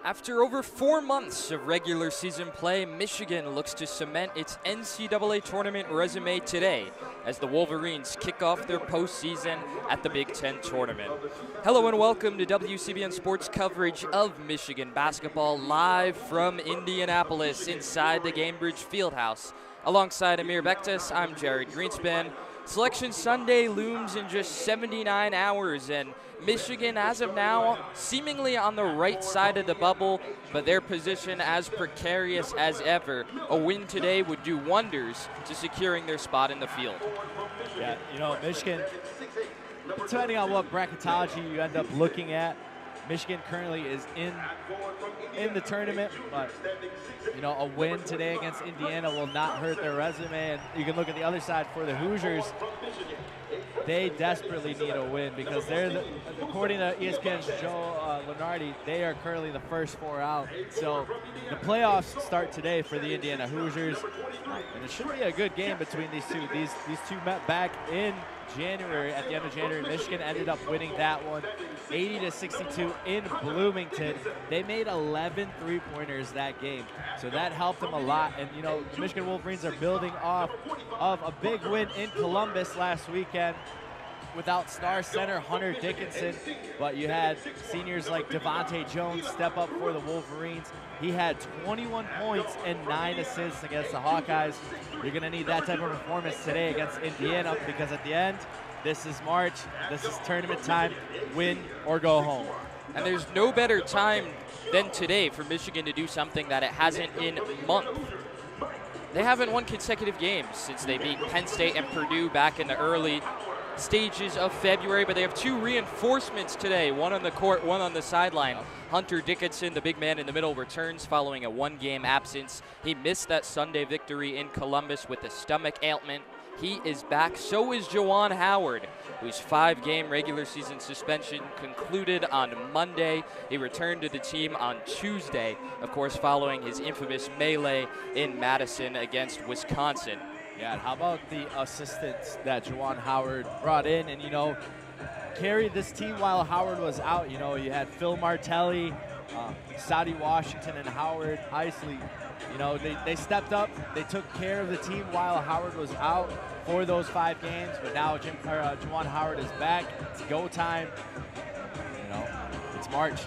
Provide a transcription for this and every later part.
After over 4 months of regular season play, Michigan looks to cement its NCAA tournament resume today as the Wolverines kick off their postseason at the Big Ten tournament. Hello and welcome to WCBN Sports coverage of Michigan basketball live from Indianapolis inside the Gainbridge Fieldhouse. Alongside Amer Bektas, I'm Jared Greenspan. Selection Sunday looms in just 79 hours, and Michigan, as of now, seemingly on the right side of the bubble, but their position as precarious as ever. A win today would do wonders to securing their spot in the field. Yeah, you know, Michigan, depending on what bracketology you end up looking at, Michigan currently is in the tournament, but you know, a win today against Indiana will not hurt their resume. And you can look at the other side for the Hoosiers. They desperately need a win because according to ESPN's Joe Lunardi, they are currently the first four out. So the playoffs start today for the Indiana Hoosiers, and it should be a good game between these two. These two met back in January. At the end of January, Michigan ended up winning that one 80-62 in Bloomington. They made 11 three-pointers that game, so that helped them a lot. And you know, the Michigan Wolverines are building off of a big win in Columbus last weekend without star center Hunter Dickinson, but you had seniors like Devontae Jones step up for the Wolverines. He had 21 points and 9 assists against the Hawkeyes. You're going to need that type of performance today against Indiana, because at the end, this is March, this is tournament time, win or go home. And there's no better time than today for Michigan to do something that it hasn't in months. They haven't won consecutive games since they beat Penn State and Purdue back in the early stages of February, but they have two reinforcements today, one on the court, one on the sideline. Hunter Dickinson, the big man in the middle, returns following a one-game absence. He missed that Sunday victory in Columbus with a stomach ailment. He is back. So is Juwan Howard, whose 5-game regular season suspension concluded on Monday. He returned to the team on Tuesday, of course, following his infamous melee in Madison against Wisconsin. Yeah, and how about the assistants that Juwan Howard brought in and, you know, carried this team while Howard was out. You know, you had Phil Martelli, Saudi Washington, and Howard Isley. You know, they stepped up. They took care of the team while Howard was out for those 5 games. But now Juwan Howard is back. It's go time. You know, it's March.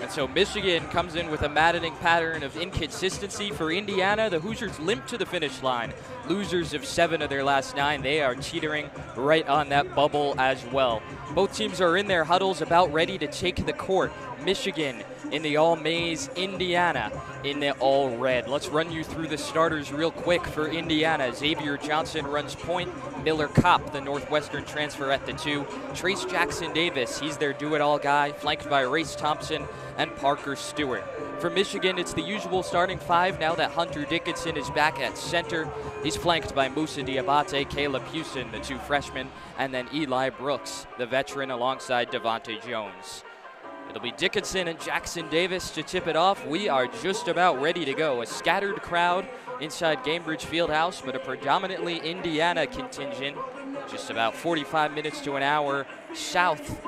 And so Michigan comes in with a maddening pattern of inconsistency. For Indiana, the Hoosiers limp to the finish line. Losers of 7 of their last 9. They are teetering right on that bubble as well. Both teams are in their huddles about ready to take the court. Michigan in the all-maize, Indiana in the all-red. Let's run you through the starters real quick for Indiana. Xavier Johnson runs point. Miller Kopp, the Northwestern transfer, at the 2. Trace Jackson-Davis, he's their do-it-all guy, flanked by Race Thompson and Parker Stewart. For Michigan, it's the usual starting 5 now that Hunter Dickinson is back at center. He's flanked by Moussa Diabate, Caleb Houston, the 2 freshmen, and then Eli Brooks, the veteran, alongside Devontae Jones. It'll be Dickinson and Jackson-Davis to tip it off. We are just about ready to go. A scattered crowd inside Gainbridge Fieldhouse, but a predominantly Indiana contingent. Just about 45 minutes to an hour south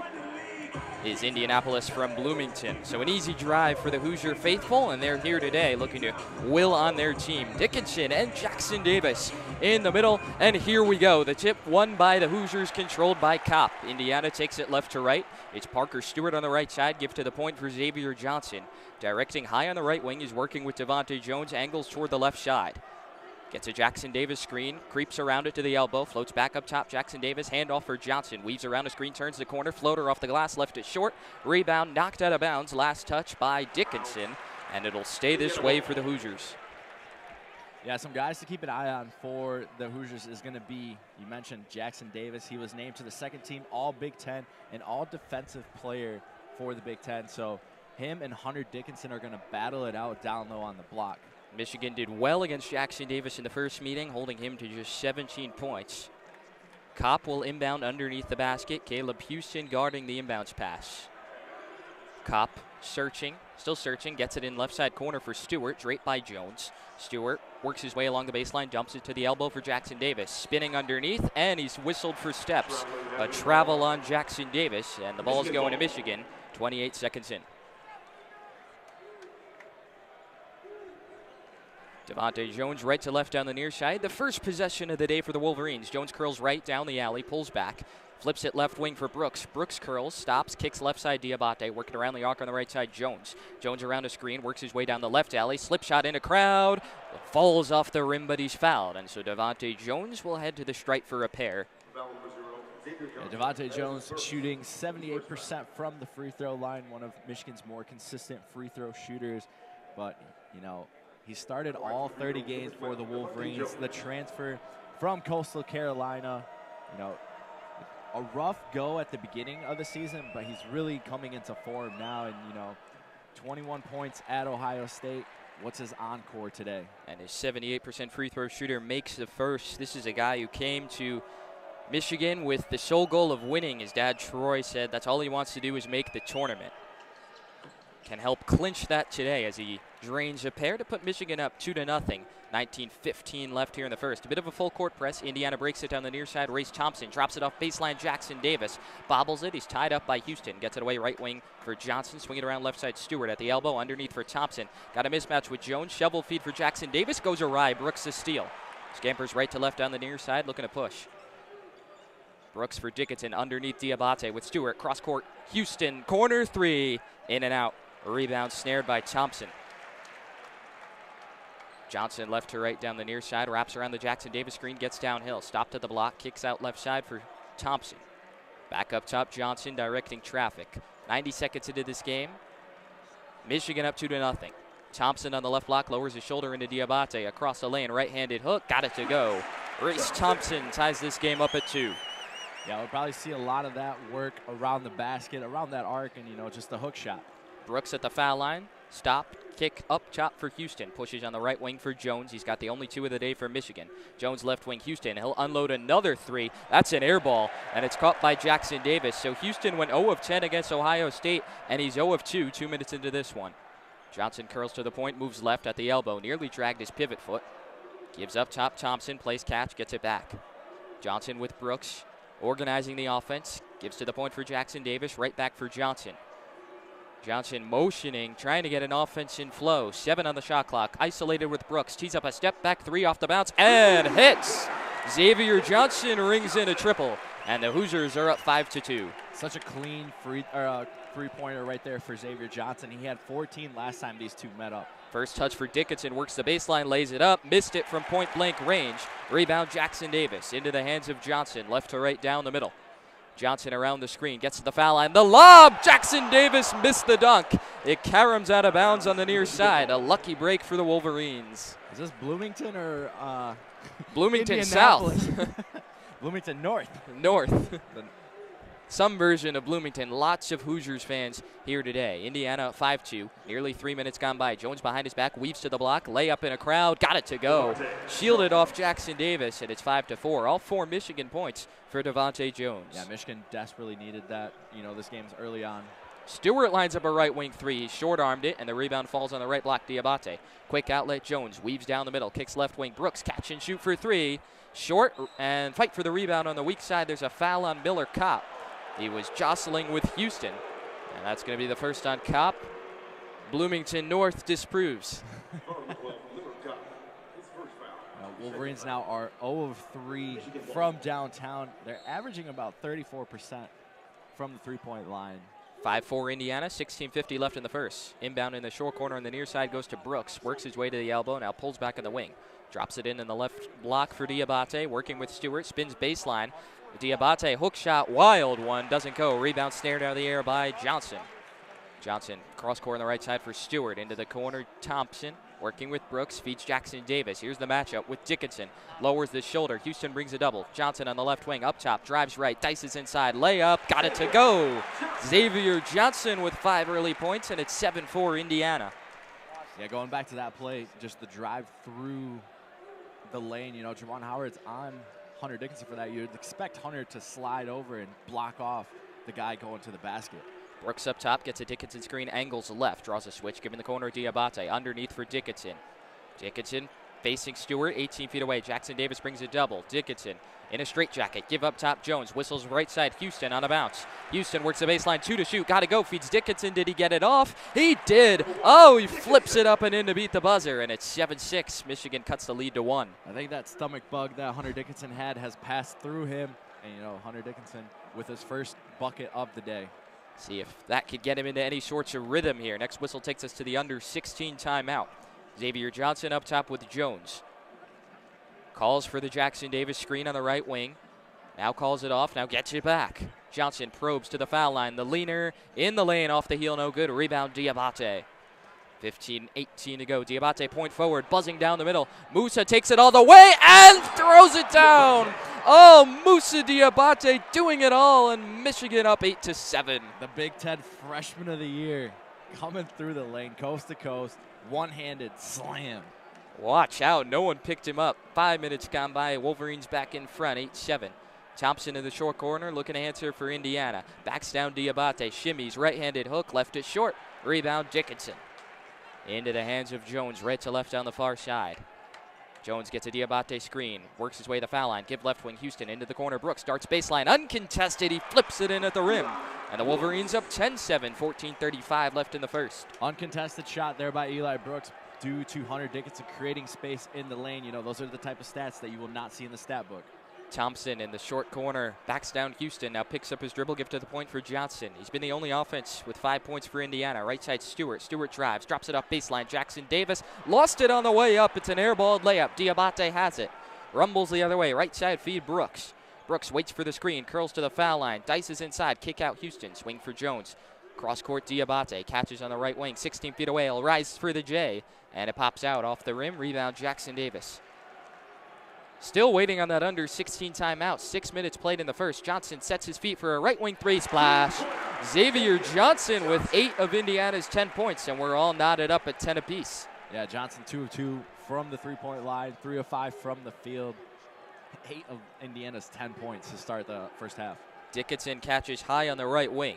is Indianapolis from Bloomington. So an easy drive for the Hoosier faithful, and they're here today looking to will on their team. Dickinson and Jackson-Davis in the middle, and here we go. The tip won by the Hoosiers, controlled by Kopp. Indiana takes it left to right. It's Parker Stewart on the right side, give to the point for Xavier Johnson. Directing high on the right wing, he's working with Devontae Jones, angles toward the left side. Gets a Jackson-Davis screen, creeps around it to the elbow, floats back up top. Jackson-Davis, handoff for Johnson. Weaves around a screen, turns the corner, floater off the glass, left it short. Rebound knocked out of bounds, last touch by Dickinson, and it'll stay this way for the Hoosiers. Yeah, some guys to keep an eye on for the Hoosiers is going to be, you mentioned Jackson-Davis. He was named to the second team All-Big Ten and All-Defensive Player for the Big Ten. So him and Hunter Dickinson are going to battle it out down low on the block. Michigan did well against Jackson-Davis in the first meeting, holding him to just 17 points. Kopp will inbound underneath the basket. Caleb Houston guarding the inbounds pass. Kopp searching, still searching, gets it in left side corner for Stewart, draped by Jones. Stewart works his way along the baseline, dumps it to the elbow for Jackson-Davis. Spinning underneath, and he's whistled for steps. A travel on Jackson-Davis, and the ball's going to Michigan, 28 seconds in. Devontae Jones right to left down the near side. The first possession of the day for the Wolverines. Jones curls right down the alley, pulls back, flips it left wing for Brooks. Brooks curls, stops, kicks left side Diabate, working around the arc on the right side, Jones. Jones around a screen, works his way down the left alley, slip shot in a crowd, falls off the rim, but he's fouled. And so Devontae Jones will head to the stripe for a pair. Yeah, Devontae Jones shooting 78% from the free throw line, one of Michigan's more consistent free throw shooters. But, you know, he started all 30 games for the Wolverines. The transfer from Coastal Carolina, you know, a rough go at the beginning of the season, but he's really coming into form now. And, you know, 21 points at Ohio State. What's his encore today? And his 78% free throw shooter makes the first. This is a guy who came to Michigan with the sole goal of winning. His dad, Troy, said that's all he wants to do is make the tournament. Can help clinch that today as he drains a pair to put Michigan up 2-0. 19:15 left here in the first. A bit of a full court press. Indiana breaks it down the near side. Race Thompson drops it off baseline. Jackson Davis bobbles it. He's tied up by Houston. Gets it away right wing for Johnson. Swing it around left side. Stewart at the elbow. Underneath for Thompson. Got a mismatch with Jones. Shovel feed for Jackson Davis. Goes awry. Brooks the steal. Scampers right to left down the near side. Looking to push. Brooks for Dickinson. Underneath Diabate with Stewart. Cross court. Houston. Corner three. In and out. Rebound snared by Thompson. Johnson left to right down the near side, wraps around the Jackson Davis screen, gets downhill. Stopped at the block, kicks out left side for Thompson. Back up top, Johnson directing traffic. 90 seconds into this game. Michigan up 2-0. Thompson on the left block, lowers his shoulder into Diabate. Across the lane, right-handed hook, got it to go. Race Thompson ties this game up at 2. Yeah, we'll probably see a lot of that work around the basket, around that arc, and, you know, just the hook shot. Brooks at the foul line. Stop, kick, up, chop for Houston. Pushes on the right wing for Jones. He's got the only 2 of the day for Michigan. Jones left wing, Houston. He'll unload another 3. That's an air ball, and it's caught by Jackson Davis. So Houston went 0 of 10 against Ohio State, and he's 0 of 2, 2 minutes into this one. Johnson curls to the point, moves left at the elbow. Nearly dragged his pivot foot. Gives up top, Thompson, plays catch, gets it back. Johnson with Brooks, organizing the offense. Gives to the point for Jackson Davis, right back for Johnson. Johnson motioning, trying to get an offense in flow. 7 on the shot clock. Isolated with Brooks. Tees up a step back 3 off the bounce and hits. Xavier Johnson rings in a triple, and the Hoosiers are up 5-2. Such a clean three-pointer right there for Xavier Johnson. He had 14 last time these two met up. First touch for Dickinson, works the baseline, lays it up, missed it from point-blank range. Rebound Jackson Davis into the hands of Johnson, left to right down the middle. Johnson around the screen, gets to the foul line. The lob! Jackson Davis missed the dunk. It caroms out of bounds on the near side. A lucky break for the Wolverines. Is this Bloomington or Bloomington South? Bloomington North. North. Some version of Bloomington. Lots of Hoosiers fans here today. Indiana 5-2. Nearly 3 minutes gone by. Jones behind his back, weaves to the block. Layup in a crowd. Got it to go. Shielded off Jackson Davis, and it's 5-4. All 4 Michigan points for Devontae Jones. Yeah, Michigan desperately needed that. You know, this game's early on. Stewart lines up a right wing 3. He short-armed it, and the rebound falls on the right block, Diabate. Quick outlet, Jones weaves down the middle, kicks left wing. Brooks catch and shoot for 3. Short, and fight for the rebound on the weak side. There's a foul on Miller Kopp. He was jostling with Houston, and that's going to be the first on Kopp. Bloomington North disproves. Wolverines now are 0 of 3 from downtown. They're averaging about 34% from the three-point line. 5-4 Indiana, 16:50 left in the first. Inbound in the short corner on the near side goes to Brooks. Works his way to the elbow, now pulls back in the wing. Drops it in the left block for Diabate, working with Stewart, spins baseline. Diabate, hook shot, wild one, doesn't go. Rebound snared out of the air by Johnson. Johnson, cross court on the right side for Stewart. Into the corner, Thompson, working with Brooks, feeds Jackson Davis. Here's the matchup with Dickinson. Lowers the shoulder. Houston brings a double. Johnson on the left wing, up top, drives right, dices inside, layup, got it to go. Xavier Johnson with 5 early points, and it's 7-4 Indiana. Yeah, going back to that play, just the drive through the lane. You know, Javon Howard's on Hunter Dickinson for that. You'd expect Hunter to slide over and block off the guy going to the basket. Brooks up top, gets a Dickinson screen, angles left, draws a switch, giving the corner Diabate. Underneath for Dickinson. Dickinson facing Stewart, 18 feet away. Jackson Davis brings a double. Dickinson in a straitjacket. Give up top. Jones whistles right side. Houston on a bounce. Houston works the baseline. 2 to shoot. Got to go. Feeds Dickinson. Did he get it off? He did. Oh, he flips it up and in to beat the buzzer. And it's 7-6. Michigan cuts the lead to 1. I think that stomach bug that Hunter Dickinson had has passed through him. And, you know, Hunter Dickinson with his first bucket of the day. See if that could get him into any sorts of rhythm here. Next whistle takes us to the under 16 timeout. Xavier Johnson up top with Jones. Calls for the Jackson Davis screen on the right wing. Now calls it off. Now gets it back. Johnson probes to the foul line. The leaner in the lane, off the heel, no good. Rebound Diabate. 15-18 to go. Diabate point forward, buzzing down the middle. Musa takes it all the way and throws it down. Oh, Musa Diabate doing it all, and Michigan up 8-7. The Big Ten Freshman of the Year coming through the lane, coast to coast, one-handed slam. Watch out, no one picked him up. 5 minutes gone by, Wolverines back in front, 8-7. Thompson in the short corner, looking to answer for Indiana. Backs down Diabate, shimmies, right-handed hook, left it short. Rebound Dickinson. Into the hands of Jones, right to left on the far side. Jones gets a Diabate screen, works his way to the foul line. Give left wing Houston into the corner. Brooks starts baseline, uncontested. He flips it in at the rim. And the Wolverines up 10-7, 14:35 left in the first. Uncontested shot there by Eli Brooks due to Hunter Dickinson creating space in the lane. You know, those are the type of stats that you will not see in the stat book. Thompson in the short corner, backs down Houston, now picks up his dribble, give to the point for Johnson. He's been the only offense with 5 points for Indiana. Right side Stewart. Stewart drives, drops it up baseline. Jackson Davis lost it on the way up. It's an airballed layup. Diabate has it. Rumbles the other way. Right side feed Brooks. Brooks waits for the screen, curls to the foul line. Dices inside, kick out Houston. Swing for Jones. Cross court Diabate catches on the right wing, 16 feet away. He'll rise for the J, and it pops out off the rim. Rebound Jackson Davis. Still waiting on that under 16 timeout. 6 minutes played in the first. Johnson sets his feet for a right wing three splash. Xavier Johnson with 8 of Indiana's 10 points, and we're all knotted up at 10 apiece. Yeah, Johnson 2 of 2 from the three-point line, 3 of 5 from the field. 8 of Indiana's 10 points to start the first half. Dickinson catches high on the right wing.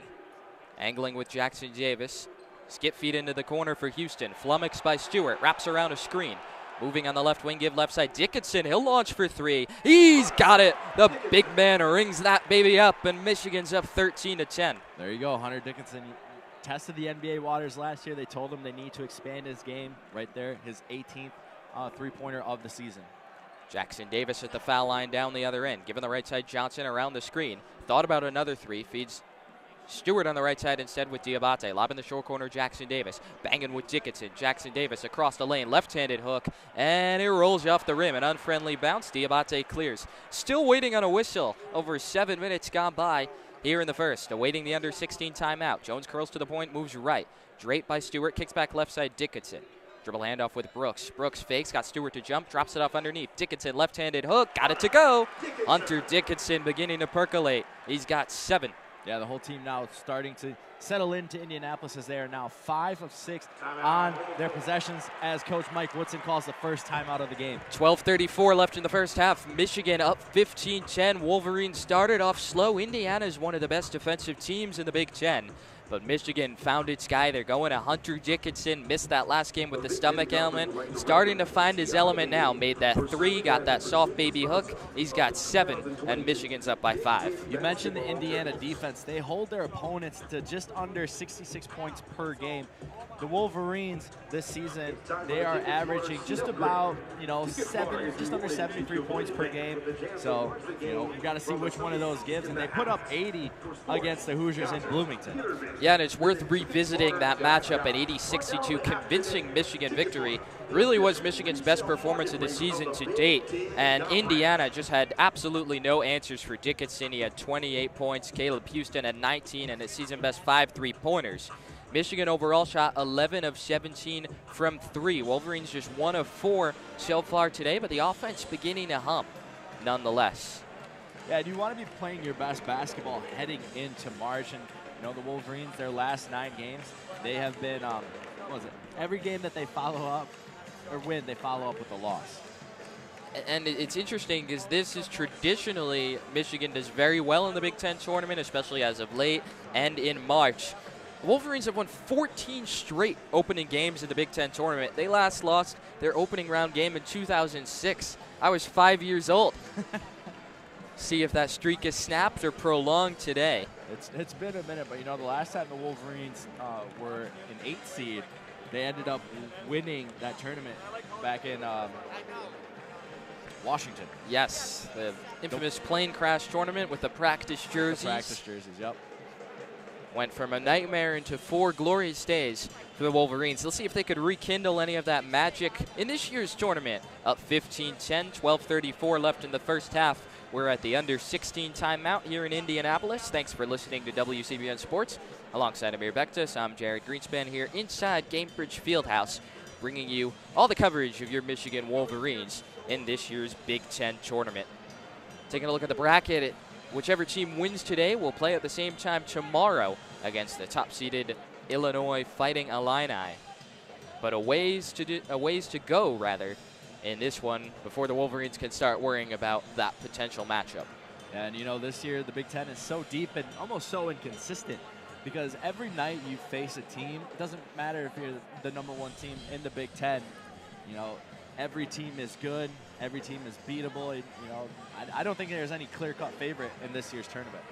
Angling with Jackson Davis. Skip feed into the corner for Houston. Flummoxed by Stewart. Wraps around a screen. Moving on the left wing, give left side. Dickinson, he'll launch for 3. He's got it. The big man rings that baby up, and Michigan's up 13-10. There you go. Hunter Dickinson tested the NBA waters last year. They told him they need to expand his game. Right there, his 18th three-pointer of the season. Jackson Davis at the foul line down the other end. Giving the right side, Johnson around the screen. Thought about another 3. Feeds Stewart on the right side instead with Diabate. Lob in the short corner, Jackson Davis. Banging with Dickinson. Jackson Davis across the lane. Left-handed hook. And it rolls off the rim. An unfriendly bounce. Diabate clears. Still waiting on a whistle. Over 7 minutes gone by here in the first. Awaiting the under 16 timeout. Jones curls to the point. Moves right. Draped by Stewart. Kicks back left side, Dickinson. Dribble handoff with Brooks. Brooks fakes. Got Stewart to jump. Drops it off underneath. Dickinson left-handed hook. Got it to go. Hunter Dickinson beginning to percolate. He's got 7. Yeah, the whole team now starting to settle into Indianapolis as they are now 5 of 6 on their possessions as Coach Mike Woodson calls the first timeout of the game. 12:34 left in the first half. Michigan up 15-10. Wolverines started off slow. Indiana is one of the best defensive teams in the Big Ten. But Michigan found its guy. They're going to Hunter Dickinson. Missed that last game with the stomach ailment. Starting to find his element now. Made that 3. Got that soft baby hook. He's got 7. And Michigan's up by 5. You mentioned the Indiana defense. They hold their opponents to just under 66 points per game. The Wolverines this season, they are averaging just about, just under 73 points per game. So, we've got to see which one of those gives. And they put up 80 against the Hoosiers in Bloomington. Yeah, and it's worth revisiting that matchup at 80-62. Convincing Michigan victory. Really was Michigan's best performance of the season to date. And Indiana just had absolutely no answers for Dickinson. He had 28 points. Caleb Houston had 19 and a season best 5 3-pointers. Michigan overall shot 11 of 17 from 3. Wolverines just 1 of 4 so far today, but the offense beginning to hum nonetheless. Yeah, do you want to be playing your best basketball heading into March? And the Wolverines, their last 9 games, they have been, every game that they follow up or win, they follow up with a loss. And it's interesting because this is traditionally Michigan does very well in the Big Ten tournament, especially as of late and in March. The Wolverines have won 14 straight opening games in the Big Ten tournament. They last lost their opening round game in 2006. I was 5 years old. See if that streak is snapped or prolonged today. It's been a minute, but you know, the last time the Wolverines were an 8th seed, they ended up winning that tournament back in Washington. Yes, the infamous plane crash tournament with the practice jerseys. The practice jerseys, yep. Went from a nightmare into 4 glorious days for the Wolverines. Let's see if they could rekindle any of that magic in this year's tournament. Up 15-10, 12:34 left in the first half. We're at the under-16 timeout here in Indianapolis. Thanks for listening to WCBN Sports. Alongside Amer Bektas, I'm Jared Greenspan here inside Gainbridge Fieldhouse, bringing you all the coverage of your Michigan Wolverines in this year's Big Ten tournament. Taking a look at the bracket, whichever team wins today will play at the same time tomorrow against the top-seeded Illinois Fighting Illini. But a ways to go, rather, in this one before the Wolverines can start worrying about that potential matchup. And you know, this year the Big Ten is so deep and almost so inconsistent, because every night you face a team, it doesn't matter if you're the #1 team in the Big Ten, you know, every team is good, every team is beatable. You know, I don't think there's any clear-cut favorite in this year's tournament.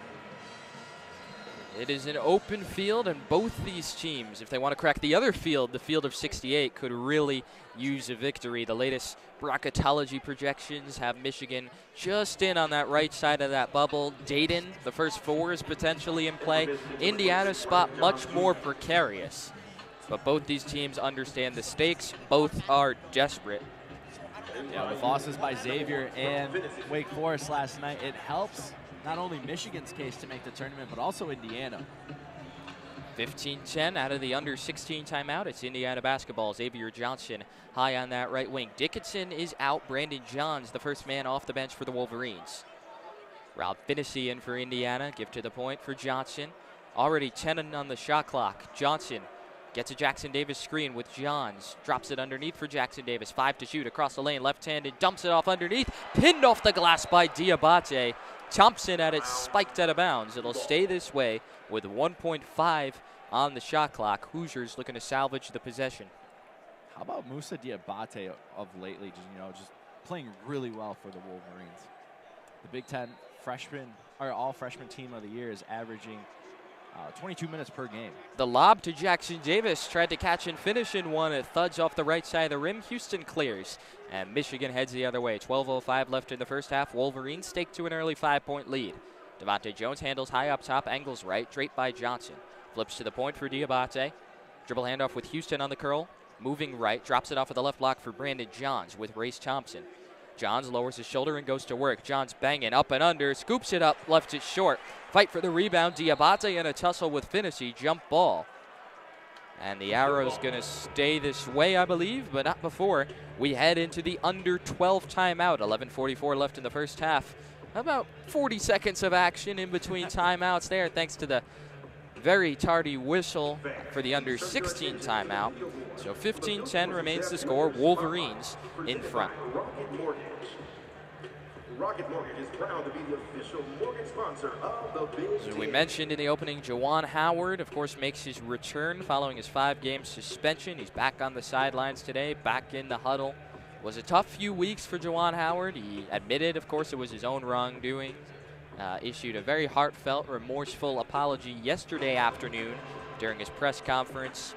It is an open field, and both these teams, if they want to crack the other field, the field of 68, could really use a victory. The latest bracketology projections have Michigan just in on that right side of that bubble. Dayton, the first 4, is potentially in play. Indiana's spot much more precarious. But both these teams understand the stakes. Both are desperate. Yeah, with losses by Xavier and Wake Forest last night, it helps not only Michigan's case to make the tournament, but also Indiana. 15-10 out of the under-16 timeout. It's Indiana basketball. Xavier Johnson high on that right wing. Dickinson is out. Brandon Johns, the first man off the bench for the Wolverines. Rob Finney in for Indiana. Give to the point for Johnson. Already 10 on the shot clock. Johnson gets a Jackson Davis screen with Johns. Drops it underneath for Jackson Davis. 5 to shoot across the lane. Left-handed. Dumps it off underneath. Pinned off the glass by Diabate. Thompson at it, spiked out of bounds. It'll stay this way with 1.5 on the shot clock. Hoosiers looking to salvage the possession. How about Moussa Diabate of lately, just playing really well for the Wolverines? The Big Ten freshman, or all freshman team of the year, is averaging 22 minutes per game. The lob to Jackson Davis, tried to catch and finish in one. It thuds off the right side of the rim. Houston clears, and Michigan heads the other way. 12:05 left in the first half. Wolverines stake to an early 5-point lead. Devontae Jones handles high up top, angles right, draped by Johnson. Flips to the point for Diabate. Dribble handoff with Houston on the curl. Moving right, drops it off of the left block for Brandon Johns with Race Thompson. Johns lowers his shoulder and goes to work. Johns banging up and under, scoops it up, left it short. Fight for the rebound. Diabate in a tussle with Finney. Jump ball. And the arrow's going to stay this way, I believe, but not before we head into the under 12 timeout. 11:44 left in the first half. About 40 seconds of action in between timeouts there, thanks to the very tardy whistle for the under 16 timeout. So 15-10 remains the score. Wolverines in front. Rocket Mortgage is proud to be the official mortgage sponsor of the Big Ten. So we mentioned in the opening, Juwan Howard, of course, makes his return following his 5-game suspension. He's back on the sidelines today, back in the huddle. It was a tough few weeks for Juwan Howard. He admitted, of course, it was his own wrongdoing. Issued a very heartfelt, remorseful apology yesterday afternoon during his press conference.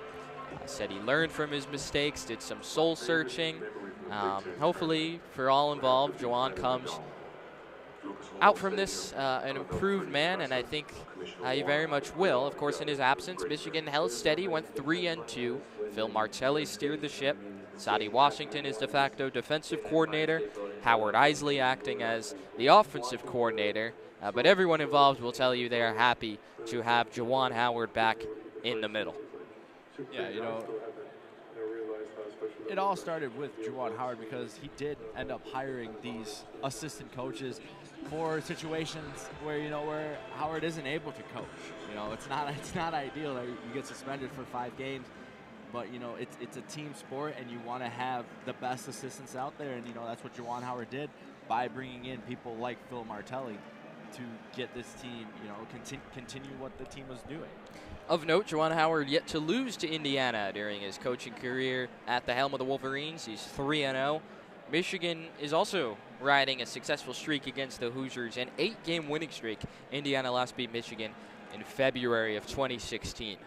Said he learned from his mistakes, did some soul searching. Hopefully, for all involved, Juwan comes out from this an improved man, and I think he very much will. Of course, in his absence, Michigan held steady, went 3-2. Phil Martelli steered the ship. Sadi Washington is de facto defensive coordinator. Howard Isley acting as the offensive coordinator. But everyone involved will tell you they are happy to have Juwan Howard back in the middle. Yeah, it all started with Juwan Howard because he did end up hiring these assistant coaches for situations where where Howard isn't able to coach. It's not ideal that you get suspended for 5 games, but it's a team sport, and you want to have the best assistants out there, and that's what Juwan Howard did by bringing in people like Phil Martelli. to get this team, continue what the team was doing. Of note, Juwan Howard yet to lose to Indiana during his coaching career at the helm of the Wolverines. He's 3-0. Michigan is also riding a successful streak against the Hoosiers, an 8-game winning streak. Indiana last beat Michigan in February of 2016.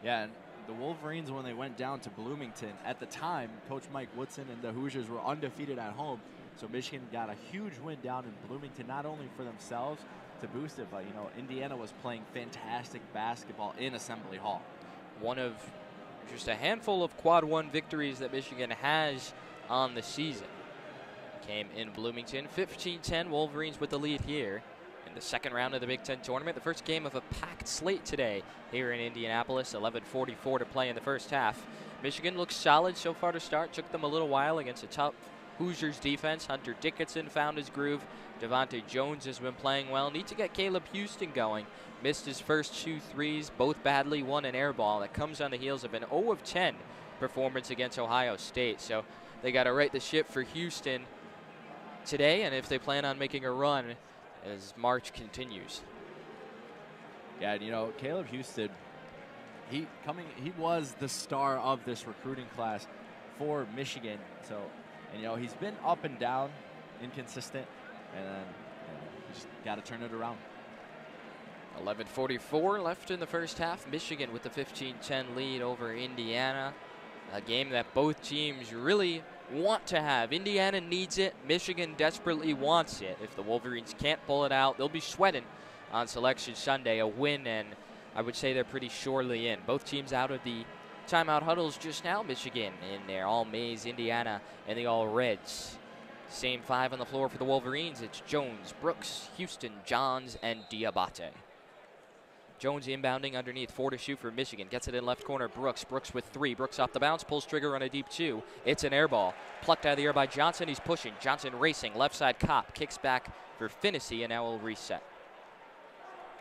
Yeah, and the Wolverines, when they went down to Bloomington, at the time, Coach Mike Woodson and the Hoosiers were undefeated at home. So Michigan got a huge win down in Bloomington, not only for themselves to boost it, but, Indiana was playing fantastic basketball in Assembly Hall. One of just a handful of quad one victories that Michigan has on the season came in Bloomington. 15-10 Wolverines with the lead here in the second round of the Big Ten tournament. The first game of a packed slate today here in Indianapolis. 11:44 to play in the first half. Michigan looks solid so far to start. Took them a little while against a tough Hoosiers defense. Hunter Dickinson found his groove. Devontae Jones has been playing well. Need to get Caleb Houston going. Missed his first 2 threes, both badly. One an air ball. That comes on the heels of an 0 of 10 performance against Ohio State. So they got to right the ship for Houston today, and if they plan on making a run as March continues. Yeah, and Caleb Houston, he was the star of this recruiting class for Michigan. So, and he's been up and down, inconsistent, and then you just got to turn it around. 11:44 left in the first half. Michigan with the 15-10 lead over Indiana. A game that both teams really want to have. Indiana needs it. Michigan desperately wants it. If the Wolverines can't pull it out, they'll be sweating on Selection Sunday. A win, and I would say they're pretty surely in. Both teams out of the timeout huddles just now. Michigan in their all-maize, Indiana in the all-reds. Same 5 on the floor for the Wolverines. It's Jones, Brooks, Houston, Johns, and Diabate. Jones inbounding underneath, 4 to shoot for Michigan. Gets it in left corner, Brooks. Brooks with 3. Brooks off the bounce, pulls trigger on a deep 2. It's an air ball. Plucked out of the air by Johnson. He's pushing. Johnson racing. Left side Kopp. Kicks back for Finney, and now will reset.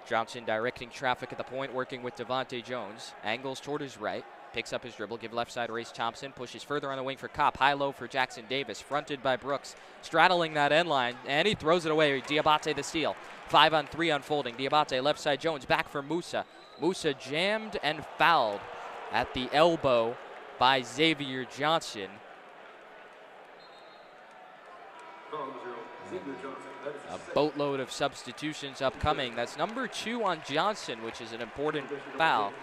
Johnson directing traffic at the point, working with Devontae Jones. Angles toward his right. Picks up his dribble. Give left side race Thompson. Pushes further on the wing for Kopp. High-low for Jackson Davis. Fronted by Brooks. Straddling that end line. And he throws it away. Diabate the steal. 5-on-3 unfolding. Diabate left side Jones. Back for Musa. Musa jammed and fouled at the elbow by Xavier Johnson. A boatload of substitutions upcoming. That's number 2 on Johnson, which is an important foul.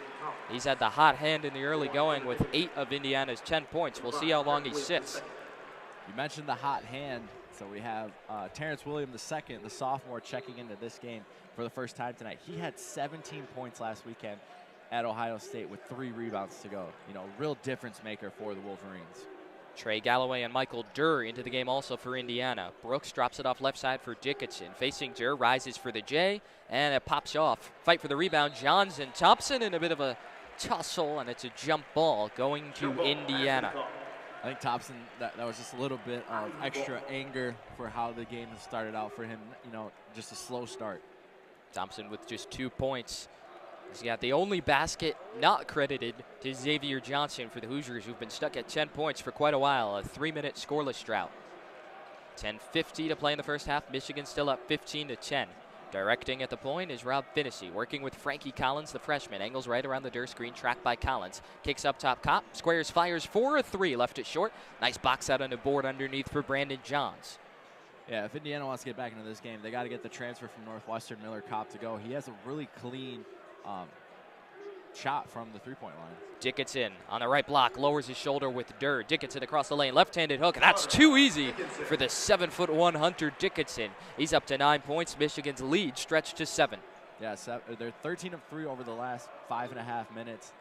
He's had the hot hand in the early going with 8 of Indiana's 10 points. We'll see how long he sits. You mentioned the hot hand. So we have Terrence William II, the sophomore, checking into this game for the first time tonight. He had 17 points last weekend at Ohio State with 3 rebounds to go. Real difference maker for the Wolverines. Trey Galloway and Michael Durr into the game also for Indiana. Brooks drops it off left side for Dickinson. Facing Durr, rises for the J, and it pops off. Fight for the rebound, Johnson. Thompson in a bit of a tussle, and it's a jump ball going to Indiana. I think Thompson, that was just a little bit of extra anger for how the game has started out for him. Just a slow start. Thompson with just 2 points. He's got the only basket not credited to Xavier Johnson for the Hoosiers, who've been stuck at 10 points for quite a while. A 3-minute scoreless drought. 10:50 to play in the first half. Michigan still up 15-10. Directing at the point is Rob Finney, working with Frankie Collins, the freshman. Angles right around the Durr screen, tracked by Collins. Kicks up top, Kopp, squares, fires for a 3, left it short. Nice box out on the board underneath for Brandon Johns. Yeah, if Indiana wants to get back into this game, they got to get the transfer from Northwestern, Miller Kopp, to go. He has a really clean shot from the three-point line. Dickinson on the right block, lowers his shoulder with Durr. Dickinson across the lane, left-handed hook. That's too easy for the 7'1" Hunter Dickinson. He's up to 9 points. Michigan's lead stretched to 7. Yeah, they're 13 of 3 over the last 5.5 minutes.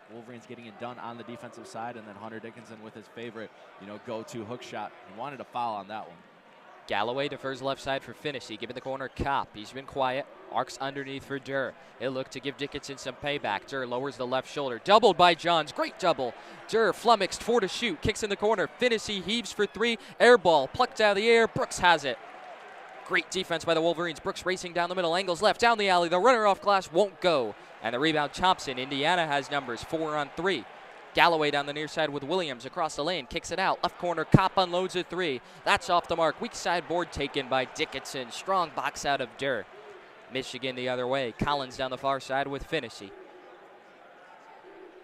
Wolverines getting it done on the defensive side, and then Hunter Dickinson with his favorite, go-to hook shot. He wanted a foul on that one. Galloway defers left side for Finney. Giving the corner, Kopp. He's been quiet. Arcs underneath for Durr. He'll look to give Dickinson some payback. Durr lowers the left shoulder. Doubled by Johns. Great double. Durr flummoxed, 4 to shoot. Kicks in the corner. Finney heaves for 3. Air ball. Plucked out of the air. Brooks has it. Great defense by the Wolverines. Brooks racing down the middle. Angles left. Down the alley. The runner off glass won't go. And the rebound, Thompson. Indiana has numbers. 4 on 3. Galloway down the near side with Williams across the lane, kicks it out. Left corner, Kopp unloads a three. That's off the mark. Weak side board taken by Dickinson. Strong box out of Durr. Michigan the other way. Collins down the far side with Finney.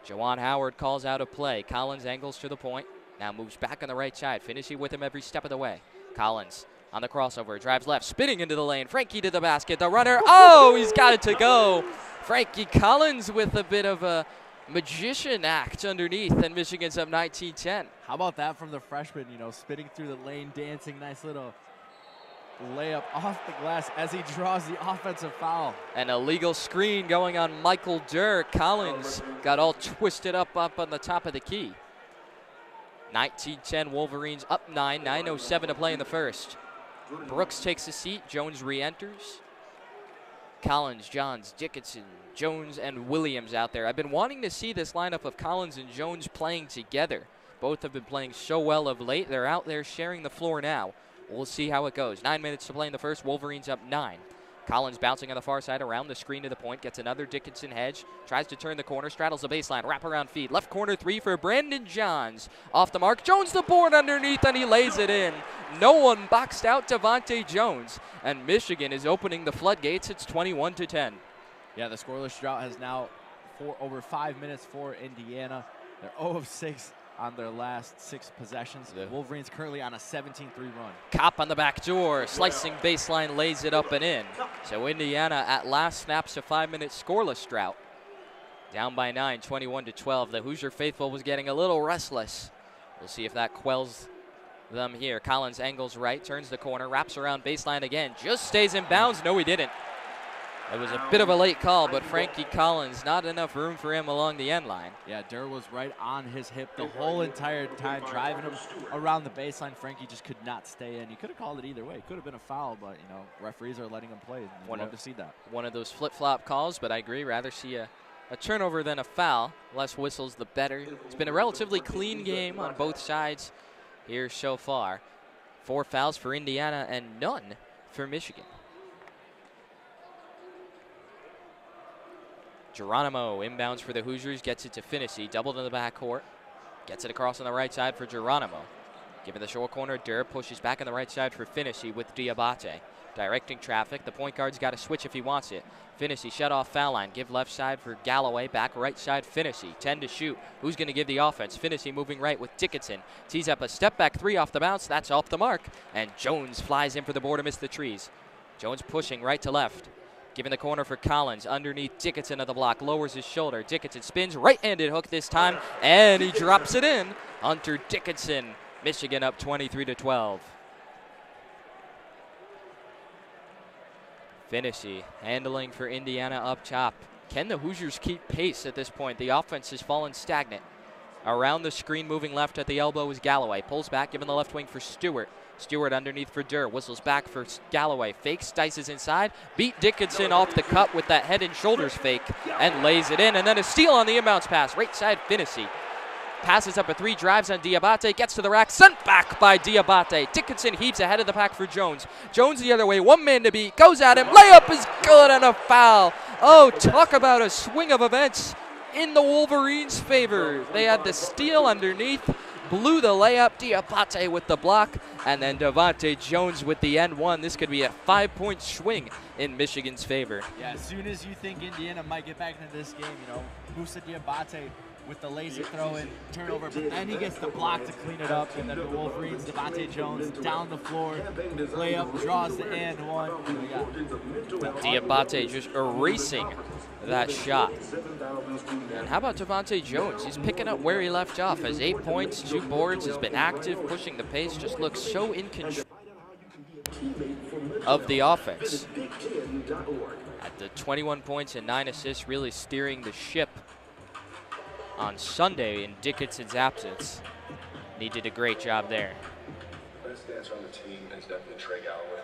Jawan Howard calls out a play. Collins angles to the point. Now moves back on the right side. Finney with him every step of the way. Collins on the crossover. Drives left. Spinning into the lane. Frankie to the basket. The runner. Oh, he's got it to go. Frankie Collins with a bit of a magician act underneath, and Michigan's up 19-10. How about that from the freshman, you know, spinning through the lane, dancing, nice little layup off the glass as he draws the offensive foul. An illegal screen going on Michael Durr. Collins got all twisted up on the top of the key. 19-10, Wolverines up 9, 9:07 to play in the first. Brooks takes a seat, Jones re-enters. Collins, Johns, Dickinson, Jones, and Williams out there. I've been wanting to see this lineup of Collins and Jones playing together. Both have been playing so well of late. They're out there sharing the floor now. We'll see how it goes. 9 minutes to play in the first. Wolverines up 9. Collins bouncing on the far side around the screen to the point. Gets another Dickinson hedge. Tries to turn the corner. Straddles the baseline. Wraparound feed. Left corner three for Brandon Johns. Off the mark. Jones the board underneath, and he lays it in. No one boxed out Devontae Jones. And Michigan is opening the floodgates. It's 21-10. Yeah, the scoreless drought has now over 5 minutes for Indiana. They're 0 of 6 on their last 6 possessions. The Wolverines currently on a 17-3 run. Kopp on the back door, slicing baseline, lays it up and in. So Indiana at last snaps a 5-minute scoreless drought. Down by 9, 21-12. The Hoosier faithful was getting a little restless. We'll see if that quells them here. Collins angles right, turns the corner, wraps around baseline again. Just stays in bounds. No, he didn't. It was a bit of a late call, but Frankie Collins, not enough room for him along the end line. Yeah, Durr was right on his hip the whole entire time, driving him around the baseline. Frankie just could not stay in. He could have called it either way. It could have been a foul, but, you know, referees are letting him play. I'd love to see that. One of those flip-flop calls, but I agree. Rather see a turnover than a foul. Less whistles, the better. It's been a relatively clean game on both sides here so far. 4 fouls for Indiana and none for Michigan. Geronimo inbounds for the Hoosiers, gets it to Finney, doubled in the backcourt. Gets it across on the right side for Geronimo. Given the short corner, Durr pushes back on the right side for Finney with Diabate. Directing traffic, the point guard's got to switch if he wants it. Finney shut off foul line, give left side for Galloway, back right side Finney. 10 to shoot, who's going to give the offense? Finney moving right with Dickinson. Tees up a step back 3 off the bounce, that's off the mark. And Jones flies in for the board to miss the trees. Jones pushing right to left. Giving the corner for Collins, underneath Dickinson of the block, lowers his shoulder. Dickinson spins, right-handed hook this time, and he drops it in. Hunter Dickinson, Michigan up 23-12. Finney handling for Indiana up top. Can the Hoosiers keep pace at this point? The offense has fallen stagnant. Around the screen, moving left at the elbow is Galloway. Pulls back, giving the left wing for Stewart. Stewart underneath for Durr. Whistles back for Galloway. Fakes, dices inside. Beat Dickinson off the cut with that head and shoulders fake and lays it in. And then a steal on the inbounds pass. Right side, Finney. Passes up a 3, drives on Diabate. Gets to the rack. Sent back by Diabate. Dickinson heaves ahead of the pack for Jones. Jones the other way. 1 man to beat. Goes at him. Layup is good and a foul. Oh, talk about a swing of events in the Wolverines' favor. They had the steal underneath. Blew the layup, Diabate with the block, and then Devontae Jones with the end one. This could be a 5-point swing in Michigan's favor. Yeah, as soon as you think Indiana might get back into this game, you know, Musa Diabate with the lazy throw and turnover, but then he gets the block to clean it up, and then the Wolverines, Devontae Jones down the floor, layup, draws the and one. Diabate just erasing that shot. And how about Devontae Jones? He's picking up where he left off. Has 8 points, 2 boards, has been active, pushing the pace, just looks so in control of the offense. At the 21 points and 9 assists, really steering the ship on Sunday in Dickinson's absence. And he did a great job there. Best dancer on the team is definitely Trey Galloway.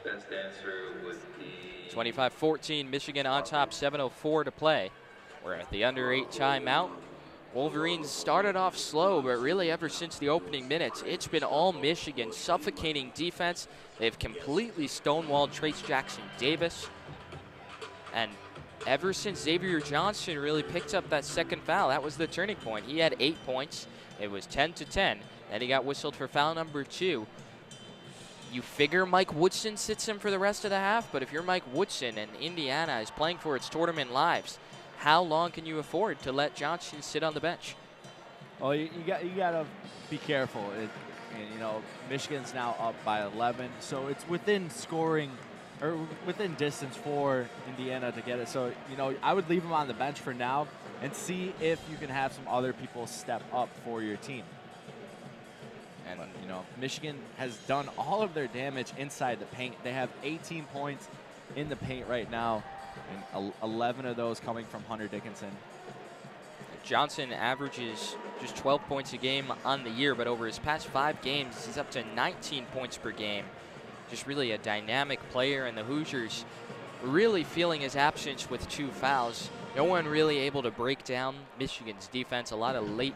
Best dancer would be 25-14, Michigan on top, 7:04 to play. We're at the under 8 timeout. Wolverines started off slow, but really ever since the opening minutes, it's been all Michigan, suffocating defense. They've completely stonewalled Trace Jackson Davis. And ever since Xavier Johnson really picked up that second foul, that was the turning point. He had 8 points. It was 10-10. Then he got whistled for foul number 2. You figure Mike Woodson sits him for the rest of the half, but if you're Mike Woodson and Indiana is playing for its tournament lives, how long can you afford to let Johnson sit on the bench? Well, you got to be careful. Michigan's now up by 11, so it's within scoring or within distance for Indiana to get it. So, I would leave him on the bench for now and see if you can have some other people step up for your team. And, Michigan has done all of their damage inside the paint. They have 18 points in the paint right now, and 11 of those coming from Hunter Dickinson. Johnson averages just 12 points a game on the year, but over his past 5 games, he's up to 19 points per game. Just really a dynamic player, and the Hoosiers really feeling his absence with 2 fouls. No one really able to break down Michigan's defense. A lot of late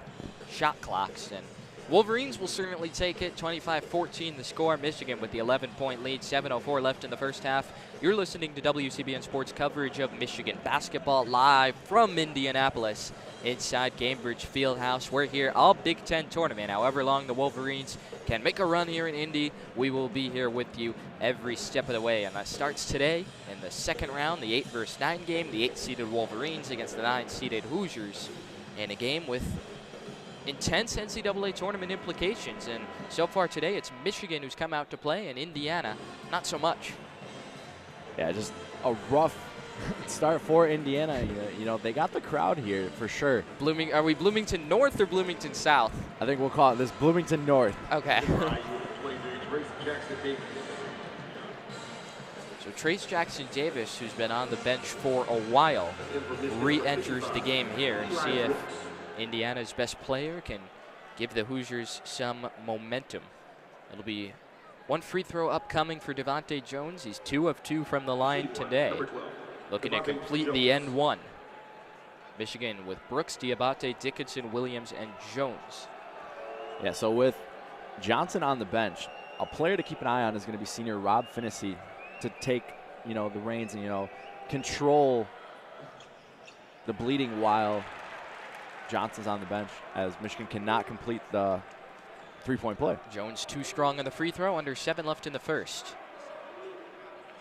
shot clocks, and Wolverines will certainly take it. 25-14 the score. Michigan with the 11-point lead. 7:04 left in the first half. You're listening to WCBN Sports coverage of Michigan basketball live from Indianapolis inside Gainbridge Fieldhouse. We're here all Big Ten tournament. However long the Wolverines can make a run here in Indy, we will be here with you every step of the way. And that starts today in the second round, the 8 versus 9 game. The 8-seeded Wolverines against the 9-seeded Hoosiers in a game with intense NCAA tournament implications, and so far today it's Michigan who's come out to play, and Indiana not so much. Yeah, just a rough start for Indiana. They got the crowd here for sure. Are we Bloomington North or Bloomington South? I think we'll call it this Bloomington North. Okay. So Trace Jackson Davis, who's been on the bench for a while, re-enters the game here and see if Indiana's best player can give the Hoosiers some momentum. It'll be one free throw upcoming for Devontae Jones. He's 2 of 2 from the line today, looking to complete the end one. Michigan with Brooks, Diabate, Dickinson, Williams, and Jones. Yeah, so with Johnson on the bench, a player to keep an eye on is going to be senior Rob Finnessy to take, the reins and, control the bleeding while Johnson's on the bench, as Michigan cannot complete the 3-point play. Jones too strong on the free throw, under 7 left in the first.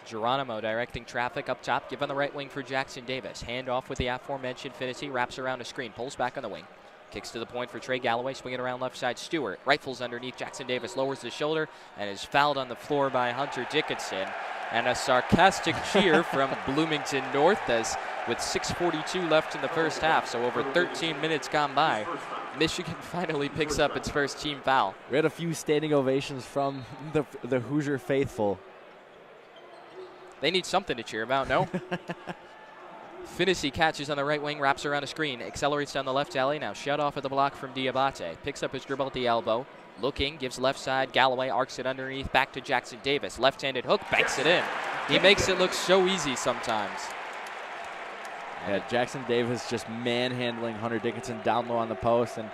Geronimo directing traffic up top, give on the right wing for Jackson Davis. Hand off with the aforementioned Finnessy, wraps around a screen, pulls back on the wing. Kicks to the point for Trey Galloway, swinging around left side. Stewart rifles underneath. Jackson Davis lowers the shoulder and is fouled on the floor by Hunter Dickinson. And a sarcastic cheer from Bloomington North, as with 6:42 left in the first half, so over 13 minutes gone by, Michigan finally picks up its first team foul. We had a few standing ovations from the Hoosier faithful. They need something to cheer about, no? Finnessy catches on the right wing, wraps around a screen, accelerates down the left alley, now shut off at the block from Diabate. Picks up his dribble at the elbow, looking, gives left side, Galloway arcs it underneath, back to Jackson Davis. Left-handed hook, banks it in. He makes it look so easy sometimes. Yeah, Jackson Davis just manhandling Hunter Dickinson down low on the post. And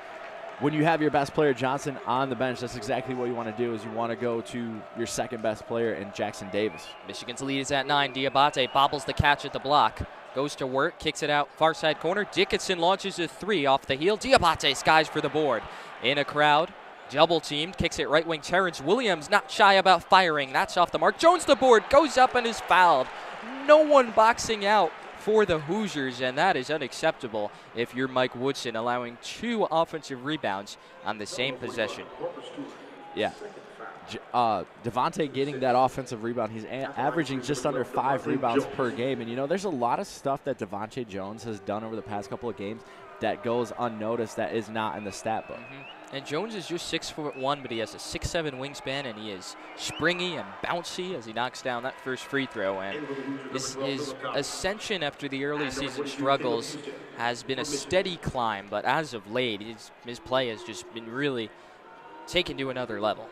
when you have your best player, Johnson, on the bench, that's exactly what you want to do, is you want to go to your second best player in Jackson Davis. Michigan's lead is at 9. Diabate bobbles the catch at the block. Goes to work, kicks it out, far side corner. Dickinson launches a 3 off the heel. Diabate skies for the board. In a crowd, double teamed, kicks it right wing. Terrence Williams not shy about firing. That's off the mark. Jones the board, goes up and is fouled. No one boxing out for the Hoosiers, and that is unacceptable if you're Mike Woodson, allowing 2 offensive rebounds on the same possession. Yeah. Devontae getting that offensive rebound. He's averaging just under 5 rebounds per game. And, there's a lot of stuff that Devontae Jones has done over the past couple of games that goes unnoticed, that is not in the stat book. And Jones is just 6'1", but he has a 6'7" wingspan, and he is springy and bouncy as he knocks down that first free throw. And his ascension after the early season struggles has been a steady climb, but as of late, his play has just been really taken to another level.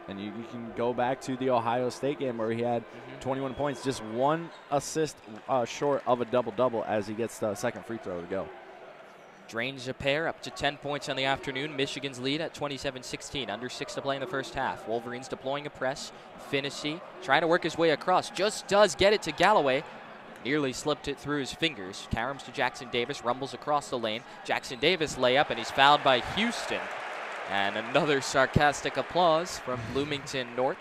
And you can go back to the Ohio State game where he had 21 points, just 1 assist short of a double-double as he gets the second free throw to go. Drains a pair, up to 10 points on the afternoon. Michigan's lead at 27-16, under 6 to play in the first half. Wolverines deploying a press. Finnessy trying to work his way across, just does get it to Galloway. Nearly slipped it through his fingers. Caroms to Jackson Davis, rumbles across the lane. Jackson Davis layup, and he's fouled by Houston. And another sarcastic applause from Bloomington North.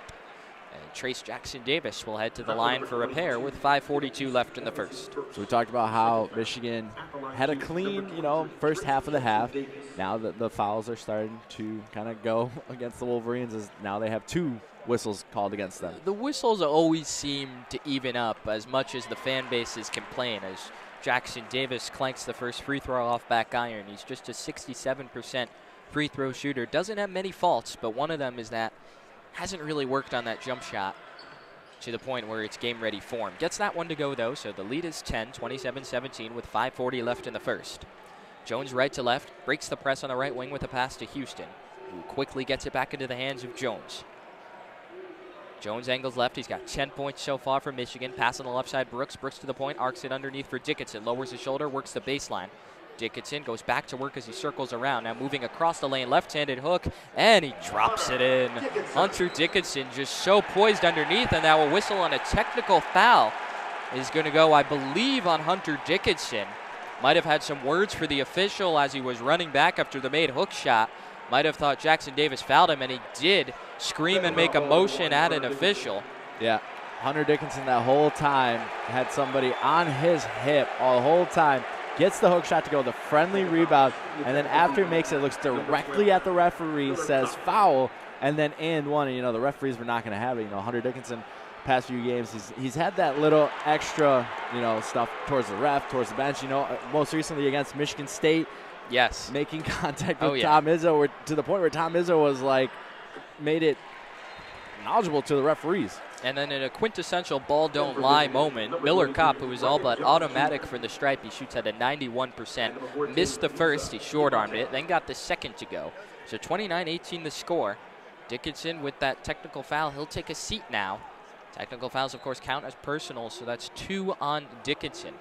And Trace Jackson Davis will head to the line for repair with 5:42 left in the first. So we talked about how Michigan had a clean, first half of the half. Now that the fouls are starting to kind of go against the Wolverines, as now they have 2 whistles called against them. The whistles always seem to even up as much as the fan bases complain, as Jackson Davis clanks the first free throw off back iron. He's just a 67% free throw shooter. Doesn't have many faults, but one of them is that hasn't really worked on that jump shot to the point where it's game-ready form. Gets that one to go, though, so the lead is 10, 27-17 with 5:40 left in the first. Jones right to left, breaks the press on the right wing with a pass to Houston, who quickly gets it back into the hands of Jones. Jones angles left. He's got 10 points so far for Michigan. Pass on the left side, Brooks. Brooks to the point, arcs it underneath for Dickinson. Lowers his shoulder, works the baseline. Dickinson goes back to work as he circles around. Now moving across the lane, left-handed hook, and he drops it in. Hunter Dickinson just so poised underneath, and now a whistle on a technical foul is going to go, I believe, on Hunter Dickinson. Might have had some words for the official as he was running back after the made hook shot. Might have thought Jackson Davis fouled him, and he did scream and make a motion at an official. Yeah, Hunter Dickinson that whole time had somebody on his hip all the whole time. Gets the hook shot to go, the friendly rebound, and then after he makes it, looks directly at the referee, says foul, and then and one. And, the referees were not going to have it. Hunter Dickinson, past few games, he's had that little extra, stuff towards the ref, towards the bench. Most recently against Michigan State. Yes. Making contact with Tom Izzo, to the point where Tom Izzo was made it knowledgeable to the referees. And then in a quintessential ball don't lie moment, Miller Kopp, who was all but automatic for the stripe, he shoots at a 91%. Missed the first, he short-armed it, then got the second to go. So 29-18 the score. Dickinson with that technical foul, he'll take a seat now. Technical fouls, of course, count as personal, so that's 2 on Dickinson.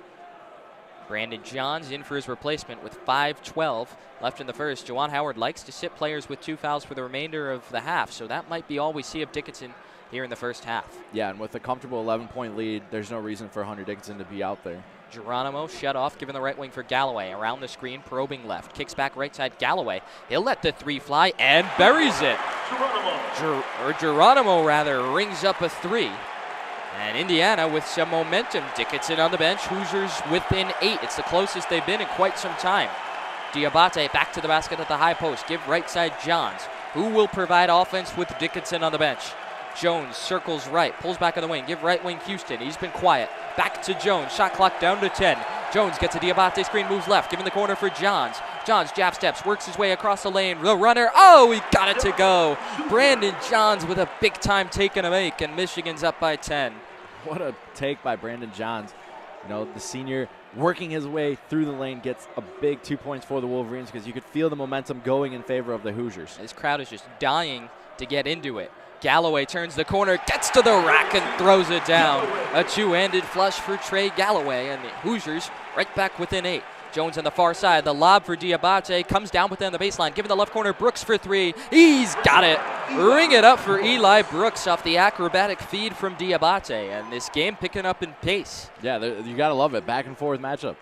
Brandon Johns in for his replacement with 5:12 left in the first. Juwan Howard likes to sit players with 2 fouls for the remainder of the half, so that might be all we see of Dickinson here in the first half. Yeah, and with a comfortable 11-point lead, there's no reason for Hunter Dickinson to be out there. Geronimo shut off, given the right wing for Galloway. Around the screen, probing left. Kicks back right side, Galloway. He'll let the 3 fly and buries it. Geronimo rings up a 3. And Indiana with some momentum. Dickinson on the bench. Hoosiers within 8. It's the closest they've been in quite some time. Diabate back to the basket at the high post. Give right side Johns, who will provide offense with Dickinson on the bench. Jones circles right, pulls back on the wing. Give right wing Houston. He's been quiet. Back to Jones. Shot clock down to 10. Jones gets a Diabate screen, moves left, giving the corner for Johns. Johns jab steps, works his way across the lane. The runner, he got it to go. Brandon Johns with a big time take and a make, and Michigan's up by 10. What a take by Brandon Johns. The senior working his way through the lane gets a big 2 points for the Wolverines because you could feel the momentum going in favor of the Hoosiers. This crowd is just dying to get into it. Galloway turns the corner, gets to the rack, and throws it down. A two-handed flush for Trey Galloway, and the Hoosiers right back within 8. Jones on the far side, the lob for Diabate, comes down within the baseline, giving the left corner Brooks for 3. He's got it. Ring it up for Eli Brooks off the acrobatic feed from Diabate, and this game picking up in pace. Yeah, you got to love it. Back and forth matchup.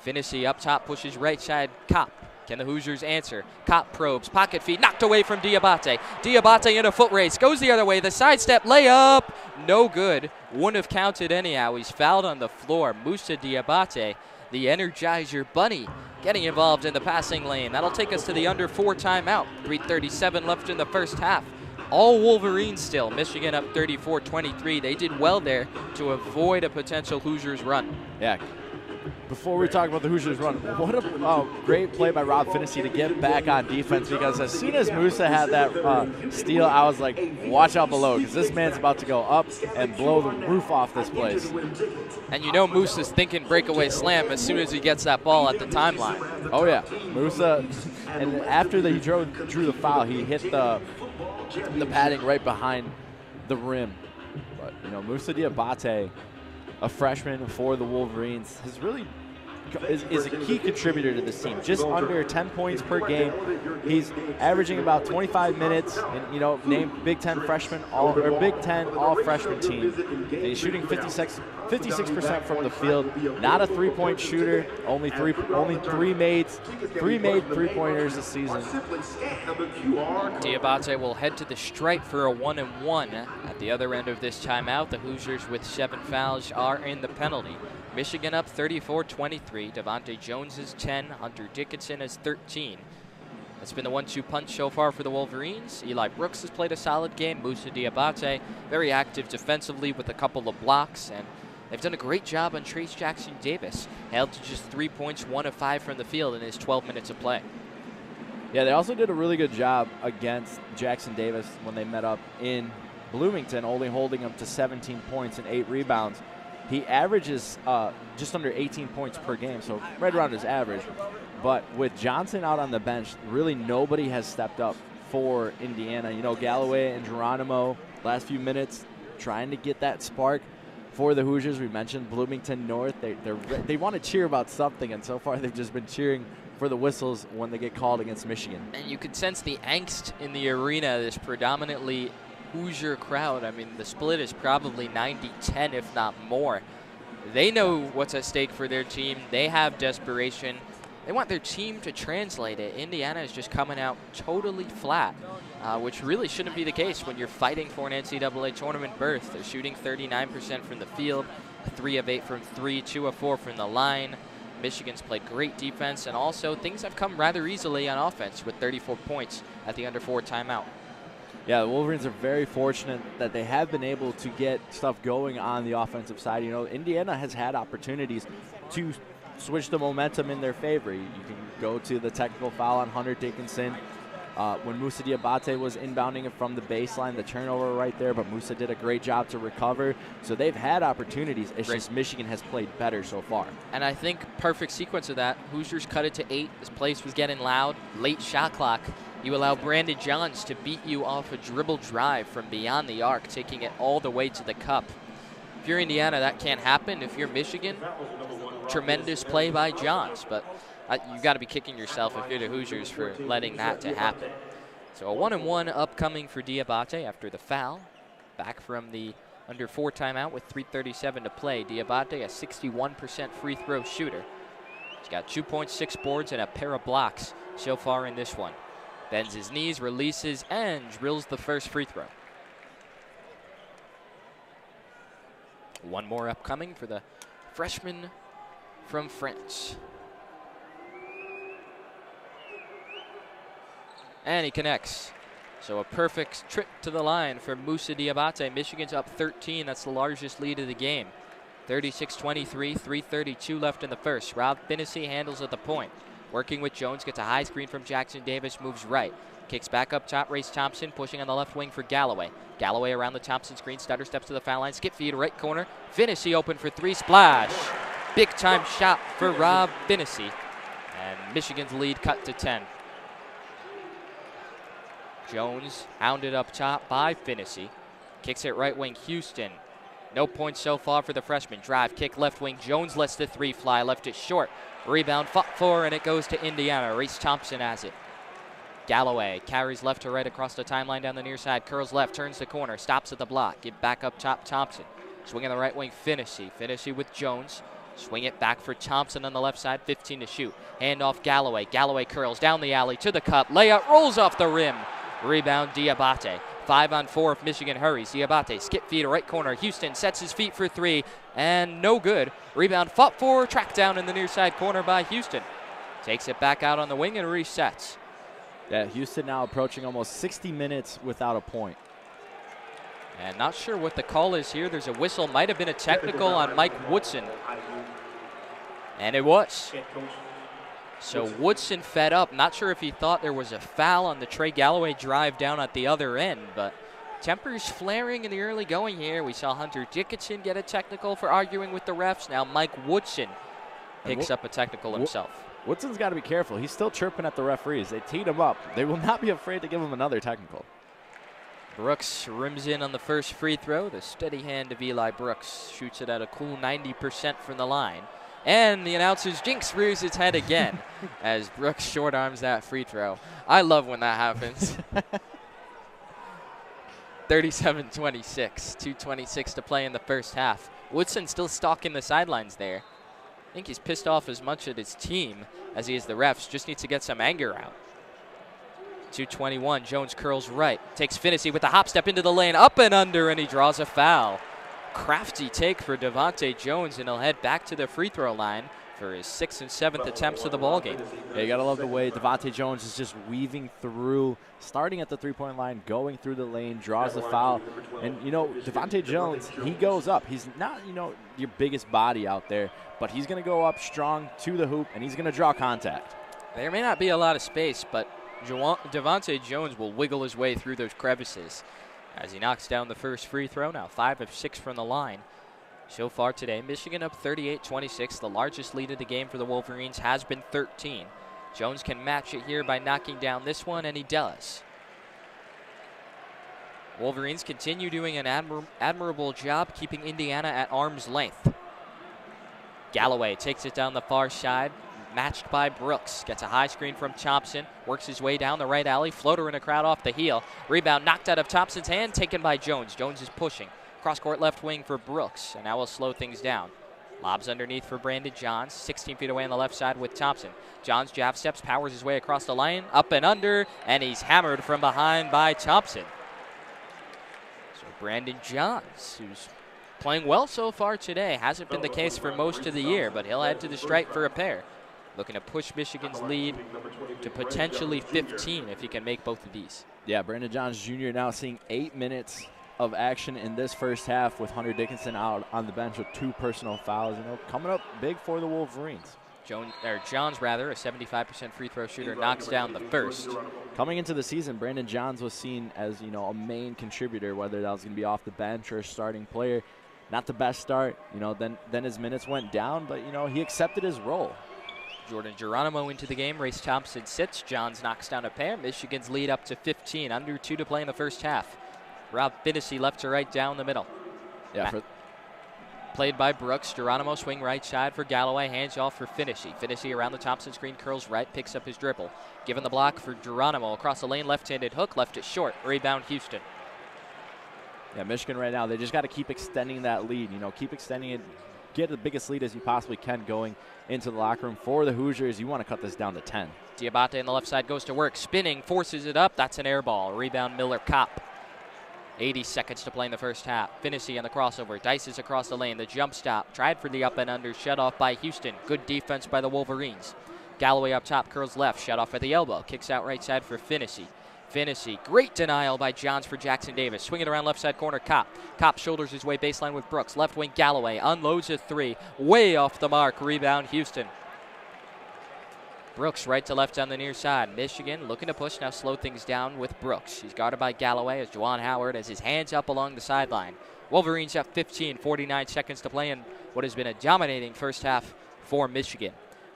Finney up top, pushes right side, Kopp. Can the Hoosiers answer? Kopp probes, pocket feed, knocked away from Diabate. Diabate in a foot race, goes the other way, the sidestep layup, no good. Wouldn't have counted anyhow. He's fouled on the floor. Musa Diabate, the Energizer Bunny, getting involved in the passing lane. That'll take us to the under 4 timeout. 3:37 left in the first half. All Wolverines still. Michigan up 34-23. They did well there to avoid a potential Hoosiers run. Yeah. Before we talk about the Hoosiers run, what a great play by Rob Finney to get back on defense, because as soon as Musa had that steal, I was like, watch out below, because this man's about to go up and blow the roof off this place. And Musa's thinking breakaway slam as soon as he gets that ball at the timeline. Oh, yeah. Musa, and after he drew the foul, he hit the padding right behind the rim. But, Musa Diabate, a freshman for the Wolverines, has really is a key contributor to this team. Just under 10 points per game. He's averaging about 25 minutes, and named Big Ten Big Ten All Freshman team. And he's shooting 56% from the field. Not a three-point shooter. Only three made three-pointers this season. Diabate will head to the stripe for a 1-and-1. At the other end of this timeout, the Hoosiers with 7 fouls are in the penalty. Michigan up 34-23. Devontae Jones is 10. Hunter Dickinson is 13. That's been the 1-2 punch so far for the Wolverines. Eli Brooks has played a solid game. Moussa Diabate very active defensively with a couple of blocks, and they've done a great job on Trace Jackson Davis. Held to just 3 points, 1 of 5 from the field in his 12 minutes of play. Yeah, they also did a really good job against Jackson Davis when they met up in Bloomington, only holding him to 17 points and 8 rebounds. He averages just under 18 points per game, so right around his average. But with Johnson out on the bench, really nobody has stepped up for Indiana. Galloway and Geronimo, last few minutes, trying to get that spark for the Hoosiers. We mentioned Bloomington North. They want to cheer about something, and so far they've just been cheering for the whistles when they get called against Michigan. And you could sense the angst in the arena, this predominantly Hoosier crowd. I mean, the split is probably 90-10, if not more. They know what's at stake for their team. They have desperation. They want their team to translate it. Indiana is just coming out totally flat, which really shouldn't be the case when you're fighting for an NCAA tournament berth. They're shooting 39% from the field, 3 of 8 from 3, 2 of 4 from the line. Michigan's played great defense, and also things have come rather easily on offense with 34 points at the under 4 timeout. Yeah, the Wolverines are very fortunate that they have been able to get stuff going on the offensive side. Indiana has had opportunities to switch the momentum in their favor. You can go to the technical foul on Hunter Dickinson. When Moussa Diabate was inbounding it from the baseline, the turnover right there, but Moussa did a great job to recover. So they've had opportunities. It's just Michigan has played better so far. And I think perfect sequence of that, Hoosiers cut it to 8. This place was getting loud. Late shot clock. You allow Brandon Johns to beat you off a dribble drive from beyond the arc, taking it all the way to the cup. If you're Indiana, that can't happen. If you're Michigan, tremendous play by Johns, but you got to be kicking yourself if you're the Hoosiers for letting that to happen. So a 1-and-1 upcoming for Diabate after the foul. Back from the under 4 timeout with 3:37 to play. Diabate, a 61% free throw shooter. He's got 2 points, 6 boards, and a pair of blocks so far in this one. Bends his knees, releases, and drills the first free throw. One more upcoming for the freshman from France. And he connects. So a perfect trip to the line for Moussa Diabate. Michigan's up 13. That's the largest lead of the game. 36-23, 3:32 left in the first. Rob Finnessy handles at the point. Working with Jones, gets a high screen from Jackson Davis, moves right. Kicks back up top, Race Thompson, pushing on the left wing for Galloway. Galloway around the Thompson screen, stutter steps to the foul line, skip feed, right corner. Finnessy open for 3, splash. Big time shot for Rob Finnessy. And Michigan's lead cut to 10. Jones hounded up top by Finnessy. Kicks it right wing, Houston. No points so far for the freshman. Drive, kick left wing. Jones lets the 3 fly, left it short. Rebound, fought for, and it goes to Indiana. Race Thompson has it. Galloway carries left to right across the timeline down the near side. Curls left, turns the corner, stops at the block. Give back up top, Thompson. Swing on the right wing, Finnessy. Finnessy with Jones. Swing it back for Thompson on the left side, 15 to shoot. Hand off Galloway. Galloway curls down the alley to the cup. Layup rolls off the rim. Rebound, Diabate. 5-on-4 if Michigan hurries. Diabate, skip feed, right corner. Houston sets his feet for 3, and no good. Rebound, fought for, tracked down in the near side corner by Houston. Takes it back out on the wing and resets. Yeah, Houston now approaching almost 60 minutes without a point. And not sure what the call is here. There's a whistle. Might have been a technical on Mike Woodson. And it was. So Woodson fed up. Not sure if he thought there was a foul on the Trey Galloway drive down at the other end, but tempers flaring in the early going here. We saw Hunter Dickinson get a technical for arguing with the refs. Now Mike Woodson picks up a technical himself. Woodson's got to be careful. He's still chirping at the referees. They teed him up. They will not be afraid to give him another technical. Brooks rims in on the first free throw. The steady hand of Eli Brooks shoots it at a cool 90% from the line. And the announcer's jinx rears its head again as Brooks short arms that free throw. I love when that happens. 37-26, 2:26 to play in the first half. Woodson still stalking the sidelines there. I think he's pissed off as much at his team as he is the refs. Just needs to get some anger out. 2:21, Jones curls right. Takes Finney with the hop step into the lane, up and under, and he draws a foul. Crafty take for Devontae Jones, and he'll head back to the free throw line for his 6th and 7th attempts of the ballgame. Yeah, you got to love the way Devontae Jones is just weaving through, starting at the three-point line, going through the lane, draws the foul. And, you know, Devontae Jones, he goes up. He's not, you know, your biggest body out there, but he's going to go up strong to the hoop, and he's going to draw contact. There may not be a lot of space, but Devontae Jones will wiggle his way through those crevices as he knocks down the first free throw. Now 5 of 6 from the line. So far today, Michigan up 38-26. The largest lead of the game for the Wolverines has been 13. Jones can match it here by knocking down this one, and he does. Wolverines continue doing an admirable job keeping Indiana at arm's length. Galloway takes it down the far side, matched by Brooks. Gets a high screen from Thompson, works his way down the right alley, floater in a crowd off the heel. Rebound knocked out of Thompson's hand, taken by Jones. Jones is pushing. Cross-court left wing for Brooks, and now we'll slow things down. Lobs underneath for Brandon Johns, 16 feet away on the left side with Thompson. Johns jab steps, powers his way across the lane, up and under, and he's hammered from behind by Thompson. So Brandon Johns, who's playing well so far today, hasn't been the case for most of the year, but he'll head to the stripe for a pair. Looking to push Michigan's lead to potentially 15 if he can make both of these. Yeah, Brandon Johns Jr. now seeing 8 minutes of action in this first half with Hunter Dickinson out on the bench with 2 personal fouls. You know, coming up big for the Wolverines. Johns, a 75% free throw shooter, knocks down the first. Coming into the season, Brandon Johns was seen as, you know, a main contributor, whether that was going to be off the bench or a starting player. Not the best start, you know, then his minutes went down, but, you know, he accepted his role. Jordan Geronimo into the game. Race Thompson sits. Johns knocks down a pair. Michigan's lead up to 15. Under 2 to play in the first half. Rob Finney left to right down the middle. Yeah. Played by Brooks. Geronimo swing right side for Galloway. Hands off for Finney. Finney around the Thompson screen, curls right, picks up his dribble. Given the block for Geronimo. Across the lane, left-handed hook, left it short. Rebound Houston. Yeah, Michigan right now, they just got to keep extending that lead. You know, keep extending it. Get the biggest lead as you possibly can going into the locker room. For the Hoosiers, you want to cut this down to 10. Diabate on the left side goes to work. Spinning, forces it up. That's an air ball. Rebound Miller Kopp. 80 seconds to play in the first half. Finney on the crossover. Dices across the lane. The jump stop. Tried for the up and under. Shut off by Houston. Good defense by the Wolverines. Galloway up top. Curls left. Shut off at the elbow. Kicks out right side for Finney. Great denial by Johns for Jackson Davis. Swinging around left side corner, Kopp. Kopp shoulders his way baseline with Brooks. Left wing Galloway unloads a 3. Way off the mark. Rebound Houston. Brooks right to left on the near side. Michigan looking to push, now slow things down with Brooks. He's guarded by Galloway as Juwan Howard has his hands up along the sideline. Wolverines up 15, 49 seconds to play in what has been a dominating first half for Michigan.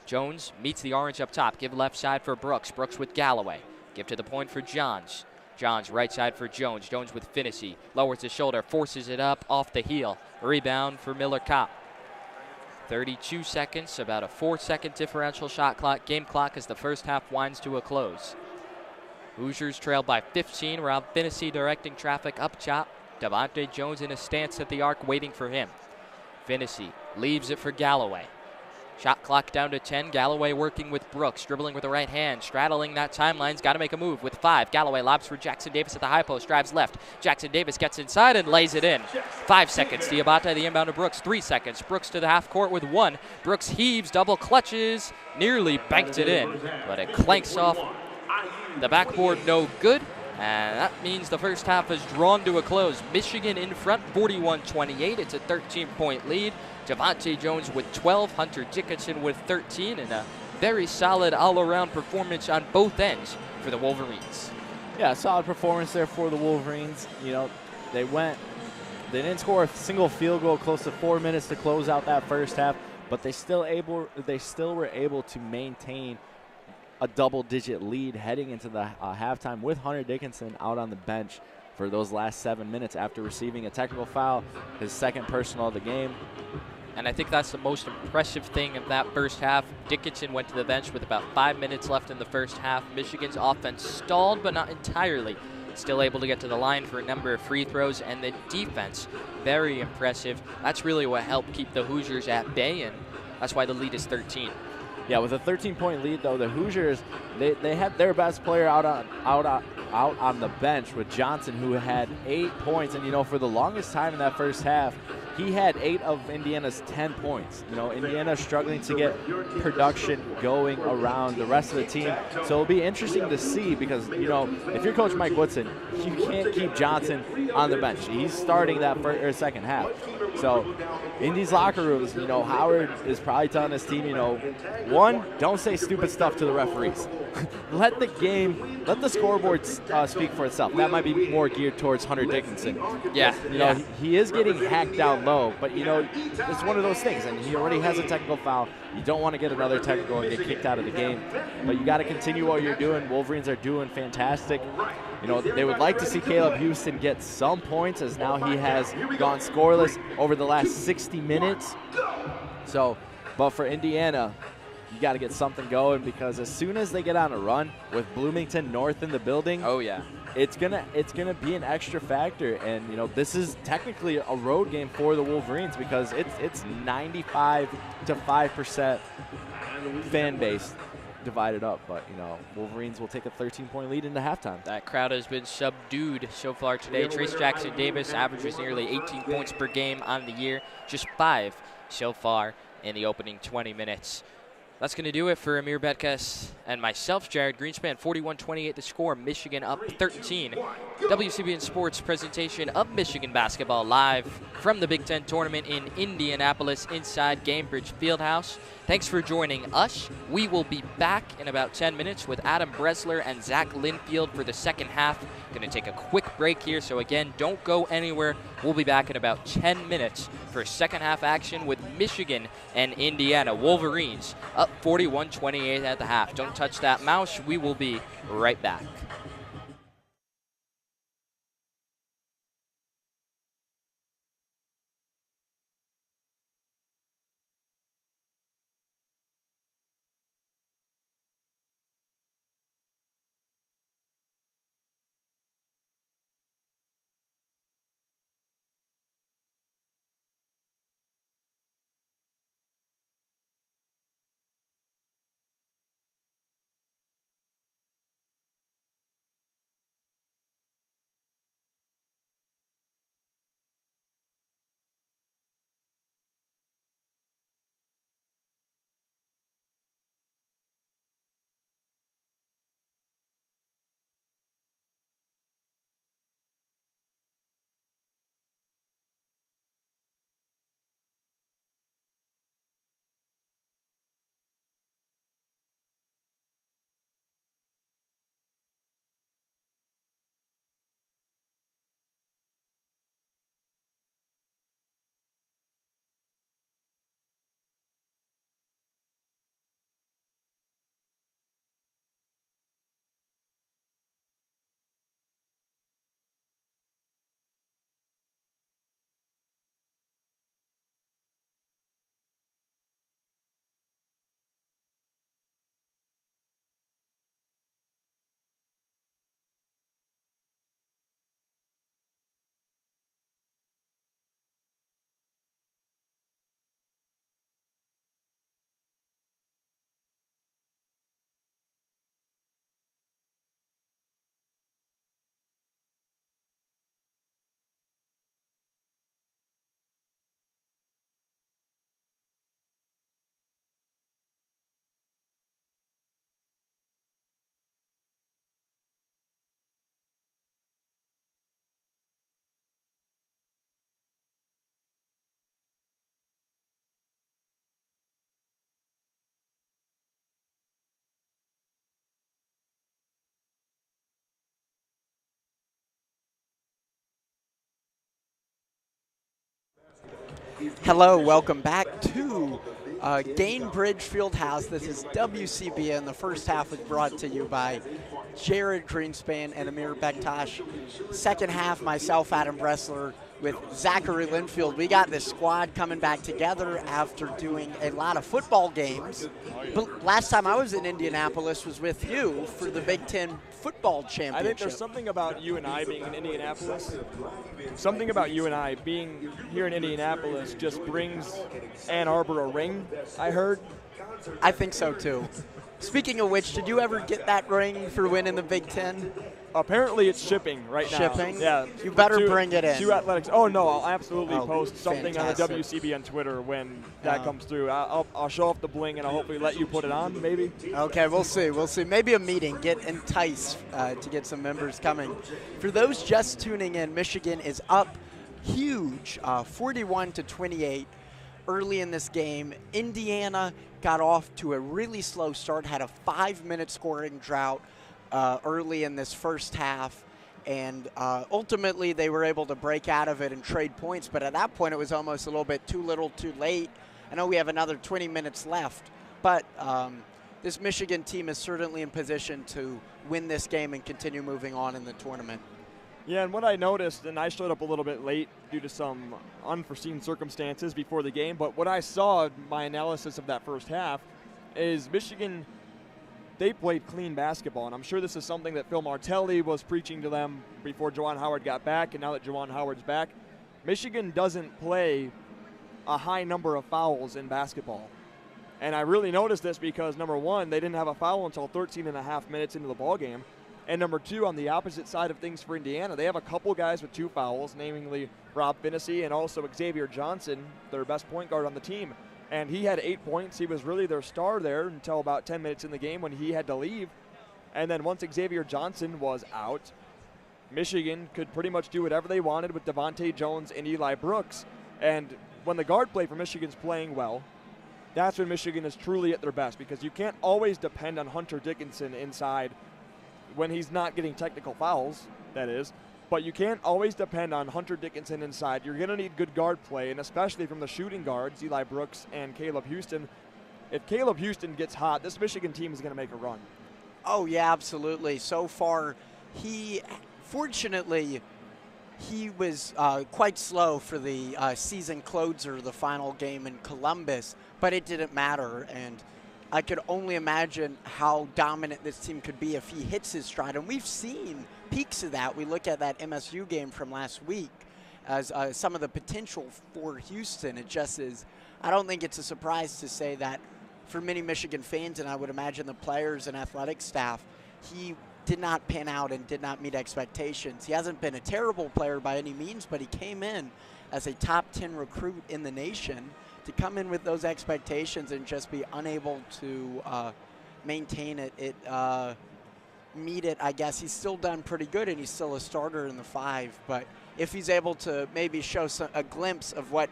Jones meets the orange up top. Give left side for Brooks. Brooks with Galloway. Give to the point for Johns. Johns right side for Jones. Jones with Finney. Lowers his shoulder, forces it up off the heel. Rebound for Miller Kopp. 32 seconds, about a 4-second differential shot clock, game clock as the first half winds to a close. Hoosiers trail by 15. Rob Finney directing traffic up top. Devontae Jones in a stance at the arc waiting for him. Finney leaves it for Galloway. Shot clock down to 10. Galloway working with Brooks, dribbling with the right hand, straddling that timeline's got to make a move with 5. Galloway lobs for Jackson Davis at the high post, drives left. Jackson Davis gets inside and lays it in. 5 seconds. Diabate the inbound to Brooks. 3 seconds. Brooks to the half court with 1. Brooks heaves, double clutches, nearly banked it in, but it clanks off the backboard, no good. And that means the first half is drawn to a close. Michigan in front, 41-28. It's a 13-point lead. Devontae Jones with 12, Hunter Dickinson with 13, and a very solid all-around performance on both ends for the Wolverines. Yeah, solid performance there for the Wolverines. You know, they didn't score a single field goal, close to 4 minutes to close out that first half, but they still were able to maintain a double-digit lead heading into the halftime with Hunter Dickinson out on the bench for those last 7 minutes after receiving a technical foul, his second personal of the game. And I think that's the most impressive thing of that first half. Dickinson went to the bench with about 5 minutes left in the first half. Michigan's offense stalled, but not entirely. Still able to get to the line for a number of free throws, and the defense, very impressive. That's really what helped keep the Hoosiers at bay, and that's why the lead is 13. Yeah, with a 13-point lead, though, the Hoosiers, they had their best player out on the bench with Johnson, who had 8 points. And, you know, for the longest time in that first half, he had 8 of Indiana's 10 points. You know, Indiana struggling to get production going around the rest of the team. So it'll be interesting to see because, you know, if you're Coach Mike Woodson, you can't keep Johnson on the bench. He's starting that second half. So in these locker rooms, you know, Howard is probably telling his team, you know, one, don't say stupid stuff to the referees. Let the scoreboard speak for itself. That might be more geared towards Hunter Dickinson. Yeah. You know, he is getting hacked down low, but, you know, it's one of those things, and he already has a technical foul. You don't want to get another technical and get kicked out of the game, but you got to continue what you're doing. Wolverines are doing fantastic. You know, they would like to see Caleb Houston get some points, as now he has gone scoreless over the last 60 minutes. So, but for Indiana, you got to get something going, because as soon as they get on a run with Bloomington North in the building, oh yeah, it's gonna be an extra factor. And, you know, this is technically a road game for the Wolverines, because it's 95 to 5% fan base divided up. But, you know, Wolverines will take a 13-point lead into halftime. That crowd has been subdued so far today. Trace Jackson Davis averages nearly 18 points per game on the year, just 5 so far in the opening 20 minutes. That's going to do it for Amer Bektas and myself, Jared Greenspan. 41-28 the score. Michigan up 13. WCBN Sports presentation of Michigan basketball live from the Big Ten tournament in Indianapolis inside Gainbridge Fieldhouse. Thanks for joining us. We will be back in about 10 minutes with Bressler and Zach Linfield for the second half. Going to take a quick break here, so again, don't go anywhere. We'll be back in about 10 minutes for second half action with Michigan and Indiana. Wolverines up 41-28 at the half. Don't touch that mouse. We will be right back. Hello, welcome back to Gainbridge Fieldhouse. This is WCBN. The first half was brought to you by Jared Greenspan and Amer Bektas. Second half, myself, Bressler, with Xavier Linfield. We got this squad coming back together after doing a lot of football games. But last time I was in Indianapolis was with you for the Big Ten football championship. I think there's something about you and I being in Indianapolis. Something about you and I being here in Indianapolis just brings Ann Arbor a ring, I heard. I think so, too. Speaking of which, did you ever get that ring for winning the Big Ten? Apparently it's shipping right now. Shipping? Yeah. You better bring it in. To Athletics. Oh, no, I'll absolutely post something fantastic. on the WCBN Twitter when that comes through. I'll show off the bling and I'll hopefully let you put it on, maybe. Okay, we'll see. We'll see. Maybe a meeting. Get enticed to get some members coming. For those just tuning in, Michigan is up huge, 41-28 early in this game. Indiana got off to a really slow start, had a 5-minute scoring drought early in this first half, and ultimately they were able to break out of it and trade points, but at that point it was almost a little bit too little too late. I know we have another 20 minutes left, but this Michigan team is certainly in position to win this game and continue moving on in the tournament. Yeah, and what I noticed, and I showed up a little bit late due to some unforeseen circumstances before the game, but what I saw in my analysis of that first half is Michigan, they played clean basketball, and I'm sure this is something that Phil Martelli was preaching to them before Juwan Howard got back, and now that Juwan Howard's back, Michigan doesn't play a high number of fouls in basketball. And I really noticed this because, number one, they didn't have a foul until 13 and a half minutes into the ballgame. And number two, on the opposite side of things for Indiana, they have a couple guys with 2 fouls, namely Rob Finney and also Xavier Johnson, their best point guard on the team. And he had 8 points. He was really their star there until about 10 minutes in the game when he had to leave. And then once Xavier Johnson was out, Michigan could pretty much do whatever they wanted with Devontae Jones and Eli Brooks. And when the guard play for Michigan's playing well, that's when Michigan is truly at their best, because you can't always depend on Hunter Dickinson inside when he's not getting technical fouls, that is. But you can't always depend on Hunter Dickinson inside. You're going to need good guard play, and especially from the shooting guards, Eli Brooks and Caleb Houston. If Caleb Houston gets hot, this Michigan team is going to make a run. Oh, yeah, absolutely. So far, fortunately, he was quite slow for the season closer, the final game in Columbus, but it didn't matter. And I could only imagine how dominant this team could be if he hits his stride. And we've seen peaks of that. We look at that MSU game from last week as some of the potential for Houston. It just is, I don't think it's a surprise to say that for many Michigan fans, and I would imagine the players and athletic staff, he did not pan out and did not meet expectations. He hasn't been a terrible player by any means, but he came in as a top 10 recruit in the nation. To come in with those expectations and just be unable to maintain it, meet it, I guess he's still done pretty good, and he's still a starter in the 5. But if he's able to maybe show a glimpse of what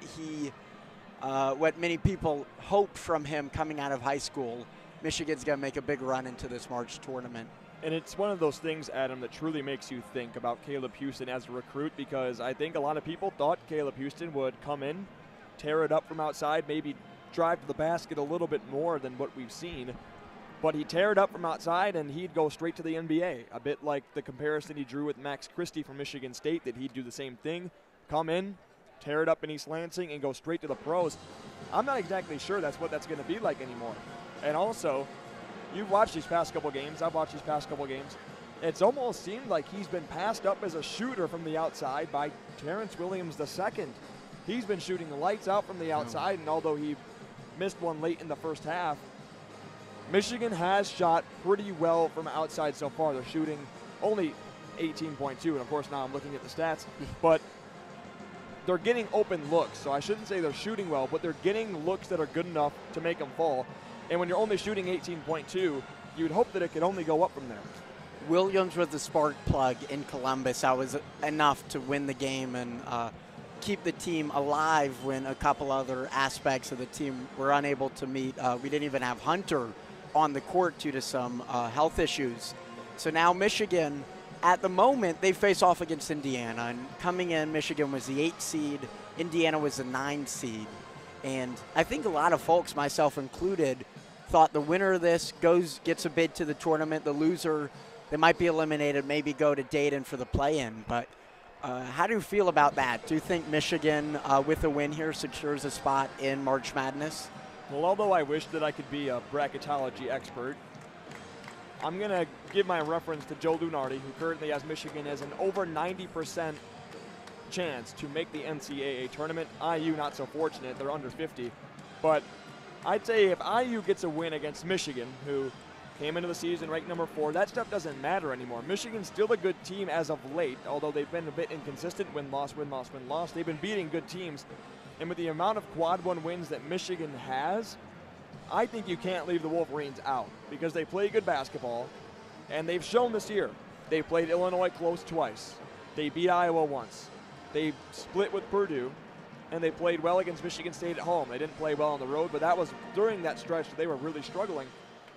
many people hoped from him coming out of high school, Michigan's going to make a big run into this March tournament. And it's one of those things, Adam, that truly makes you think about Caleb Houston as a recruit, because I think a lot of people thought Caleb Houston would come in, tear it up from outside, maybe drive to the basket a little bit more than what we've seen. But he tear it up from outside and he'd go straight to the NBA. A bit like the comparison he drew with Max Christie from Michigan State, that he'd do the same thing, come in, tear it up in East Lansing, and go straight to the pros. I'm not exactly sure that's what that's going to be like anymore. And also, you've watched these past couple games, I've watched these past couple games. It's almost seemed like he's been passed up as a shooter from the outside by Terrence Williams II. He's been shooting the lights out from the outside, and although he missed one late in the first half, Michigan has shot pretty well from outside so far. They're shooting only 18.2, and of course now I'm looking at the stats, but they're getting open looks. So I shouldn't say they're shooting well, but they're getting looks that are good enough to make them fall. And when you're only shooting 18.2, you'd hope that it could only go up from there. Williams was the spark plug in Columbus. That was enough to win the game and keep the team alive when a couple other aspects of the team were unable to meet. We didn't even have Hunter on the court due to some health issues. So now Michigan, at the moment, they face off against Indiana. And coming in, Michigan was the 8 seed. Indiana was the 9 seed. And I think a lot of folks, myself included, thought the winner of this gets a bid to the tournament. The loser, they might be eliminated, maybe go to Dayton for the play-in. But How do you feel about that? Do you think Michigan, with a win here, secures a spot in March Madness? Well, although I wish that I could be a bracketology expert, I'm going to give my reference to Joe Lunardi, who currently has Michigan as an over 90% chance to make the NCAA tournament. IU not so fortunate, they're under 50. But I'd say if IU gets a win against Michigan, who came into the season ranked number 4, that stuff doesn't matter anymore. Michigan's still a good team as of late, although they've been a bit inconsistent, win-loss, win-loss, win-loss. They've been beating good teams. And with the amount of quad 1 wins that Michigan has, I think you can't leave the Wolverines out because they play good basketball, and they've shown this year. They played Illinois close twice. They beat Iowa once. They split with Purdue, and they played well against Michigan State at home. They didn't play well on the road, but that was during that stretch they were really struggling.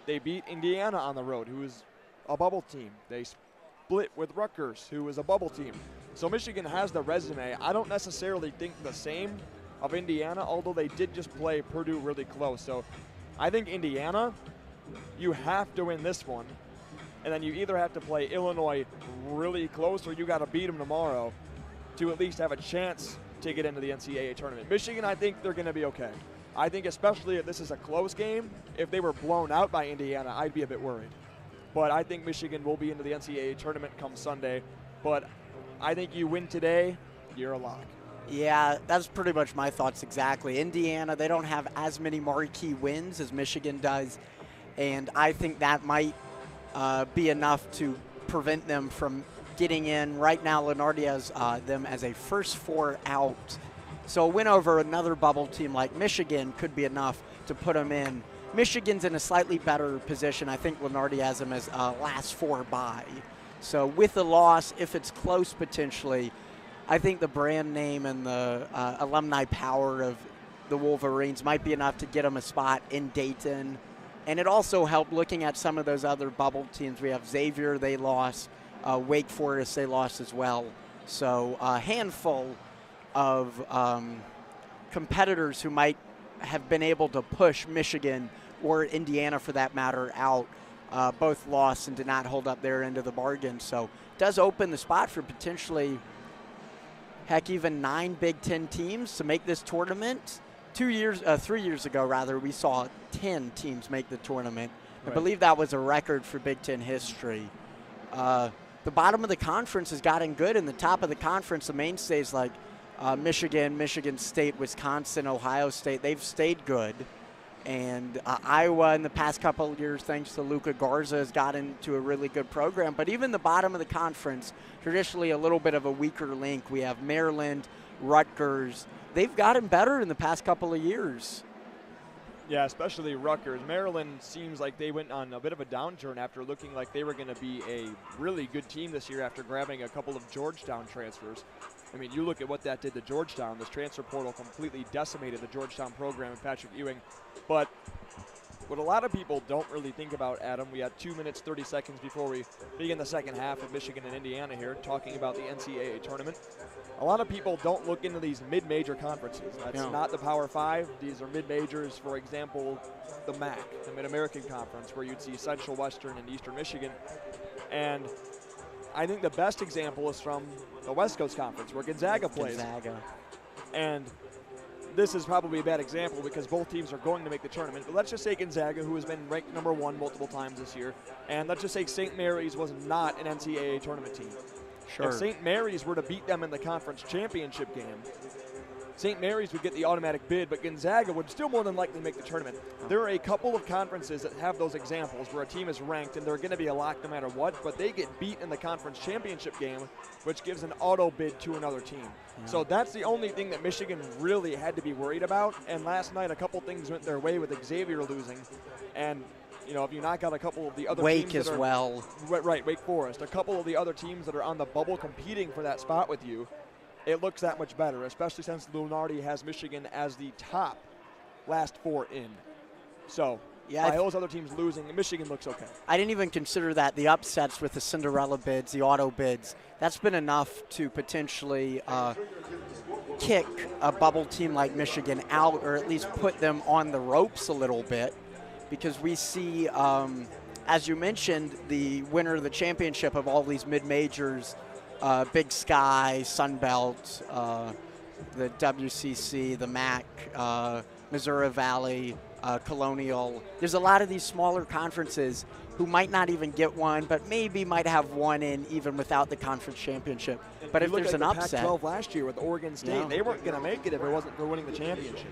They beat Indiana on the road, who is a bubble team. They split with Rutgers, who is a bubble team. So Michigan has the resume. I don't necessarily think the same of Indiana, although they did just play Purdue really close. So I think Indiana, you have to win this one, and then you either have to play Illinois really close or you got to beat them tomorrow to at least have a chance to get into the NCAA tournament. Michigan, I think they're going to be okay. I think especially if this is a close game, if they were blown out by Indiana, I'd be a bit worried. But I think Michigan will be into the NCAA tournament come Sunday. But I think you win today, you're a lock. Yeah, that's pretty much my thoughts exactly. Indiana, they don't have as many marquee wins as Michigan does, and I think that might be enough to prevent them from getting in. Right now, Lunardi has them as a first 4 out. So a win over another bubble team like Michigan could be enough to put them in. Michigan's in a slightly better position. I think Lunardi has them as last 4 bye. So with a loss, if it's close potentially, I think the brand name and the alumni power of the Wolverines might be enough to get them a spot in Dayton. And it also helped looking at some of those other bubble teams. We have Xavier, they lost. Wake Forest, they lost as well. So a handful of competitors who might have been able to push Michigan or Indiana, for that matter, out, both lost and did not hold up their end of the bargain. So it does open the spot for potentially, heck, even 9 Big Ten teams to make this tournament. 3 years ago, rather, we saw 10 teams make the tournament. Right. I believe that was a record for Big Ten history. The bottom of the conference has gotten good, and the top of the conference, the mainstays like Michigan, Michigan State, Wisconsin, Ohio State, they've stayed good. And Iowa in the past couple of years, thanks to Luka Garza, has gotten to a really good program. But even the bottom of the conference, traditionally a little bit of a weaker link. We have Maryland, Rutgers. They've gotten better in the past couple of years. Yeah, especially Rutgers. Maryland seems like they went on a bit of a downturn after looking like they were going to be a really good team this year after grabbing a couple of Georgetown transfers. I mean, you look at what that did to Georgetown. This transfer portal completely decimated the Georgetown program and Patrick Ewing. But what a lot of people don't really think about, Adam, we had 2 minutes, 30 seconds before we begin the second half of Michigan and Indiana here, talking about the NCAA tournament. A lot of people don't look into these mid-major conferences. That's not the Power 5. These are mid-majors, for example, the MAC, the Mid-American Conference, where you'd see Central, Western, and Eastern Michigan. And I think the best example is from the West Coast Conference, where Gonzaga plays. And this is probably a bad example because both teams are going to make the tournament. But let's just say Gonzaga, who has been ranked number 1 multiple times this year, and let's just say St. Mary's was not an NCAA tournament team. Sure. If St. Mary's were to beat them in the conference championship game, St. Mary's would get the automatic bid, but Gonzaga would still more than likely make the tournament. There are a couple of conferences that have those examples where a team is ranked and they're going to be a lock no matter what, but they get beat in the conference championship game, which gives an auto bid to another team. Yeah. So that's the only thing that Michigan really had to be worried about. And last night, a couple things went their way with Xavier losing. And you know, if you knock out a couple of the other teams as well. Right, Wake Forest. A couple of the other teams that are on the bubble competing for that spot with you, it looks that much better, especially since Lunardi has Michigan as the top last 4 in. So, by those other teams losing, Michigan looks okay. I didn't even consider that. The upsets with the Cinderella bids, the auto bids, that's been enough to potentially kick a bubble team like Michigan out, or at least put them on the ropes a little bit. Because we see, as you mentioned, the winner of the championship of all these mid-majors Big Sky, Sun Belt, the WCC, the MAC, Missouri Valley, Colonial. There's a lot of these smaller conferences who might not even get one, but maybe might have one in even without the conference championship. But if there's an upset. Pac-12 last year with Oregon State, Yeah. they weren't going to make it if it wasn't for winning the championship.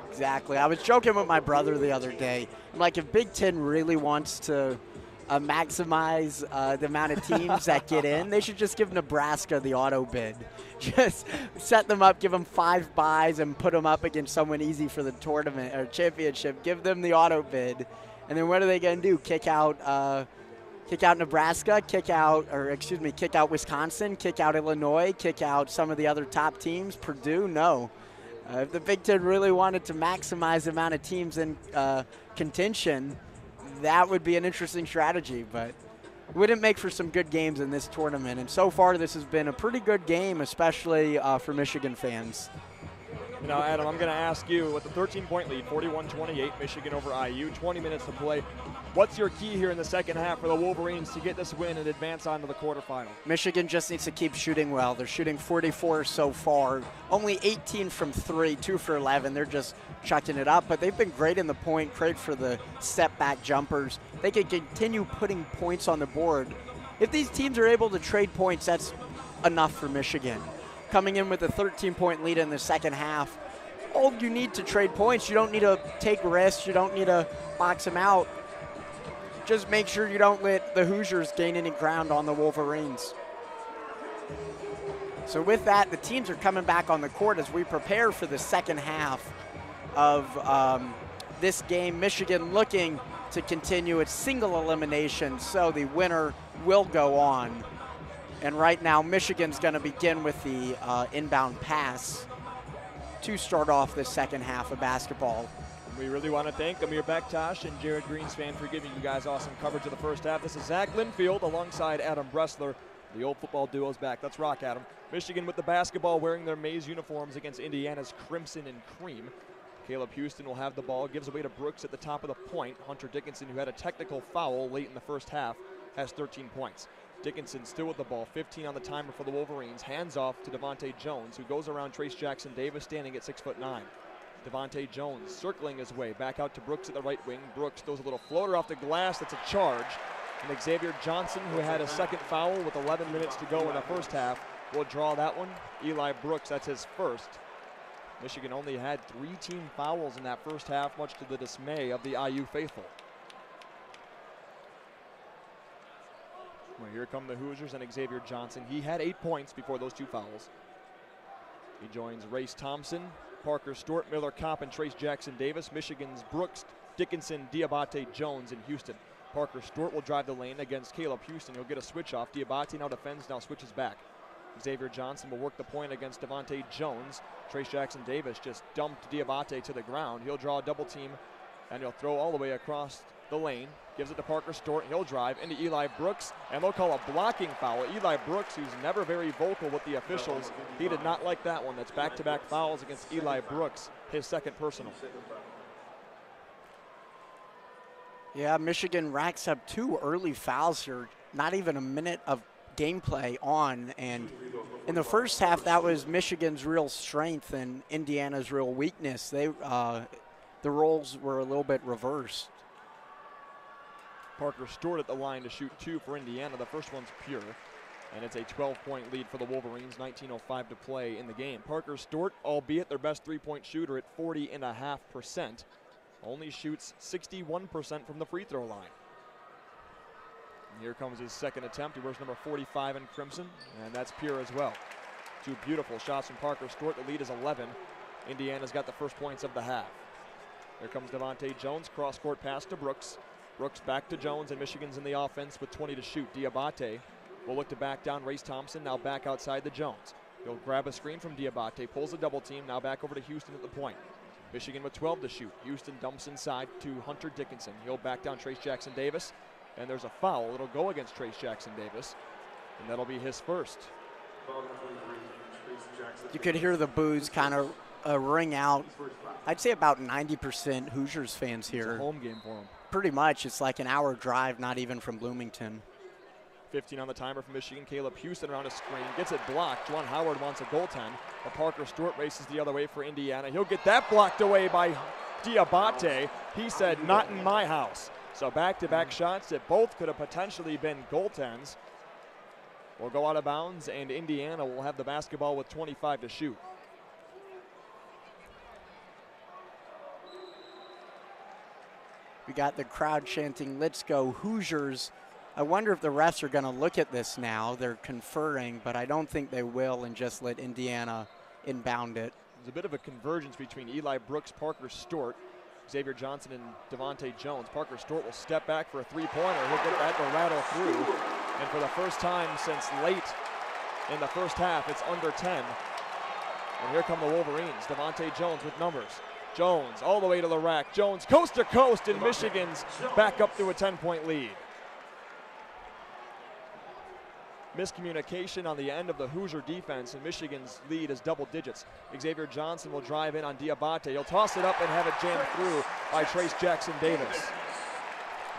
Exactly. I was joking with my brother the other day. I'm like, if Big Ten really wants to maximize the amount of teams that get in, they should just give Nebraska the auto bid. Just set them up, give them 5 buys, and put them up against someone easy for the tournament or championship. Give them the auto bid, and then what are they going to do? Kick out Nebraska, kick out Wisconsin, kick out Illinois, kick out some of the other top teams. Purdue, no. If the Big Ten really wanted to maximize the amount of teams in contention, that would be an interesting strategy, but it wouldn't make for some good games in this tournament. And so far, this has been a pretty good game, especially for Michigan fans. You know, Adam, I'm going to ask you, with the 13-point lead, 41-28, Michigan over IU, 20 minutes to play. What's your key here in the second half for the Wolverines to get this win and advance on to the quarterfinal? Michigan just needs to keep shooting well. They're shooting 44 so far, only 18 from 3, 2 for 11. They're just chucking it up, but they've been great in the point, great for the step-back jumpers. They can continue putting points on the board. If these teams are able to trade points, that's enough for Michigan. Coming in with a 13-point lead in the second half, all you need to trade points. You don't need to take risks. You don't need to box them out. Just make sure you don't let the Hoosiers gain any ground on the Wolverines. So with that, the teams are coming back on the court as we prepare for the second half of this game. Michigan looking to continue its single elimination, so the winner will go on. And right now, Michigan's going to begin with the inbound pass to start off the second half of basketball. We really want to thank Amer Bektas and Jared Greenspan for giving you guys awesome coverage of the first half. This is Zach Linfield alongside Adam Bressler. The old football duo's back. Let's rock, Adam. Michigan with the basketball, wearing their maize uniforms against Indiana's crimson and cream. Caleb Houston will have the ball, gives away to Brooks at the top of the point. Hunter Dickinson, who had a technical foul late in the first half, has 13 points. Dickinson still with the ball, 15 on the timer for the Wolverines. Hands off to Devontae Jones, who goes around Trace Jackson Davis, standing at 6'9". Devontae Jones circling his way back out to Brooks at the right wing. Brooks throws a little floater off the glass. That's a charge. And Xavier Johnson, who had a second foul with 11 minutes to go in the first half, will draw that one. Eli Brooks, that's his first. Michigan only had 3 team fouls in that first half, much to the dismay of the IU faithful. Well, here come the Hoosiers and Xavier Johnson. He had 8 points before those 2 fouls. He joins Race Thompson, Parker Stewart, Miller Kopp, and Trace Jackson Davis. Michigan's Brooks, Dickinson, Diabate, Jones, and Houston. Parker Stewart will drive the lane against Caleb Houston. He'll get a switch off. Diabate now defends, now switches back. Xavier Johnson will work the point against Devontae Jones. Trace Jackson Davis just dumped Diabate to the ground. He'll draw a double team, and he'll throw all the way across the lane. Gives it to Parker Stewart. He'll drive into Eli Brooks, and they'll call a blocking foul. Eli Brooks, who's never very vocal with the officials, he did not like that one. That's back-to-back fouls against Eli Brooks, his second personal. Yeah, Michigan racks up 2 early fouls here, not even a minute of gameplay on, and in the first half, that was Michigan's real strength and Indiana's real weakness. The roles were a little bit reversed. Parker Stewart at the line to shoot 2 for Indiana. The first one's pure, and it's a 12-point lead for the Wolverines, 19:05 to play in the game. Parker Stewart, albeit their best 3-point shooter at 40.5%, only shoots 61% from the free throw line. And here comes his second attempt. He wears number 45 in crimson, and that's pure as well. 2 beautiful shots from Parker Stewart. The lead is 11. Indiana's got the first points of the half. Here comes Devontae Jones, cross-court pass to Brooks. Brooks back to Jones, and Michigan's in the offense with 20 to shoot. Diabate will look to back down Race Thompson, now back outside the Jones. He'll grab a screen from Diabate, pulls a double team, now back over to Houston at the point. Michigan with 12 to shoot. Houston dumps inside to Hunter Dickinson. He'll back down Trace Jackson Davis, and there's a foul. It'll go against Trace Jackson Davis, and that'll be his first. You could hear the boos kind of ring out. I'd say about 90% Hoosiers fans here. It's a home game for them. Pretty much. It's like an hour drive, not even from Bloomington. 15 on the timer for Michigan. Caleb Houston around a screen, gets it blocked. Juwan Howard wants a goaltend, but Parker Stewart races the other way for Indiana. He'll get that blocked away by Diabate. He said, not in my house. So back-to-back shots that both could have potentially been goaltends will go out of bounds, and Indiana will have the basketball with 25 to shoot. We got the crowd chanting, "Let's go Hoosiers." I wonder if the refs are going to look at this now. They're conferring, but I don't think they will and just let Indiana inbound it. There's a bit of a convergence between Eli Brooks, Parker Stewart, Xavier Johnson, and Devontae Jones. Parker Stewart will step back for a three-pointer. He'll get that to rattle through. And for the first time since late in the first half, it's under 10. And here come the Wolverines. Devontae Jones with numbers. Jones all the way to the rack. Jones coast to coast, and Michigan's back up to a 10-point lead. Miscommunication on the end of the Hoosier defense, and Michigan's lead is double digits. Xavier Johnson will drive in on Diabate. He'll toss it up and have it jammed through by Trace Jackson Davis.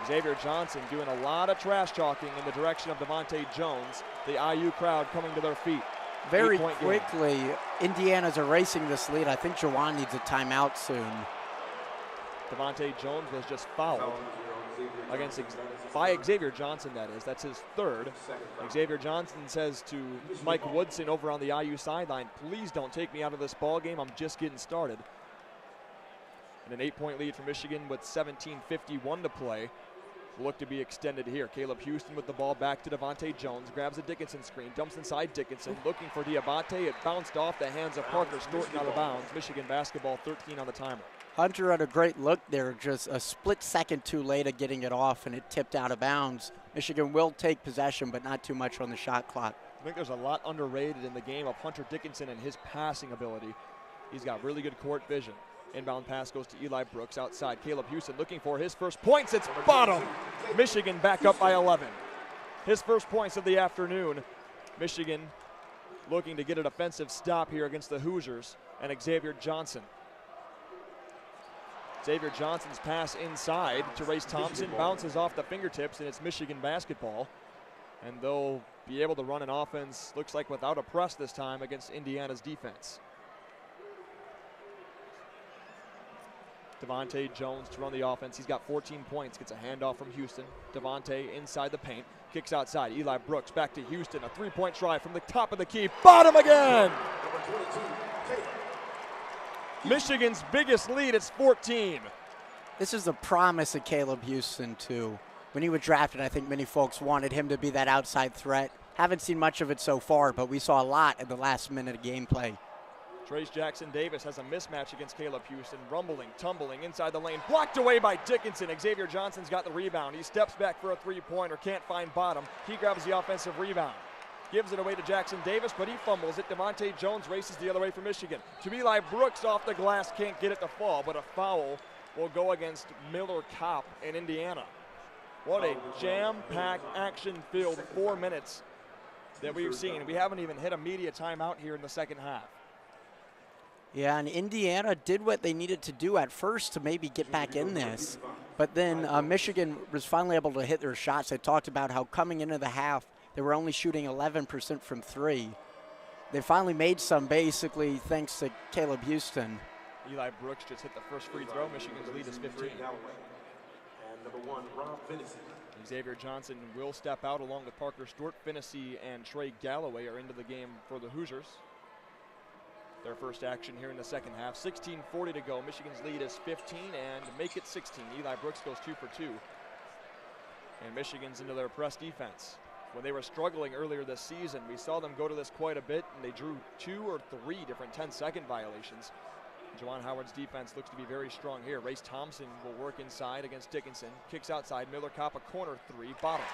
Xavier Johnson doing a lot of trash talking in the direction of Devontae Jones. The IU crowd coming to their feet. Very quickly, Indiana's erasing this lead. I think Juwan needs a timeout soon. Devontae Jones was just fouled by Xavier Johnson, that is. That's his third. Xavier Johnson says to Mike Woodson over on the IU sideline, please don't take me out of this ball game. I'm just getting started. And an 8-point lead for Michigan with 17:51 to play. Look to be extended here. Caleb Houston with the ball back to Devontae Jones. Grabs a Dickinson screen. Dumps inside Dickinson. Looking for Diabate. It bounced off the hands of Parker Stewart and out of bounds. Michigan basketball, 13 on the timer. Hunter had a great look there. Just a split second too late at getting it off, and it tipped out of bounds. Michigan will take possession, but not too much on the shot clock. I think there's a lot underrated in the game of Hunter Dickinson and his passing ability. He's got really good court vision. Inbound pass goes to Eli Brooks outside. Caleb Houston looking for his first points. It's bottom. Michigan back up by 11. His first points of the afternoon. Michigan looking to get a defensive stop here against the Hoosiers and Xavier Johnson. Xavier Johnson's pass inside to Race Thompson bounces off the fingertips, and it's Michigan basketball. And they'll be able to run an offense, looks like without a press this time, against Indiana's defense. Devontae Jones to run the offense. He's got 14 points, gets a handoff from Houston. Devontae inside the paint, kicks outside. Eli Brooks back to Houston. A three-point try from the top of the key. Bottom again! Michigan's biggest lead, it's 14. This is the promise of Caleb Houston, too. When he was drafted, I think many folks wanted him to be that outside threat. Haven't seen much of it so far, but we saw a lot in the last minute of gameplay. Trace Jackson Davis has a mismatch against Caleb Houston. Rumbling, tumbling inside the lane. Blocked away by Dickinson. Xavier Johnson's got the rebound. He steps back for a three-pointer. Can't find bottom. He grabs the offensive rebound. Gives it away to Jackson Davis, but he fumbles it. Devontae Jones races the other way for Michigan. To Eli Brooks off the glass. Can't get it to fall, but a foul will go against Miller Kopp in Indiana. What a jam-packed, action-filled 4 minutes that we've seen. We haven't even hit a media timeout here in the second half. Yeah, and Indiana did what they needed to do at first to maybe get back in this. But then Michigan was finally able to hit their shots. They talked about how coming into the half, they were only shooting 11% from three. They finally made some, basically, thanks to Caleb Houston. Eli Brooks just hit the first free throw. Michigan's lead is 15. Xavier Johnson will step out along with Parker Stewart. Finnessy and Trey Galloway are into the game for the Hoosiers. Their first action here in the second half. 16:40 to go. Michigan's lead is 15 and make it 16. Eli Brooks goes 2 for 2. And Michigan's into their press defense. When they were struggling earlier this season, we saw them go to this quite a bit, and they drew 2 or 3 different 10-second violations. Juwan Howard's defense looks to be very strong here. Race Thompson will work inside against Dickinson. Kicks outside. Miller Kopp, a corner three. Bottom.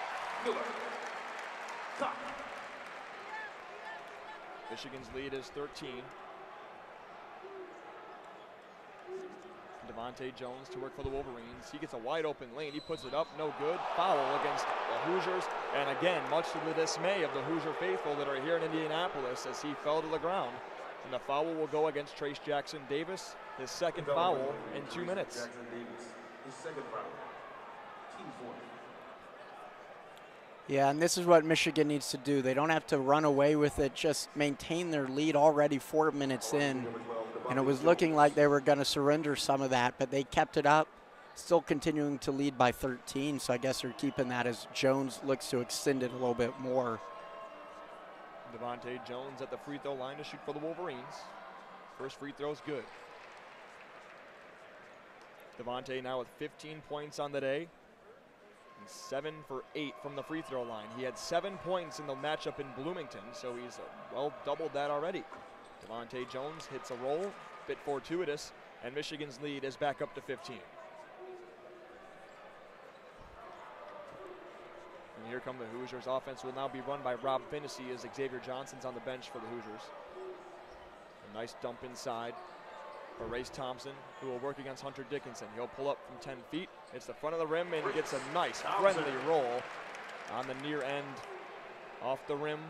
Michigan's lead is 13. Devontae Jones to work for the Wolverines. He gets a wide open lane. He puts it up, no good. Foul against the Hoosiers. And again, much to the dismay of the Hoosier faithful that are here in Indianapolis as he fell to the ground. And the foul will go against Trace Jackson Davis. His second foul in 2 minutes. Yeah, and this is what Michigan needs to do. They don't have to run away with it, just maintain their lead already 4 minutes in. And it was looking like they were going to surrender some of that, but they kept it up, still continuing to lead by 13. So I guess they're keeping that as Jones looks to extend it a little bit more. Devontae Jones at the free throw line to shoot for the Wolverines. First free throw's good. Devontae now with 15 points on the day. And 7 for 8 from the free throw line. He had 7 points in the matchup in Bloomington, so he's well doubled that already. Devontae Jones hits a roll, bit fortuitous, and Michigan's lead is back up to 15. And here come the Hoosiers. Offense will now be run by Rob Finney as Xavier Johnson's on the bench for the Hoosiers. A nice dump inside for Race Thompson, who will work against Hunter Dickinson. He'll pull up from 10 feet. It's the front of the rim and gets a nice friendly roll on the near end off the rim.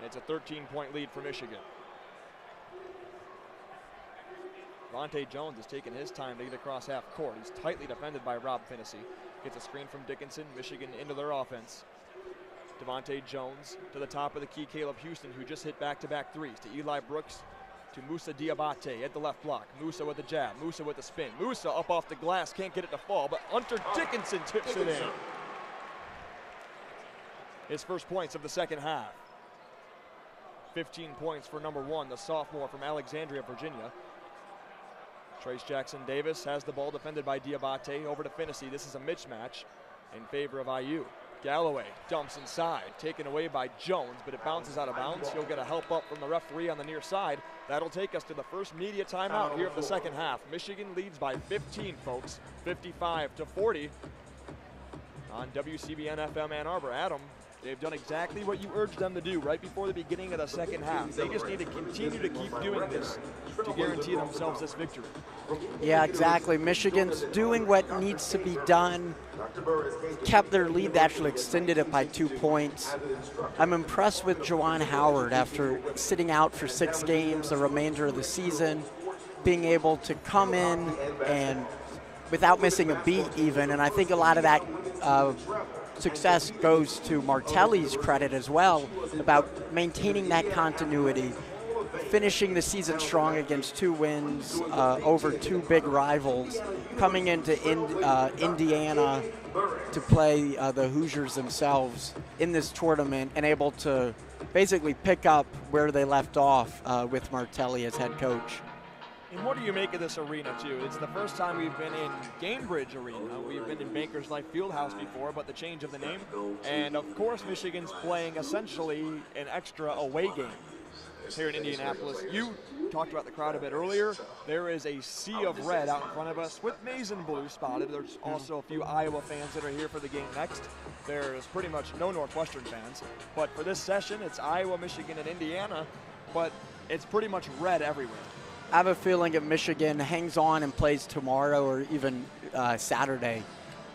It's a 13-point lead for Michigan. Devontae Jones has taken his time to get across half court. He's tightly defended by Rob Finney. Gets a screen from Dickinson. Michigan into their offense. Devontae Jones to the top of the key. Caleb Houston, who just hit back-to-back threes. To Eli Brooks, to Musa Diabate at the left block. Musa with the jab. Musa with the spin. Musa up off the glass. Can't get it to fall, but Hunter Dickinson tips it in. His first points of the second half. 15 points for number 1, the sophomore from Alexandria, Virginia. Trace Jackson Davis has the ball, defended by Diabate. Over to Finney. This is a mismatch in favor of IU. Galloway dumps inside, taken away by Jones, but it bounces out of bounds. He'll get a help up from the referee on the near side. That'll take us to the first media timeout here of the second half. Michigan leads by 15, folks, 55-40 on WCBN FM Ann Arbor. Adam, they've done exactly what you urged them to do right before the beginning of the second half. They just need to continue to keep doing this to guarantee themselves this victory. Yeah, exactly. Michigan's doing what needs to be done. Kept their lead. They actually extended it by 2 points. I'm impressed with Juwan Howard after sitting out for 6 games the remainder of the season, being able to come in and without missing a beat even. And I think a lot of that success goes to Martelli's credit as well, about maintaining that continuity, finishing the season strong against 2 wins over 2 big rivals, coming into Indiana to play the Hoosiers themselves in this tournament, and able to basically pick up where they left off with Martelli as head coach. And what do you make of this arena, too? It's the first time we've been in Gainbridge Arena. We've been in Bankers Life Fieldhouse before, but the change of the name. And, of course, Michigan's playing essentially an extra away game here in Indianapolis. You talked about the crowd a bit earlier. There is a sea of red out in front of us with maize and blue spotted. There's also a few Iowa fans that are here for the game next. There's pretty much no Northwestern fans. But for this session, it's Iowa, Michigan, and Indiana. But it's pretty much red everywhere. I have a feeling if Michigan hangs on and plays tomorrow or even Saturday,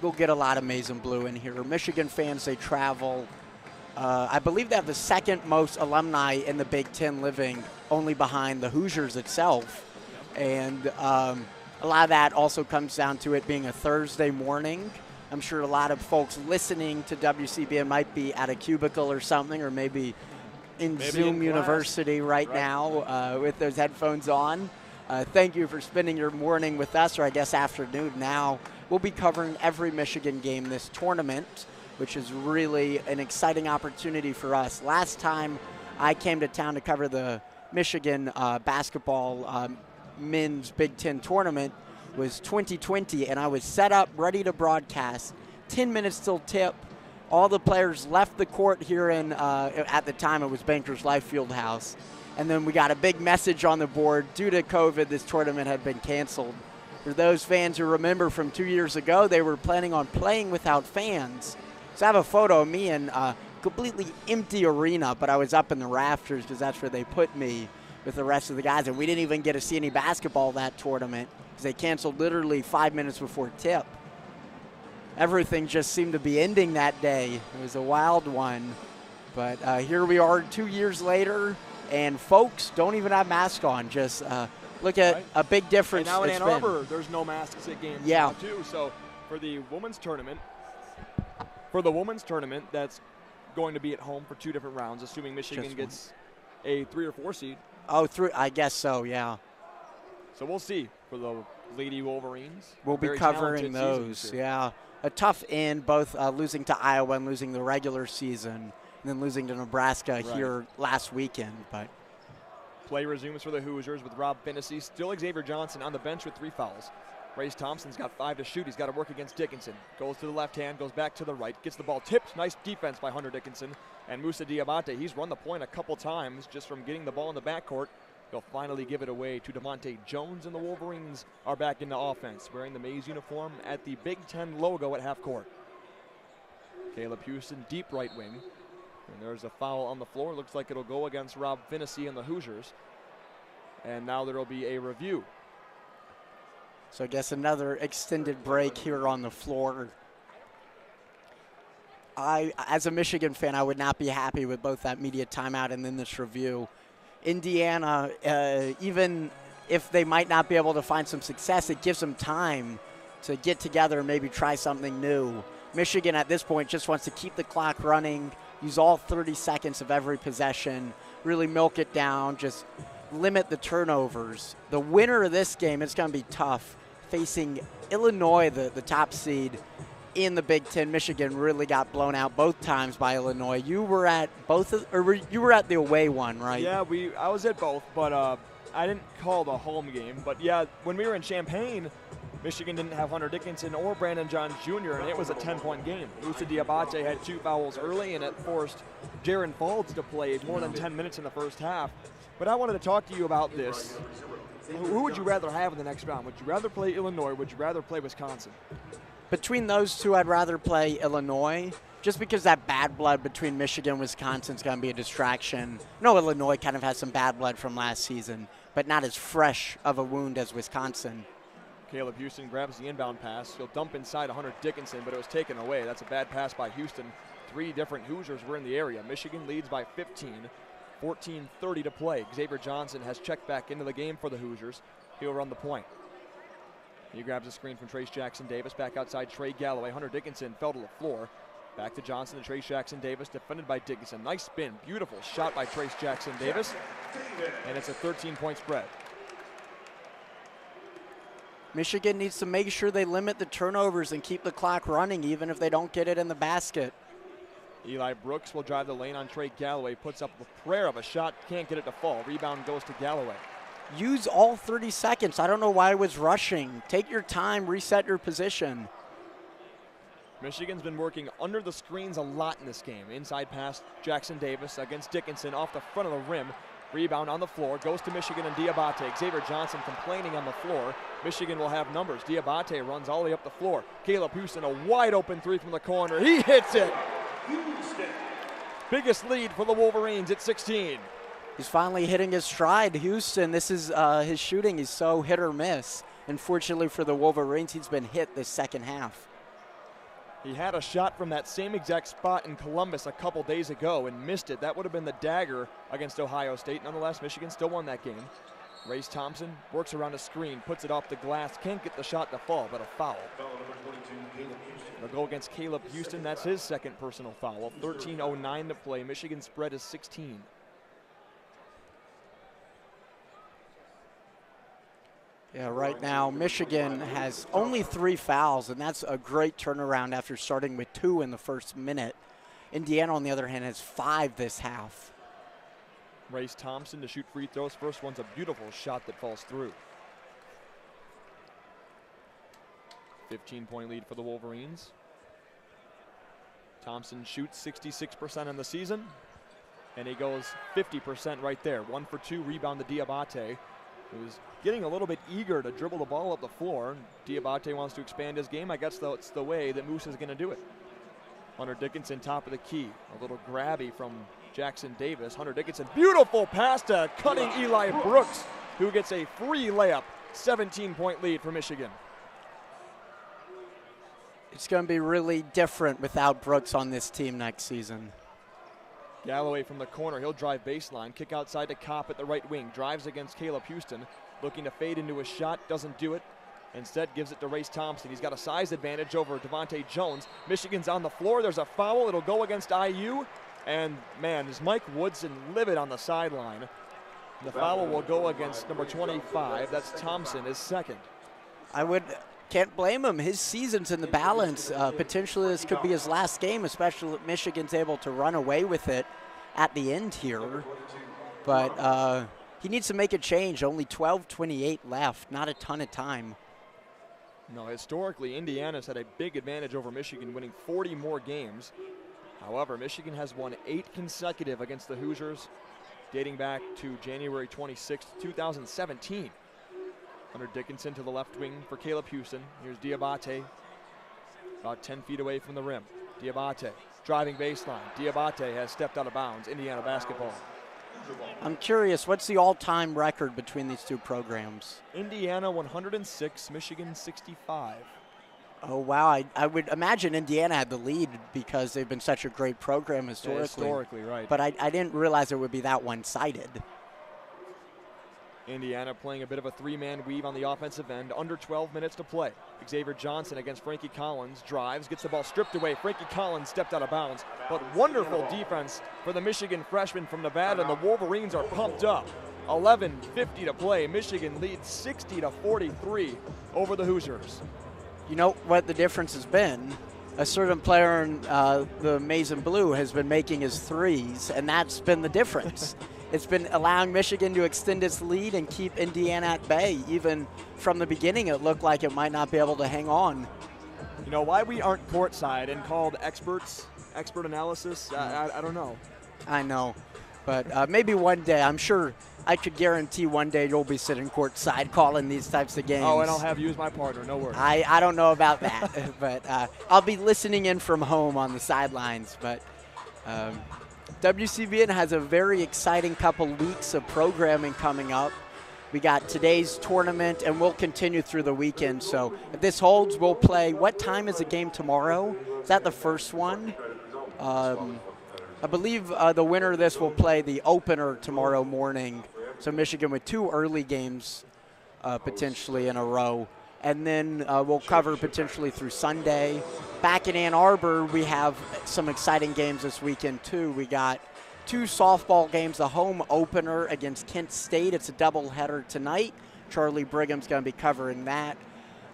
we'll get a lot of maize and blue in here. Michigan fans, they travel. I believe they have the second most alumni in the Big Ten living, only behind the Hoosiers itself. And a lot of that also comes down to it being a Thursday morning. I'm sure a lot of folks listening to WCBN might be at a cubicle or something, or maybe in Zoom University right now with those headphones on. Thank you for spending your morning with us, or I guess afternoon now. We'll be covering every Michigan game this tournament, which is really an exciting opportunity for us. Last time I came to town to cover the Michigan basketball men's Big Ten tournament was 2020, and I was set up, ready to broadcast. 10 minutes till tip. All the players left the court here in, at the time it was Bankers Life Fieldhouse. And then we got a big message on the board. Due to COVID, this tournament had been canceled. For those fans who remember from 2 years ago, they were planning on playing without fans. So I have a photo of me in a completely empty arena, but I was up in the rafters because that's where they put me with the rest of the guys. And we didn't even get to see any basketball that tournament because they canceled literally 5 minutes before tip. Everything just seemed to be ending that day. It was a wild one. But here we are 2 years later, and folks don't even have masks on. Just look at a big difference. And now in Ann Arbor, there's no masks at games now too. So for the women's tournament, that's going to be at home for 2 different rounds, assuming Michigan gets a 3 or 4 seed. Oh, I guess so, yeah. So we'll see for the Lady Wolverines. We'll be covering those, yeah. A tough end, both losing to Iowa and losing the regular season, and then losing to Nebraska here last weekend. But play resumes for the Hoosiers with Rob Finnessy. Still Xavier Johnson on the bench with 3 fouls. Race Thompson's got 5 to shoot. He's got to work against Dickinson. Goes to the left hand, goes back to the right, gets the ball tipped. Nice defense by Hunter Dickinson. And Musa Diabate, he's run the point a couple times just from getting the ball in the backcourt. He'll finally give it away to Devontae Jones, and the Wolverines are back into offense, wearing the maize uniform at the Big Ten logo at half court. Caleb Houston, deep right wing. And there's a foul on the floor. Looks like it'll go against Rob Finnessy and the Hoosiers. And now there will be a review. So I guess another extended break here on the floor. As a Michigan fan, I would not be happy with both that media timeout and then this review. Indiana, even if they might not be able to find some success, it gives them time to get together and maybe try something new. Michigan at this point just wants to keep the clock running, use all 30 seconds of every possession, really milk it down, just limit the turnovers. The winner of this game, it's going to be tough, facing Illinois, the top seed in the Big Ten. Michigan really got blown out both times by Illinois. You were at you were at the away one, right? Yeah, I was at both, but I didn't call the home game. But yeah, when we were in Champaign, Michigan didn't have Hunter Dickinson or Brandon Johns Jr., and it was a 10-point game. Musa Diabate had 2 fouls early, and it forced Jaron Folds to play more than 10 minutes in the first half. But I wanted to talk to you about this. Who would you rather have in the next round? Would you rather play Illinois? Would you rather play Wisconsin? Between those two, I'd rather play Illinois, just because that bad blood between Michigan and Wisconsin is going to be a distraction. No, Illinois kind of has some bad blood from last season, but not as fresh of a wound as Wisconsin. Caleb Houston grabs the inbound pass. He'll dump inside Hunter Dickinson, but it was taken away. That's a bad pass by Houston. 3 different Hoosiers were in the area. Michigan leads by 15. 14:30 to play. Xavier Johnson has checked back into the game for the Hoosiers. He'll run the point. He grabs a screen from Trace Jackson Davis. Back outside Trey Galloway. Hunter Dickinson fell to the floor. Back to Johnson and Trace Jackson Davis, defended by Dickinson. Nice spin. Beautiful shot by Trace Jackson Davis. And it's a 13-point spread. Michigan needs to make sure they limit the turnovers and keep the clock running, even if they don't get it in the basket. Eli Brooks will drive the lane on Trey Galloway. Puts up a prayer of a shot. Can't get it to fall. Rebound goes to Galloway. Use all 30 seconds. I don't know why I was rushing. Take your time, reset your position. Michigan's been working under the screens a lot in this game. Inside pass, Jackson Davis against Dickinson off the front of the rim. Rebound on the floor, goes to Michigan and Diabate. Xavier Johnson complaining on the floor. Michigan will have numbers. Diabate runs all the way up the floor. Caleb Houston, a wide open 3 from the corner. He hits it! Biggest lead for the Wolverines at 16. He's finally hitting his stride. Houston, this is his shooting. He's so hit or miss. Unfortunately for the Wolverines, he's been hit this second half. He had a shot from that same exact spot in Columbus a couple days ago and missed it. That would have been the dagger against Ohio State. Nonetheless, Michigan still won that game. Race Thompson works around a screen, puts it off the glass, can't get the shot to fall, but a foul. They'll go against Caleb Houston. That's his second personal foul. 13:09 to play. Michigan's spread is 16. Yeah, right now Michigan has only 3 fouls, and that's a great turnaround after starting with 2 in the first minute. Indiana, on the other hand, has 5 this half. Race Thompson to shoot free throws. First one's a beautiful shot that falls through. 15-point lead for the Wolverines. Thompson shoots 66% in the season, and he goes 50% right there. 1 for 2, rebound to Diabate, who's getting a little bit eager to dribble the ball up the floor. Diabate wants to expand his game. I guess that's the way that Moose is going to do it. Hunter Dickinson, top of the key. A little grabby from Jackson Davis. Hunter Dickinson, beautiful pass to cutting Eli Brooks, who gets a free layup. 17-point lead for Michigan. It's going to be really different without Brooks on this team next season. Galloway from the corner, he'll drive baseline, kick outside to Kopp at the right wing, drives against Caleb Houston, looking to fade into a shot, doesn't do it. Instead gives it to Race Thompson. He's got a size advantage over Devontae Jones. Michigan's on the floor. There's a foul. It'll go against IU. And, man, is Mike Woodson livid on the sideline. The foul will go against number 25. That's Thompson, his second. Can't blame him. His season's in the balance. Potentially this could be his last game, especially if Michigan's able to run away with it at the end here. But he needs to make a change. Only 12:28 left. Not a ton of time. No, historically, Indiana's had a big advantage over Michigan, winning 40 more games. However, Michigan has won 8 consecutive against the Hoosiers, dating back to January 26, 2017. Hunter Dickinson to the left wing for Caleb Houston. Here's Diabate, about 10 feet away from the rim. Diabate, driving baseline. Diabate has stepped out of bounds. Indiana basketball. I'm curious, what's the all-time record between these two programs? Indiana 106, Michigan 65. Oh, wow. I would imagine Indiana had the lead because they've been such a great program historically. Yeah, historically, right. But I didn't realize it would be that one-sided. Indiana playing a bit of a three-man weave on the offensive end. Under 12 minutes to play. Xavier Johnson against Frankie Collins. Drives, gets the ball stripped away. Frankie Collins stepped out of bounds. But wonderful defense for the Michigan freshman from Nevada, and the Wolverines are pumped up. 11:50 to play. Michigan leads 60-43 over the Hoosiers. You know what the difference has been? A certain player in the maize and blue has been making his threes, and that's been the difference. It's been allowing Michigan to extend its lead and keep Indiana at bay. Even from the beginning, it looked like it might not be able to hang on. You know, why we aren't courtside and called expert analysis, I don't know. I know, but maybe one day, I'm sure I could guarantee one day you'll be sitting courtside calling these types of games. Oh, and I'll have you as my partner, no worries. I don't know about that, but I'll be listening in from home on the sidelines. But WCBN has a very exciting couple weeks of programming coming up. We got today's tournament, and we'll continue through the weekend. So if this holds, we'll play. What time is the game tomorrow? Is that the first one? I believe the winner of this will play the opener tomorrow morning. So Michigan with 2 early games potentially in a row. And then we'll cover potentially through Sunday. Back in Ann Arbor, we have some exciting games this weekend too. We got 2 softball games, the home opener against Kent State. It's a doubleheader tonight. Charlie Brigham's going to be covering that.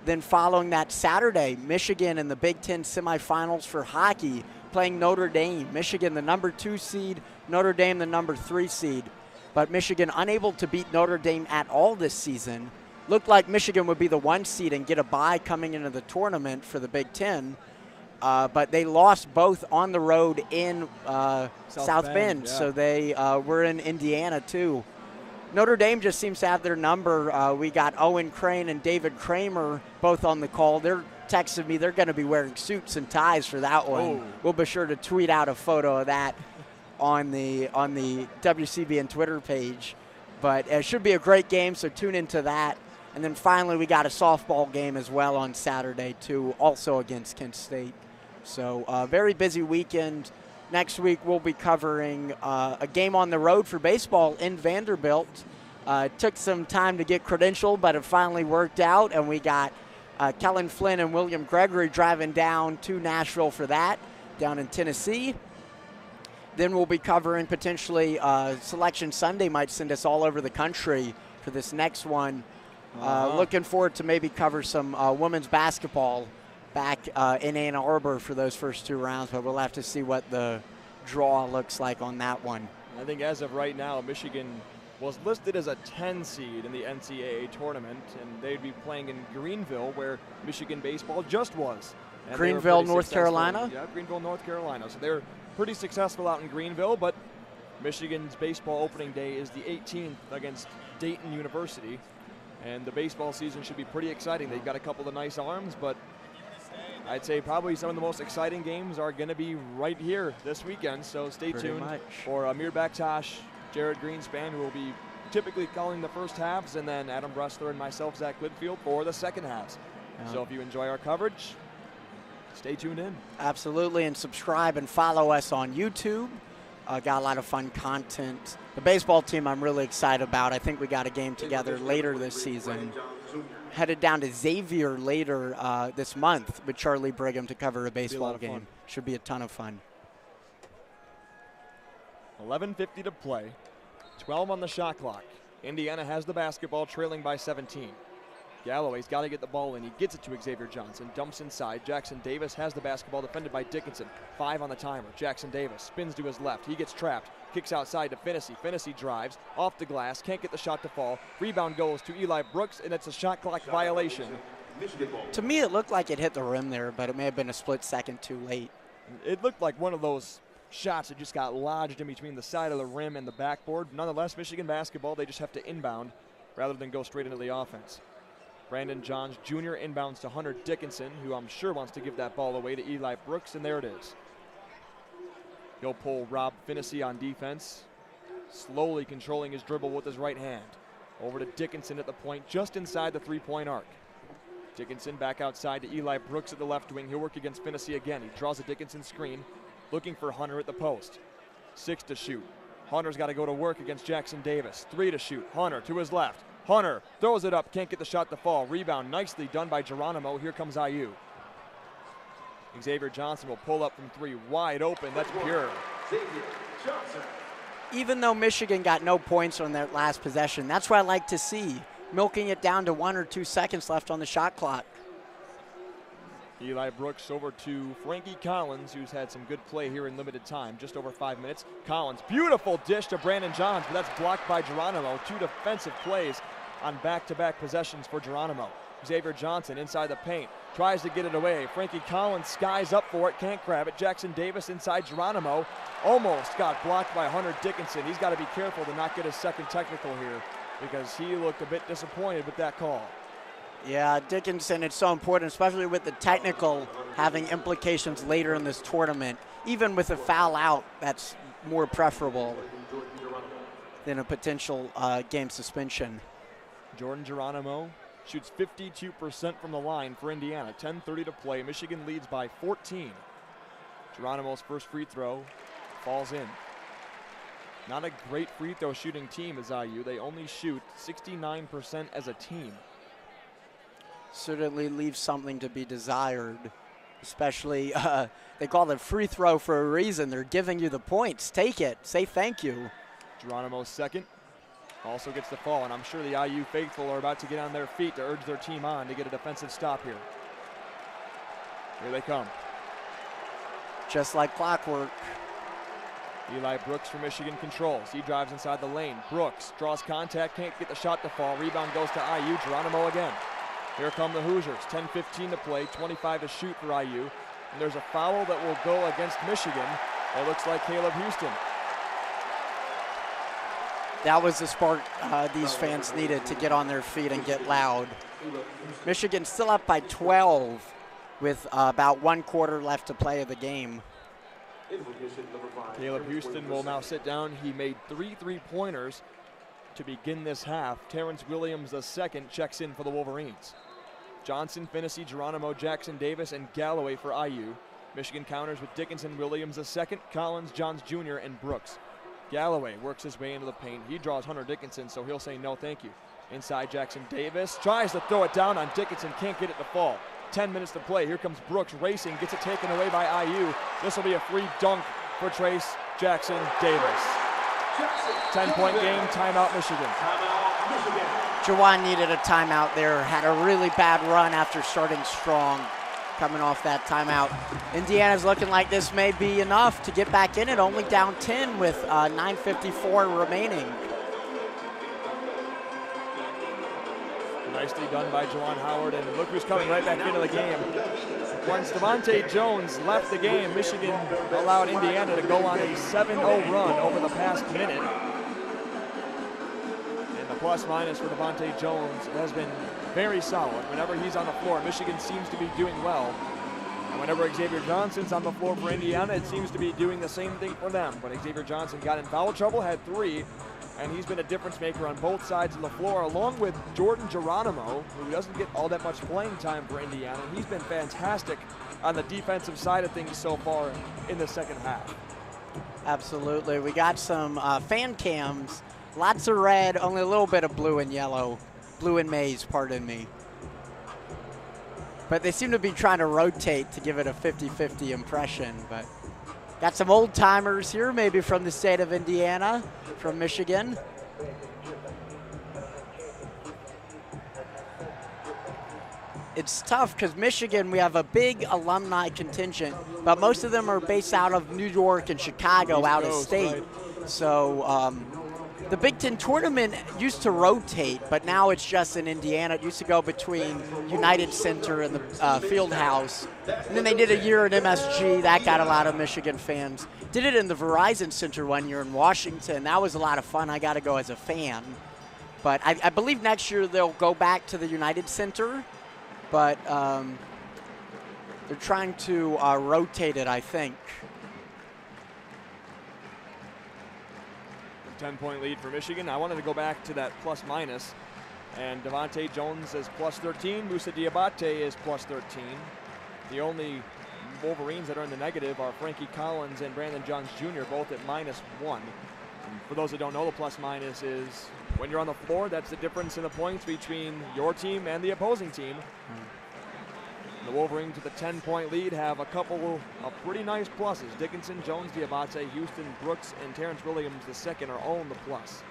Then following that Saturday, Michigan in the Big Ten semifinals for hockey, playing Notre Dame. Michigan, the number 2 seed, Notre Dame, the number 3 seed. But Michigan unable to beat Notre Dame at all this season. Looked like Michigan would be the 1 seed and get a bye coming into the tournament for the Big Ten. But they lost both on the road in South Bend. Yeah. So they were in Indiana too. Notre Dame just seems to have their number. We got Owen Crane and David Kramer both on the call. They're texting me they're going to be wearing suits and ties for that one. Oh. We'll be sure to tweet out a photo of that on the WCBN Twitter page. But it should be a great game, so tune into that. And then finally, we got a softball game as well on Saturday, too, also against Kent State. So very busy weekend. Next week, we'll be covering a game on the road for baseball in Vanderbilt. It took some time to get credentialed, but it finally worked out, and we got Kellen Flynn and William Gregory driving down to Nashville for that, down in Tennessee. Then we'll be covering potentially Selection Sunday might send us all over the country for this next one. Looking forward to maybe cover some women's basketball back in Ann Arbor for those first 2 rounds, but we'll have to see what the draw looks like on that one. I think as of right now, Michigan was listed as a 10 seed in the NCAA tournament, and they'd be playing in Greenville, where Michigan baseball just was. And Greenville, North Carolina? Yeah, Greenville, North Carolina. So they're pretty successful out in Greenville, but Michigan's baseball opening day is the 18th against Dayton University, and the baseball season should be pretty exciting. They've got a couple of nice arms, but I'd say probably some of the most exciting games are going to be right here this weekend, so stay tuned for Amer Bektas, Jared Greenspan, who will be typically calling the first halves, and then Adam Bressler and myself, Zach Linfield, for the second halves. So if you enjoy our coverage, stay tuned in. Absolutely, and subscribe and follow us on YouTube. Got a lot of fun content. The baseball team I'm really excited about. I think we got a game together later this season. headed down to Xavier later this month with Charlie Brigham to cover a baseball game. Fun. Should be a ton of fun. 11:50 to play. 12 on the shot clock. Indiana has the basketball, trailing by 17. Galloway's got to get the ball in. He gets it to Xavier Johnson. Dumps inside. Jackson Davis has the basketball, defended by Dickinson. 5 on the timer. Jackson Davis spins to his left. He gets trapped. Kicks outside to Finney. Finney drives off the glass. Can't get the shot to fall. Rebound goes to Eli Brooks, and it's a shot clock violation. To me, it looked like it hit the rim there, but it may have been a split second too late. It looked like one of those shots that just got lodged in between the side of the rim and the backboard. Nonetheless, Michigan basketball, they just have to inbound rather than go straight into the offense. Brandon Johns Jr. inbounds to Hunter Dickinson, who I'm sure wants to give that ball away to Eli Brooks, and there it is. He'll pull Rob Finney on defense, slowly controlling his dribble with his right hand. Over to Dickinson at the point, just inside the three-point arc. Dickinson back outside to Eli Brooks at the left wing. He'll work against Finney again. He draws a Dickinson screen, looking for Hunter at the post. 6 to shoot. Hunter's got to go to work against Jackson Davis. 3 to shoot. Hunter to his left. Hunter throws it up, can't get the shot to fall. Rebound nicely done by Geronimo. Here comes IU. Xavier Johnson will pull up from 3, wide open. That's pure. Even though Michigan got no points on their last possession, that's what I like to see. Milking it down to 1 or 2 seconds left on the shot clock. Eli Brooks over to Frankie Collins, who's had some good play here in limited time, just over 5 minutes. Collins, beautiful dish to Brandon Johns, but that's blocked by Geronimo. 2 defensive plays on back-to-back possessions for Geronimo. Xavier Johnson inside the paint, tries to get it away. Frankie Collins skies up for it, can't grab it. Jackson Davis inside Geronimo, almost got blocked by Hunter Dickinson. He's got to be careful to not get his second technical here because he looked a bit disappointed with that call. Yeah, Dickinson, it's so important, especially with the technical having implications later in this tournament. Even with a foul out, that's more preferable than a potential game suspension. Jordan Geronimo shoots 52% from the line for Indiana. 10:30 to play. Michigan leads by 14. Geronimo's first free throw falls in. Not a great free throw shooting team is IU. They only shoot 69% as a team. Certainly leaves something to be desired, especially they call it free throw for a reason. They're giving you the points. Take it. Say thank you. Geronimo's second also gets the fall, and I'm sure the IU faithful are about to get on their feet to urge their team on to get a defensive stop here. Here they come. Just like clockwork. Eli Brooks from Michigan controls. He drives inside the lane. Brooks draws contact, can't get the shot to fall. Rebound goes to IU. Geronimo again. Here come the Hoosiers. 10:15 to play, 25 to shoot for IU. And there's a foul that will go against Michigan. It looks like Caleb Houston. That was the spark these fans needed to get on their feet and get loud. Michigan still up by 12 with about 1 quarter left to play of the game. Caleb Houston will now sit down. He made 3 3-pointers to begin this half. Terrence Williams, the second, checks in for the Wolverines. Johnson, Finney, Geronimo, Jackson Davis, and Galloway for IU. Michigan counters with Dickinson, Williams, the second, Collins, Johns Jr., and Brooks. Galloway works his way into the paint. He draws Hunter Dickinson, so he'll say no thank you. Inside Jackson Davis, tries to throw it down on Dickinson, can't get it to fall. 10 minutes to play. Here comes Brooks racing, gets it taken away by IU. This will be a free dunk for Trace Jackson Davis. 10-point game, timeout Michigan. Jawan needed a timeout there, had a really bad run after starting strong. Coming off that timeout. Indiana's looking like this may be enough to get back in it, only down 10 with 9:54 remaining. Nicely done by Juwan Howard, and look who's coming right back into the game. Once Devontae Jones left the game, Michigan allowed Indiana to go on a 7-0 run over the past minute. And the plus-minus for Devontae Jones has been very solid. Whenever he's on the floor, Michigan seems to be doing well. And whenever Xavier Johnson's on the floor for Indiana, it seems to be doing the same thing for them. But Xavier Johnson got in foul trouble, had 3, and he's been a difference maker on both sides of the floor, along with Jordan Geronimo, who doesn't get all that much playing time for Indiana. He's been fantastic on the defensive side of things so far in the second half. Absolutely. We got some fan cams. Lots of red, only a little bit of blue and yellow. Blue and maize, pardon me. But they seem to be trying to rotate to give it a 50-50 impression. But got some old timers here, maybe from the state of Indiana, from Michigan. It's tough because Michigan, we have a big alumni contingent, but most of them are based out of New York and Chicago, out of state. Right. So the Big Ten tournament used to rotate, but now it's just in Indiana. It used to go between United Center and the Fieldhouse. And then they did a year at MSG. That got a lot of Michigan fans. Did it in the Verizon Center one year in Washington. That was a lot of fun. I got to go as a fan. But I believe next year they'll go back to the United Center. But they're trying to rotate it, I think. 10-point lead for Michigan. I wanted to go back to that plus-minus. And Devontae Jones is plus 13. Musa Diabate is plus 13. The only Wolverines that are in the negative are Frankie Collins and Brandon Johns Jr., both at -1. And for those that don't know, the plus-minus is when you're on the floor, that's the difference in the points between your team and the opposing team. The Wolverines with a 10-point lead have a couple of pretty nice pluses. Dickinson, Jones, Diabate, Houston, Brooks, and Terrence Williams II are all in the plus.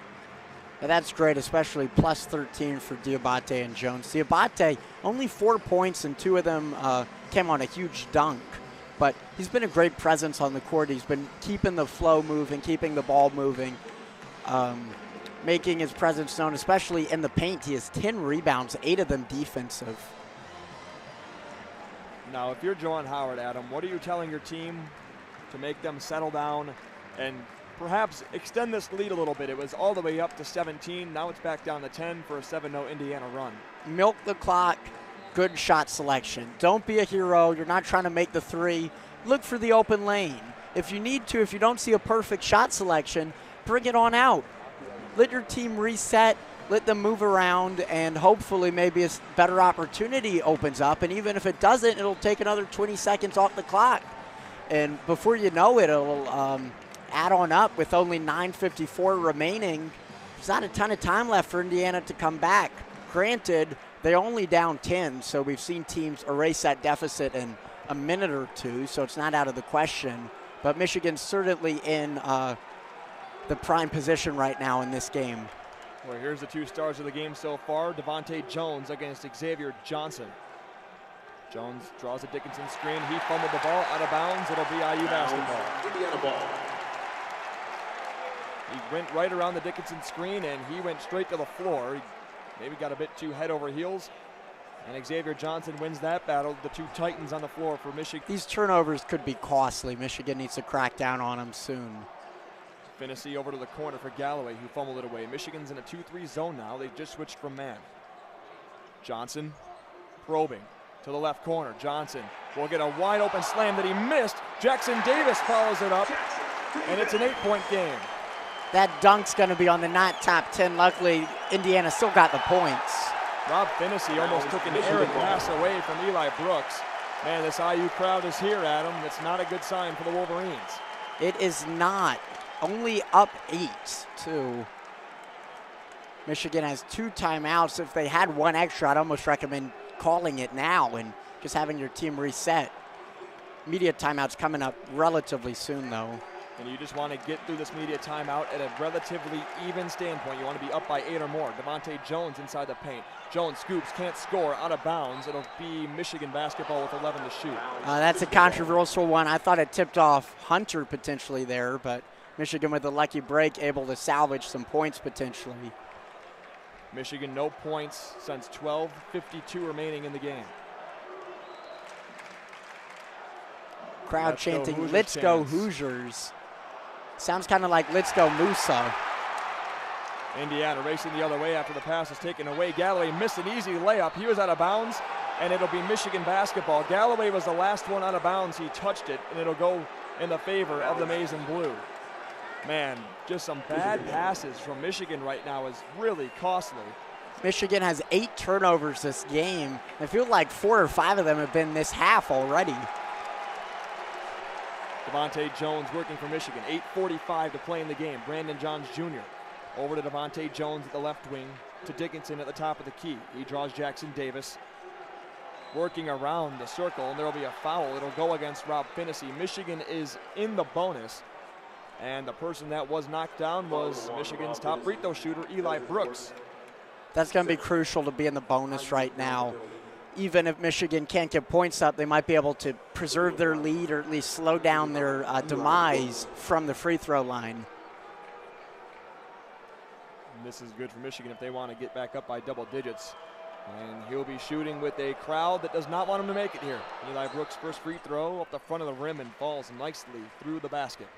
And that's great, especially plus 13 for Diabate and Jones. Diabate, only 4 points, and 2 of them came on a huge dunk. But he's been a great presence on the court. He's been keeping the flow moving, keeping the ball moving, making his presence known, especially in the paint. He has 10 rebounds, 8 of them defensive. Now, if you're Juwan Howard, Adam, what are you telling your team to make them settle down and perhaps extend this lead a little bit? It was all the way up to 17. Now it's back down to 10 for a 7-0 Indiana run. Milk the clock. Good shot selection. Don't be a hero. You're not trying to make the three. Look for the open lane. If you need to, if you don't see a perfect shot selection, bring it on out. Let your team reset. Let them move around, and hopefully maybe a better opportunity opens up. And even if it doesn't, it'll take another 20 seconds off the clock. And before you know it, it'll add on up with only 9:54 remaining. There's not a ton of time left for Indiana to come back. Granted, they're only down 10, so we've seen teams erase that deficit in a minute or two, so it's not out of the question. But Michigan's certainly in the prime position right now in this game. Well, here's the 2 stars of the game so far. Devontae Jones against Xavier Johnson. Jones draws a Dickinson screen. He fumbled the ball out of bounds. It'll be IU basketball. Indiana ball. He went right around the Dickinson screen, and he went straight to the floor. He maybe got a bit too head over heels. And Xavier Johnson wins that battle. The 2 Titans on the floor for Michigan. These turnovers could be costly. Michigan needs to crack down on them soon. Finnessy over to the corner for Galloway, who fumbled it away. Michigan's in a 2-3 zone now. They've just switched from man. Johnson probing to the left corner. Johnson will get a wide open slam that he missed. Jackson Davis follows it up, and it's an 8-point game. That dunk's going to be on the not top 10. Luckily, Indiana still got the points. Rob Finnessy almost took an errant pass away from Eli Brooks. Man, this IU crowd is here, Adam. That's not a good sign for the Wolverines. It is not. Only up 8, too. Michigan has 2 timeouts. If they had 1 extra, I'd almost recommend calling it now and just having your team reset. Media timeout's coming up relatively soon, though. And you just want to get through this media timeout at a relatively even standpoint. You want to be up by 8 or more. Devontae Jones inside the paint. Jones scoops, can't score, out of bounds. It'll be Michigan basketball with 11 to shoot. That's a controversial one. I thought it tipped off Hunter potentially there, but Michigan with a lucky break able to salvage some points potentially. Michigan no points since 12:52 remaining in the game. Crowd chanting, "Let's go Hoosiers." Sounds kind of like "Let's go Musa." Indiana racing the other way after the pass is taken away. Galloway missed an easy layup. He was out of bounds, and it'll be Michigan basketball. Galloway was the last one out of bounds. He touched it, and it'll go in the favor of the maize and blue. Man, just some bad passes from Michigan right now is really costly. Michigan has 8 turnovers this game. I feel like 4 or 5 of them have been this half already. Devontae Jones working for Michigan. 8:45 to play in the game. Brandon Johns Jr. over to Devontae Jones at the left wing to Dickinson at the top of the key. He draws Jackson Davis. working around the circle, and there will be a foul. It'll go against Rob Finnessy. Michigan is in the bonus, and the person that was knocked down was Michigan's top free throw shooter, Eli Brooks. That's going to be crucial to be in the bonus right now. Even if Michigan can't get points up, they might be able to preserve their lead or at least slow down their demise from the free throw line. And this is good for Michigan if they want to get back up by double digits. And he'll be shooting with a crowd that does not want him to make it here. Eli Brooks' first free throw up the front of the rim and falls nicely through the basket.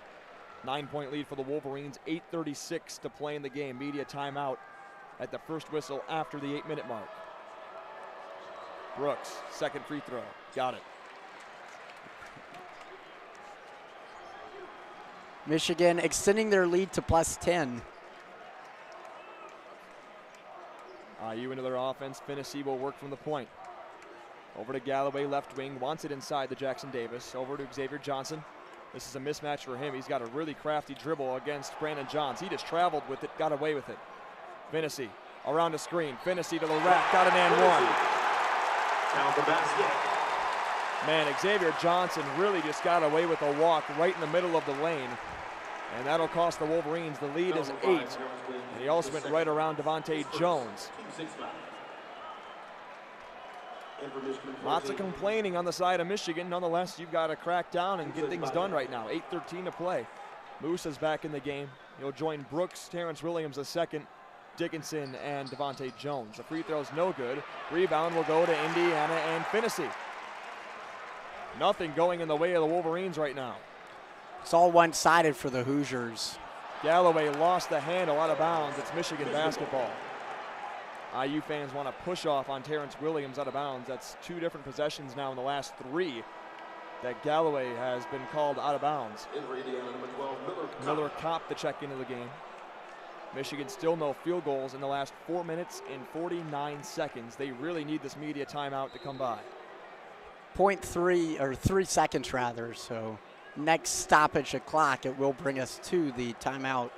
9-point lead for the Wolverines, 8:36 to play in the game. Media timeout at the first whistle after the 8-minute mark. Brooks, second free throw, got it. Michigan extending their lead to +10. IU into their offense. Finnessy will work from the point. Over to Galloway, left wing, wants it inside to Jackson Davis. Over to Xavier Johnson. This is a mismatch for him. He's got a really crafty dribble against Brandon Johns. He just traveled with it, got away with it. Finnessy around the screen. Finnessy to the rack, got an and one. Man, Xavier Johnson really just got away with a walk right in the middle of the lane. And that'll cost the Wolverines. The lead is 8. And he also went right around Devontae Jones. Lots of complaining on the side of Michigan. Nonetheless, you've got to crack down and get things done right now. 8:13 to play. Moose is back in the game. He'll join Brooks, Terrence Williams a second, Dickinson, and Devontae Jones. The free throw's no good. Rebound will go to Indiana and Finnessy. Nothing going in the way of the Wolverines right now. It's all one-sided for the Hoosiers. Galloway lost the handle out of bounds. It's Michigan basketball. IU fans want to push off on Terrence Williams out of bounds. That's 2 different possessions now in the last 3 that Galloway has been called out of bounds. Miller copped the check into the game. Michigan still no field goals in the last 4 minutes and 49 seconds. They really need this media timeout to come by. 0.3 or 3 seconds rather, so next stoppage of clock, it will bring us to the timeout.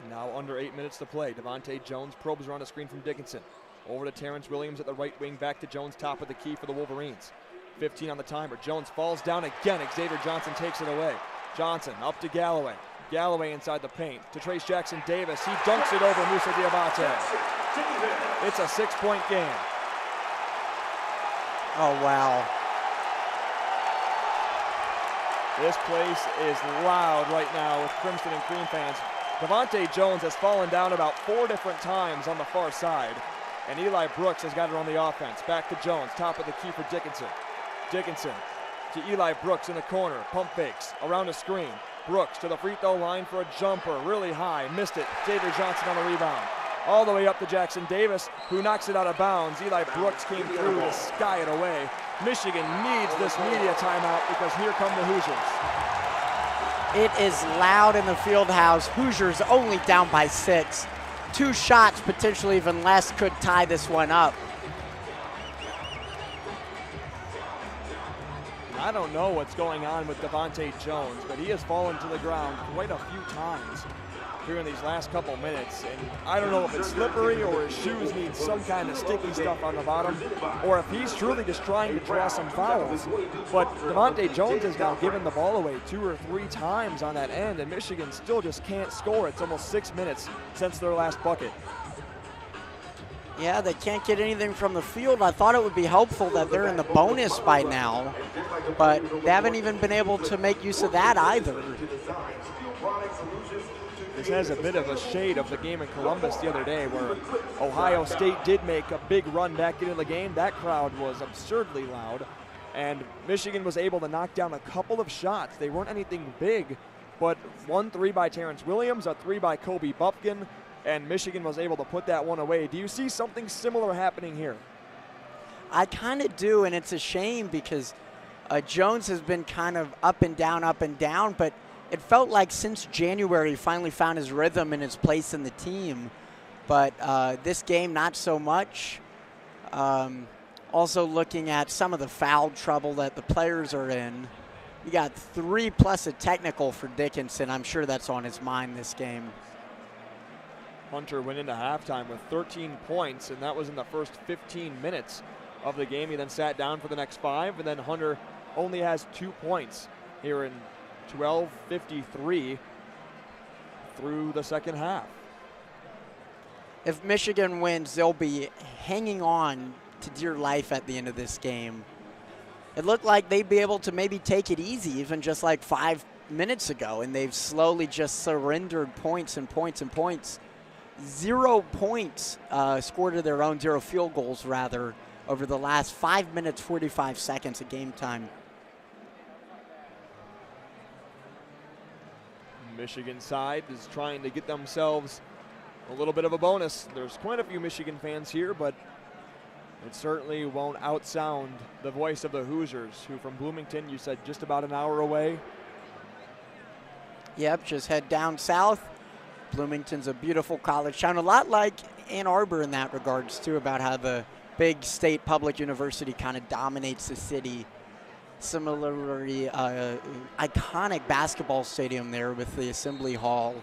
Now under 8 minutes to play. Devontae Jones probes around a screen from Dickinson. Over to Terrence Williams at the right wing, back to Jones, top of the key for the Wolverines. 15 on the timer. Jones falls down again. Xavier Johnson takes it away. Johnson up to Galloway. Galloway inside the paint to Trace Jackson Davis. He dunks it over Musa Diabate. It's a 6-point game. Oh, wow. This place is loud right now with Crimson and Cream fans. Devontae Jones has fallen down about 4 different times on the far side, and Eli Brooks has got it on the offense. Back to Jones, top of the key for Dickinson. Dickinson to Eli Brooks in the corner, pump fakes, around a screen. Brooks to the free throw line for a jumper, really high, missed it. Xavier Johnson on the rebound. All the way up to Jackson Davis, who knocks it out of bounds. Eli Brooks came through to sky it away. Michigan needs this media timeout because here come the Hoosiers. It is loud in the Fieldhouse. Hoosiers only down by 6. 2 shots, potentially even less, could tie this one up. I don't know what's going on with Devontae Jones, but he has fallen to the ground quite a few times here in these last couple minutes. And I don't know if it's slippery or his shoes need some kind of sticky stuff on the bottom, or if he's truly just trying to draw some fouls. But Devontae Jones has now given the ball away 2 or 3 times on that end, and Michigan still just can't score. It's almost 6 minutes since their last bucket. Yeah, they can't get anything from the field. I thought it would be helpful that they're in the bonus by now, but they haven't even been able to make use of that either. This has a bit of a shade of the game in Columbus the other day where Ohio State did make a big run back into the game. That crowd was absurdly loud, and Michigan was able to knock down a couple of shots. They weren't anything big, but 1 3 by Terrence Williams, a 3 by Kobe Bupkin, and Michigan was able to put that one away. Do you see something similar happening here? I kind of do, and it's a shame because Jones has been kind of up and down, but it felt like since January he finally found his rhythm and his place in the team. But this game, not so much. Also looking at some of the foul trouble that the players are in. You got 3 plus a technical for Dickinson. I'm sure that's on his mind this game. Hunter went into halftime with 13 points, and that was in the first 15 minutes of the game. He then sat down for the next 5, and then Hunter only has 2 points here in 12:53 through the second half. If Michigan wins, they'll be hanging on to dear life at the end of this game. It looked like they'd be able to maybe take it easy even just like 5 minutes ago, and they've slowly just surrendered points and points and points. 0 points scored of their own, 0 field goals rather, over the last 5 minutes, 45 seconds of game time. Michigan side is trying to get themselves a little bit of a bonus. There's quite a few Michigan fans here, but it certainly won't outsound the voice of the Hoosiers, who from Bloomington, you said just about an hour away. Yep, just head down south. Bloomington's a beautiful college town, a lot like Ann Arbor in that regards too, about how the big state public university kind of dominates the city. Similarly, iconic basketball stadium there with the Assembly Hall.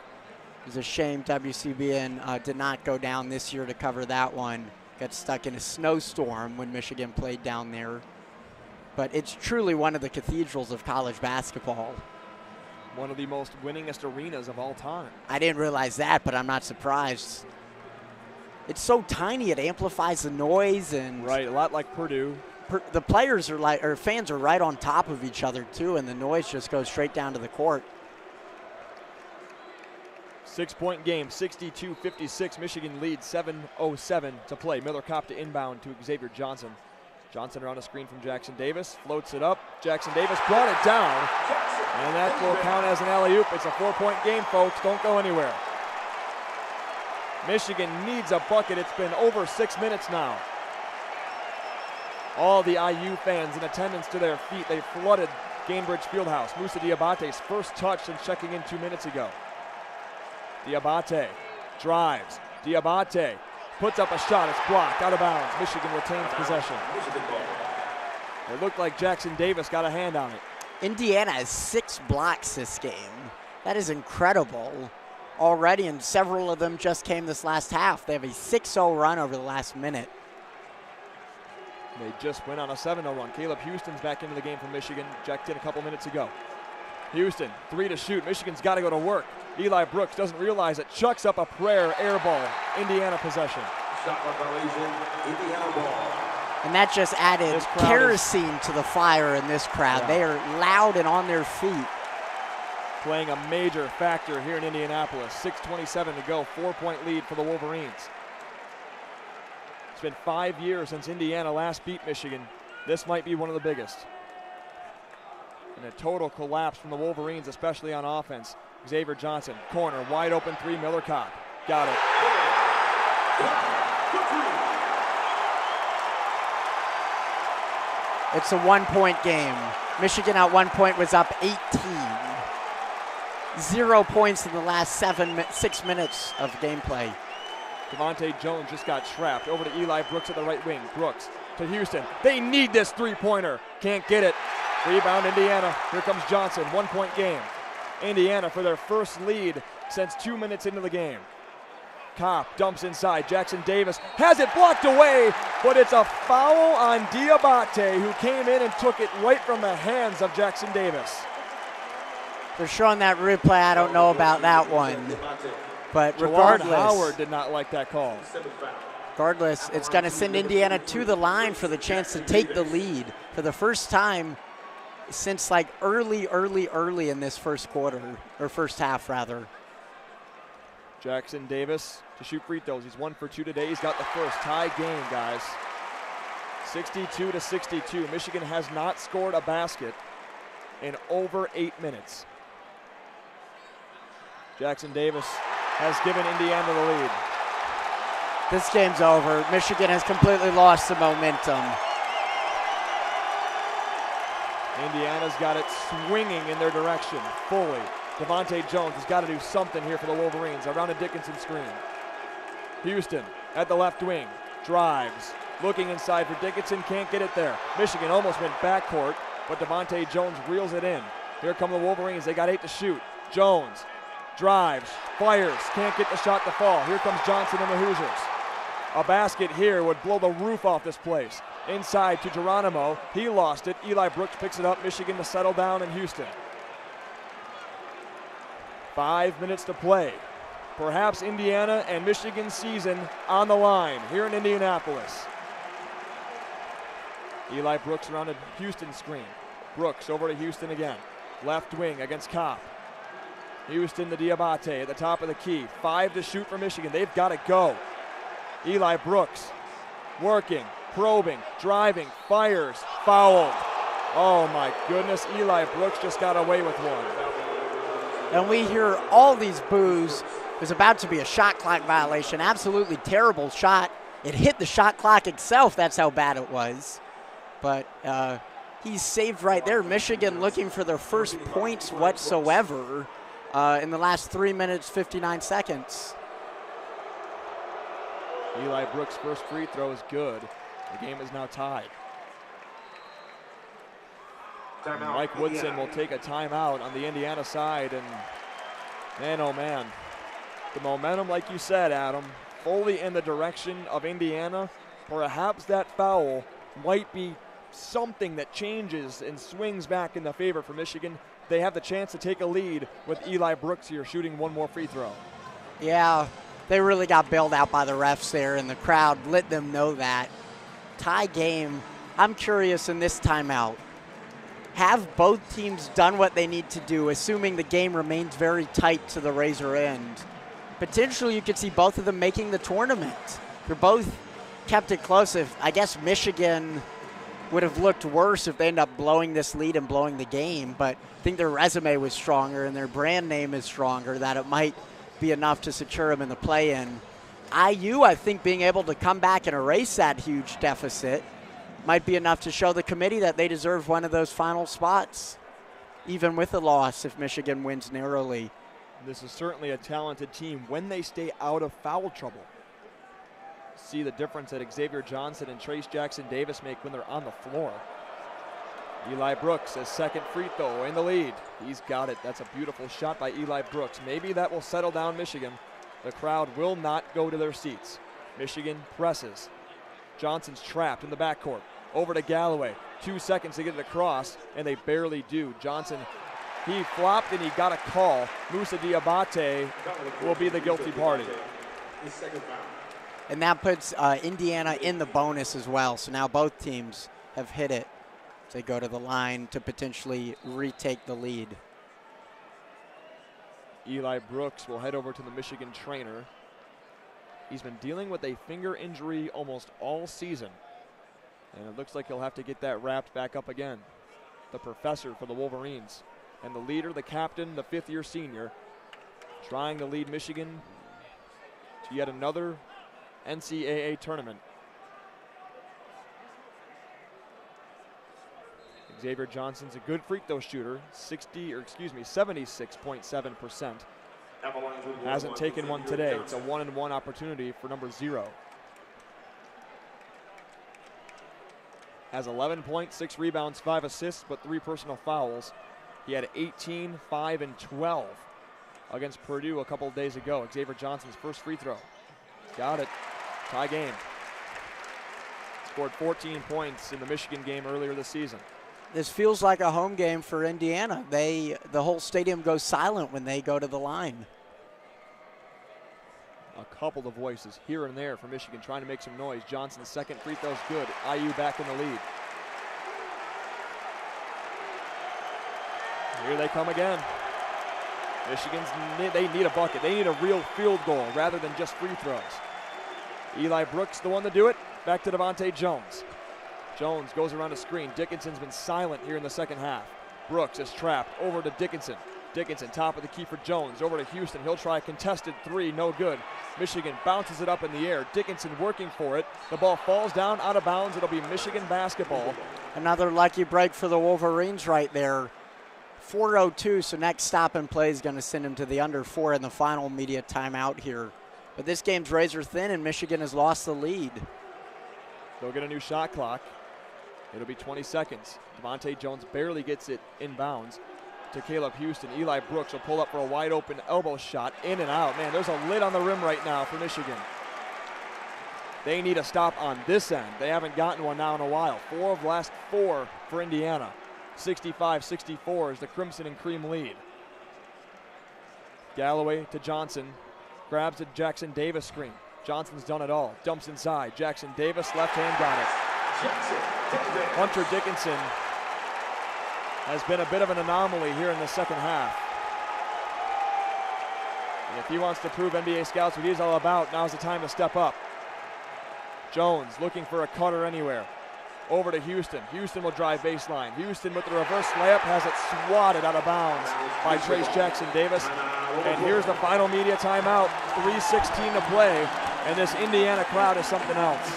It was a shame WCBN did not go down this year to cover that one. Got stuck in a snowstorm when Michigan played down there. But it's truly one of the cathedrals of college basketball. One of the most winningest arenas of all time. I didn't realize that, but I'm not surprised. It's so tiny, it amplifies the noise, and right, a lot like Purdue. The players are like, or fans are right on top of each other too, and the noise just goes straight down to the court. 6-point game, 62-56. Michigan leads, 7:07 to play. Miller Kopp to inbound to Xavier Johnson. Johnson around a screen from Jackson Davis, floats it up. Jackson Davis brought it down, and that will count as an alley-oop. It's a 4-point game, folks. Don't go anywhere. Michigan needs a bucket. It's been over 6 minutes now. All the IU fans in attendance to their feet. They flooded Gainbridge Fieldhouse. Moussa Diabate's first touch since checking in 2 minutes ago. Diabate drives. Diabate puts up a shot. It's blocked, out of bounds. Michigan retains possession. It looked like Jackson Davis got a hand on it. Indiana has 6 blocks this game. That is incredible already, and several of them just came this last half. They have a 6-0 run over the last minute. They just went on a 7-0 run. Caleb Houston's back into the game for Michigan. Checked in a couple minutes ago. Houston, 3 to shoot. Michigan's got to go to work. Eli Brooks doesn't realize it. Chucks up a prayer air ball. Indiana possession. And that just added kerosene to the fire in this crowd. Yeah. They are loud and on their feet. Playing a major factor here in Indianapolis. 6:27 to go. 4-point lead for the Wolverines. It's been 5 years since Indiana last beat Michigan. This might be one of the biggest. And a total collapse from the Wolverines, especially on offense. Xavier Johnson, corner, wide open 3, Miller Kopp. Got it. It's a 1-point game. Michigan at 1 point was up 18. 0 points in the last 6 minutes of gameplay. Devontae Jones just got trapped. Over to Eli Brooks at the right wing. Brooks to Houston. They need this 3-pointer. Can't get it. Rebound Indiana. Here comes Johnson. 1-point game. Indiana for their first lead since 2 minutes into the game. Kopp dumps inside. Jackson Davis has it blocked away, but it's a foul on Diabate, who came in and took it right from the hands of Jackson Davis. They're showing that replay. I don't know about that one. But regardless, Howard did not like that call. Regardless, it's going to send Indiana to the line for the chance to take the lead for the first time since like early in this first quarter, or first half rather. Jackson Davis to shoot free throws. He's 1 for 2 today. He's got the first. Tie game, guys. 62-62. Michigan has not scored a basket in over 8 minutes. Jackson Davis has given Indiana the lead. This game's over. Michigan has completely lost the momentum. Indiana's got it swinging in their direction fully. Devontae Jones has got to do something here for the Wolverines. Around a Dickinson screen. Houston at the left wing. Drives. Looking inside for Dickinson. Can't get it there. Michigan almost went backcourt, but Devontae Jones reels it in. Here come the Wolverines. They got 8 to shoot. Jones drives. Fires. Can't get the shot to fall. Here comes Johnson and the Hoosiers. A basket here would blow the roof off this place. Inside to Geronimo. He lost it. Eli Brooks picks it up. Michigan to settle down in Houston. 5 minutes to play. Perhaps Indiana and Michigan's season on the line here in Indianapolis. Eli Brooks around a Houston screen. Brooks over to Houston again. Left wing against Kopp. Houston to Diabate at the top of the key. 5 to shoot for Michigan. They've got to go. Eli Brooks working, probing, driving, fires, fouled. Oh my goodness, Eli Brooks just got away with one. And we hear all these boos. There's about to be a shot clock violation. Absolutely terrible shot. It hit the shot clock itself. That's how bad it was. But he's saved right there. Michigan looking for their first points whatsoever in the last 3 minutes, 59 seconds. Eli Brooks' first free throw is good. The game is now tied. Mike Woodson will take a timeout on the Indiana side, and man, oh man, the momentum, like you said, Adam, fully in the direction of Indiana. Perhaps that foul might be something that changes and swings back in the favor for Michigan. They have the chance to take a lead with Eli Brooks here shooting one more free throw. Yeah, they really got bailed out by the refs there, and the crowd let them know that. Tie game. I'm curious in this timeout. Have both teams done what they need to do, assuming the game remains very tight to the razor end? Potentially, you could see both of them making the tournament. They're both kept it close. I guess Michigan would have looked worse if they end up blowing this lead and blowing the game, but I think their resume was stronger and their brand name is stronger, that it might be enough to secure them in the play-in. IU, I think, being able to come back and erase that huge deficit might be enough to show the committee that they deserve one of those final spots, even with a loss if Michigan wins narrowly. This is certainly a talented team when they stay out of foul trouble. See the difference that Xavier Johnson and Trace Jackson Davis make when they're on the floor. Eli Brooks, his second free throw, in the lead. He's got it. That's a beautiful shot by Eli Brooks. Maybe that will settle down Michigan. The crowd will not go to their seats. Michigan presses. Johnson's trapped in the backcourt. Over to Galloway. 2 seconds to get it across, and they barely do. Johnson, he flopped and he got a call. Musa Diabate will be the guilty party. And that puts Indiana in the bonus as well. So now both teams have hit it. They go to the line to potentially retake the lead. Eli Brooks will head over to the Michigan trainer. He's been dealing with a finger injury almost all season, and it looks like he'll have to get that wrapped back up again. The professor for the Wolverines, and the leader, the captain, the fifth-year senior, trying to lead Michigan to yet another NCAA tournament. Xavier Johnson's a good free throw shooter, 76.7%. Hasn't taken one today. It's a 1-and-1 opportunity for number 0. Has 11 points, 6 rebounds, 5 assists, but 3 personal fouls. He had 18, 5, and 12 against Purdue a couple of days ago. Xavier Johnson's first free throw. Got it. Tie game. Scored 14 points in the Michigan game earlier this season. This feels like a home game for Indiana. The whole stadium goes silent when they go to the line. A couple of voices here and there for Michigan trying to make some noise. Johnson's second free throw's good. IU back in the lead. Here they come again. They need a bucket. They need a real field goal rather than just free throws. Eli Brooks, the one to do it. Back to Devontae Jones. Jones goes around a screen. Dickinson's been silent here in the second half. Brooks is trapped over to Dickinson. Dickinson, top of the key for Jones. Over to Houston. He'll try a contested 3. No good. Michigan bounces it up in the air. Dickinson working for it. The ball falls down out of bounds. It'll be Michigan basketball. Another lucky break for the Wolverines right there. 4:02, so next stop and play is going to send him to the under 4 in the final media timeout here. But this game's razor thin, and Michigan has lost the lead. They'll get a new shot clock. It'll be 20 seconds. Devontae Jones barely gets it inbounds to Caleb Houston. Eli Brooks will pull up for a wide open elbow shot, in and out. Man, there's a lid on the rim right now for Michigan. They need a stop on this end. They haven't gotten one now in a while. 4 of last 4 for Indiana. 65-64 is the Crimson and Cream lead. Galloway to Johnson. Grabs a Jackson Davis screen. Johnson's done it all. Dumps inside. Jackson Davis, left hand, got it. Hunter Dickinson has been a bit of an anomaly here in the second half. And if he wants to prove NBA scouts what he's all about, now's the time to step up. Jones looking for a cutter anywhere. Over to Houston. Houston will drive baseline. Houston with the reverse layup has it swatted out of bounds by Trace Jackson Davis. And here's the final media timeout. 3:16 to play. And this Indiana crowd is something else.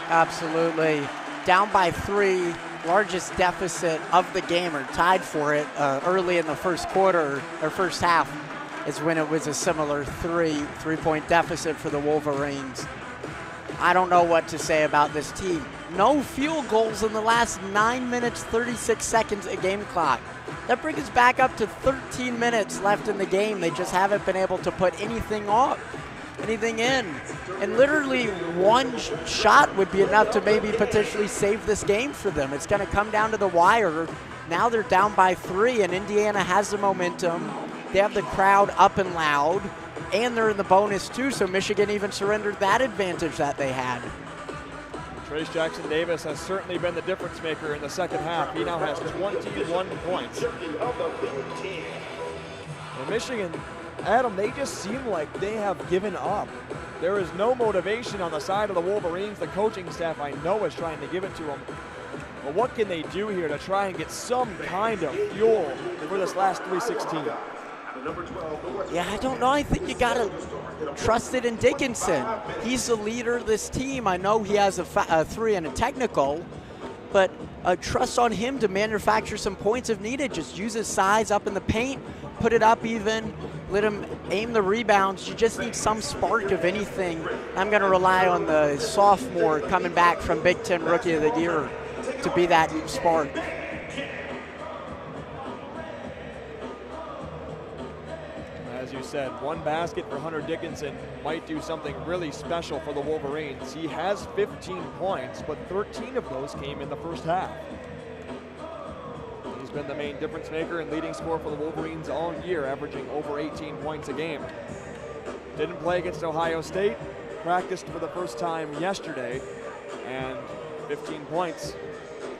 Absolutely. Down by 3, largest deficit of the game, or tied for it early in the first quarter, or first half, is when it was a similar three-point deficit for the Wolverines. I don't know what to say about this team. No field goals in the last 9 minutes, 36 seconds of game clock. That brings us back up to 13 minutes left in the game. They just haven't been able to put anything in. And literally one shot would be enough to maybe potentially save this game for them. It's going to come down to the wire. Now they're down by 3, and Indiana has the momentum. They have the crowd up and loud, and they're in the bonus too, so Michigan even surrendered that advantage that they had. Trace Jackson Davis has certainly been the difference maker in the second half. He now has 21 points. And Michigan, Adam, they just seem like they have given up. There is no motivation on the side of the Wolverines. The coaching staff, I know, is trying to give it to them. But what can they do here to try and get some kind of fuel for this last 3:16? Yeah, I don't know. I think you got to trust it in Dickinson. He's the leader of this team. I know he has a 3 and a technical, but trust on him to manufacture some points if needed. Just use his size up in the paint, put it up even, let him aim the rebounds. You just need some spark of anything. I'm going to rely on the sophomore coming back from Big Ten Rookie of the Year to be that spark. As you said, one basket for Hunter Dickinson might do something really special for the Wolverines. He has 15 points, but 13 of those came in the first half. He's been the main difference maker and leading scorer for the Wolverines all year, averaging over 18 points a game. Didn't play against Ohio State, practiced for the first time yesterday, and 15 points.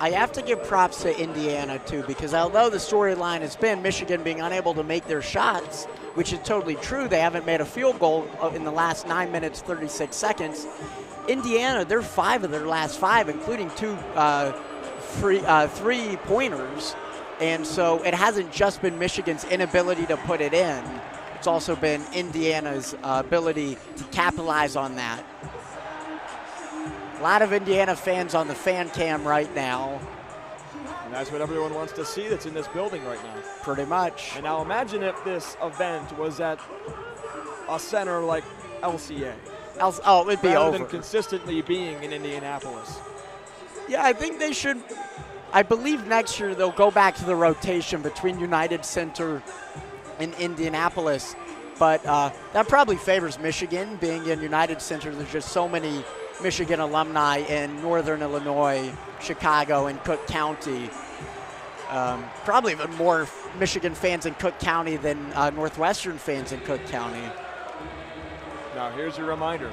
I have to give props to Indiana, too, because although the storyline has been Michigan being unable to make their shots, which is totally true, they haven't made a field goal in the last 9 minutes, 36 seconds. Indiana, they're 5 of their last 5, including 2 three-pointers. And so it hasn't just been Michigan's inability to put it in. It's also been Indiana's ability to capitalize on that. A lot of Indiana fans on the fan cam right now. And that's what everyone wants to see that's in this building right now. Pretty much. And now imagine if this event was at a center like LCA. Oh, it'd be rather over. than consistently being in Indianapolis. Yeah, I think they should. I believe next year they'll go back to the rotation between United Center and Indianapolis. But that probably favors Michigan being in United Center. There's just so many Michigan alumni in Northern Illinois, Chicago, and Cook County. Probably even more Michigan fans in Cook County than Northwestern fans in Cook County. Now here's your reminder.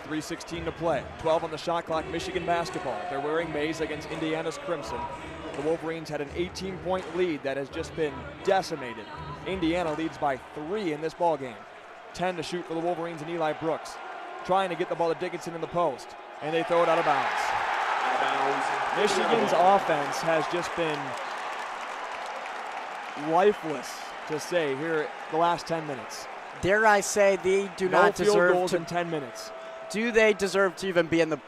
3:16 to play. 12 on the shot clock, Michigan basketball. They're wearing maize against Indiana's Crimson. The Wolverines had an 18-point lead that has just been decimated. Indiana leads by 3 in this ball game. 10 to shoot for the Wolverines and Eli Brooks. Trying to get the ball to Dickinson in the post, and they throw it out of bounds. Michigan's offense has just been lifeless, to say, here the last 10 minutes. Dare I say they do not deserve field goals to in 10 minutes. Do they deserve to even be in the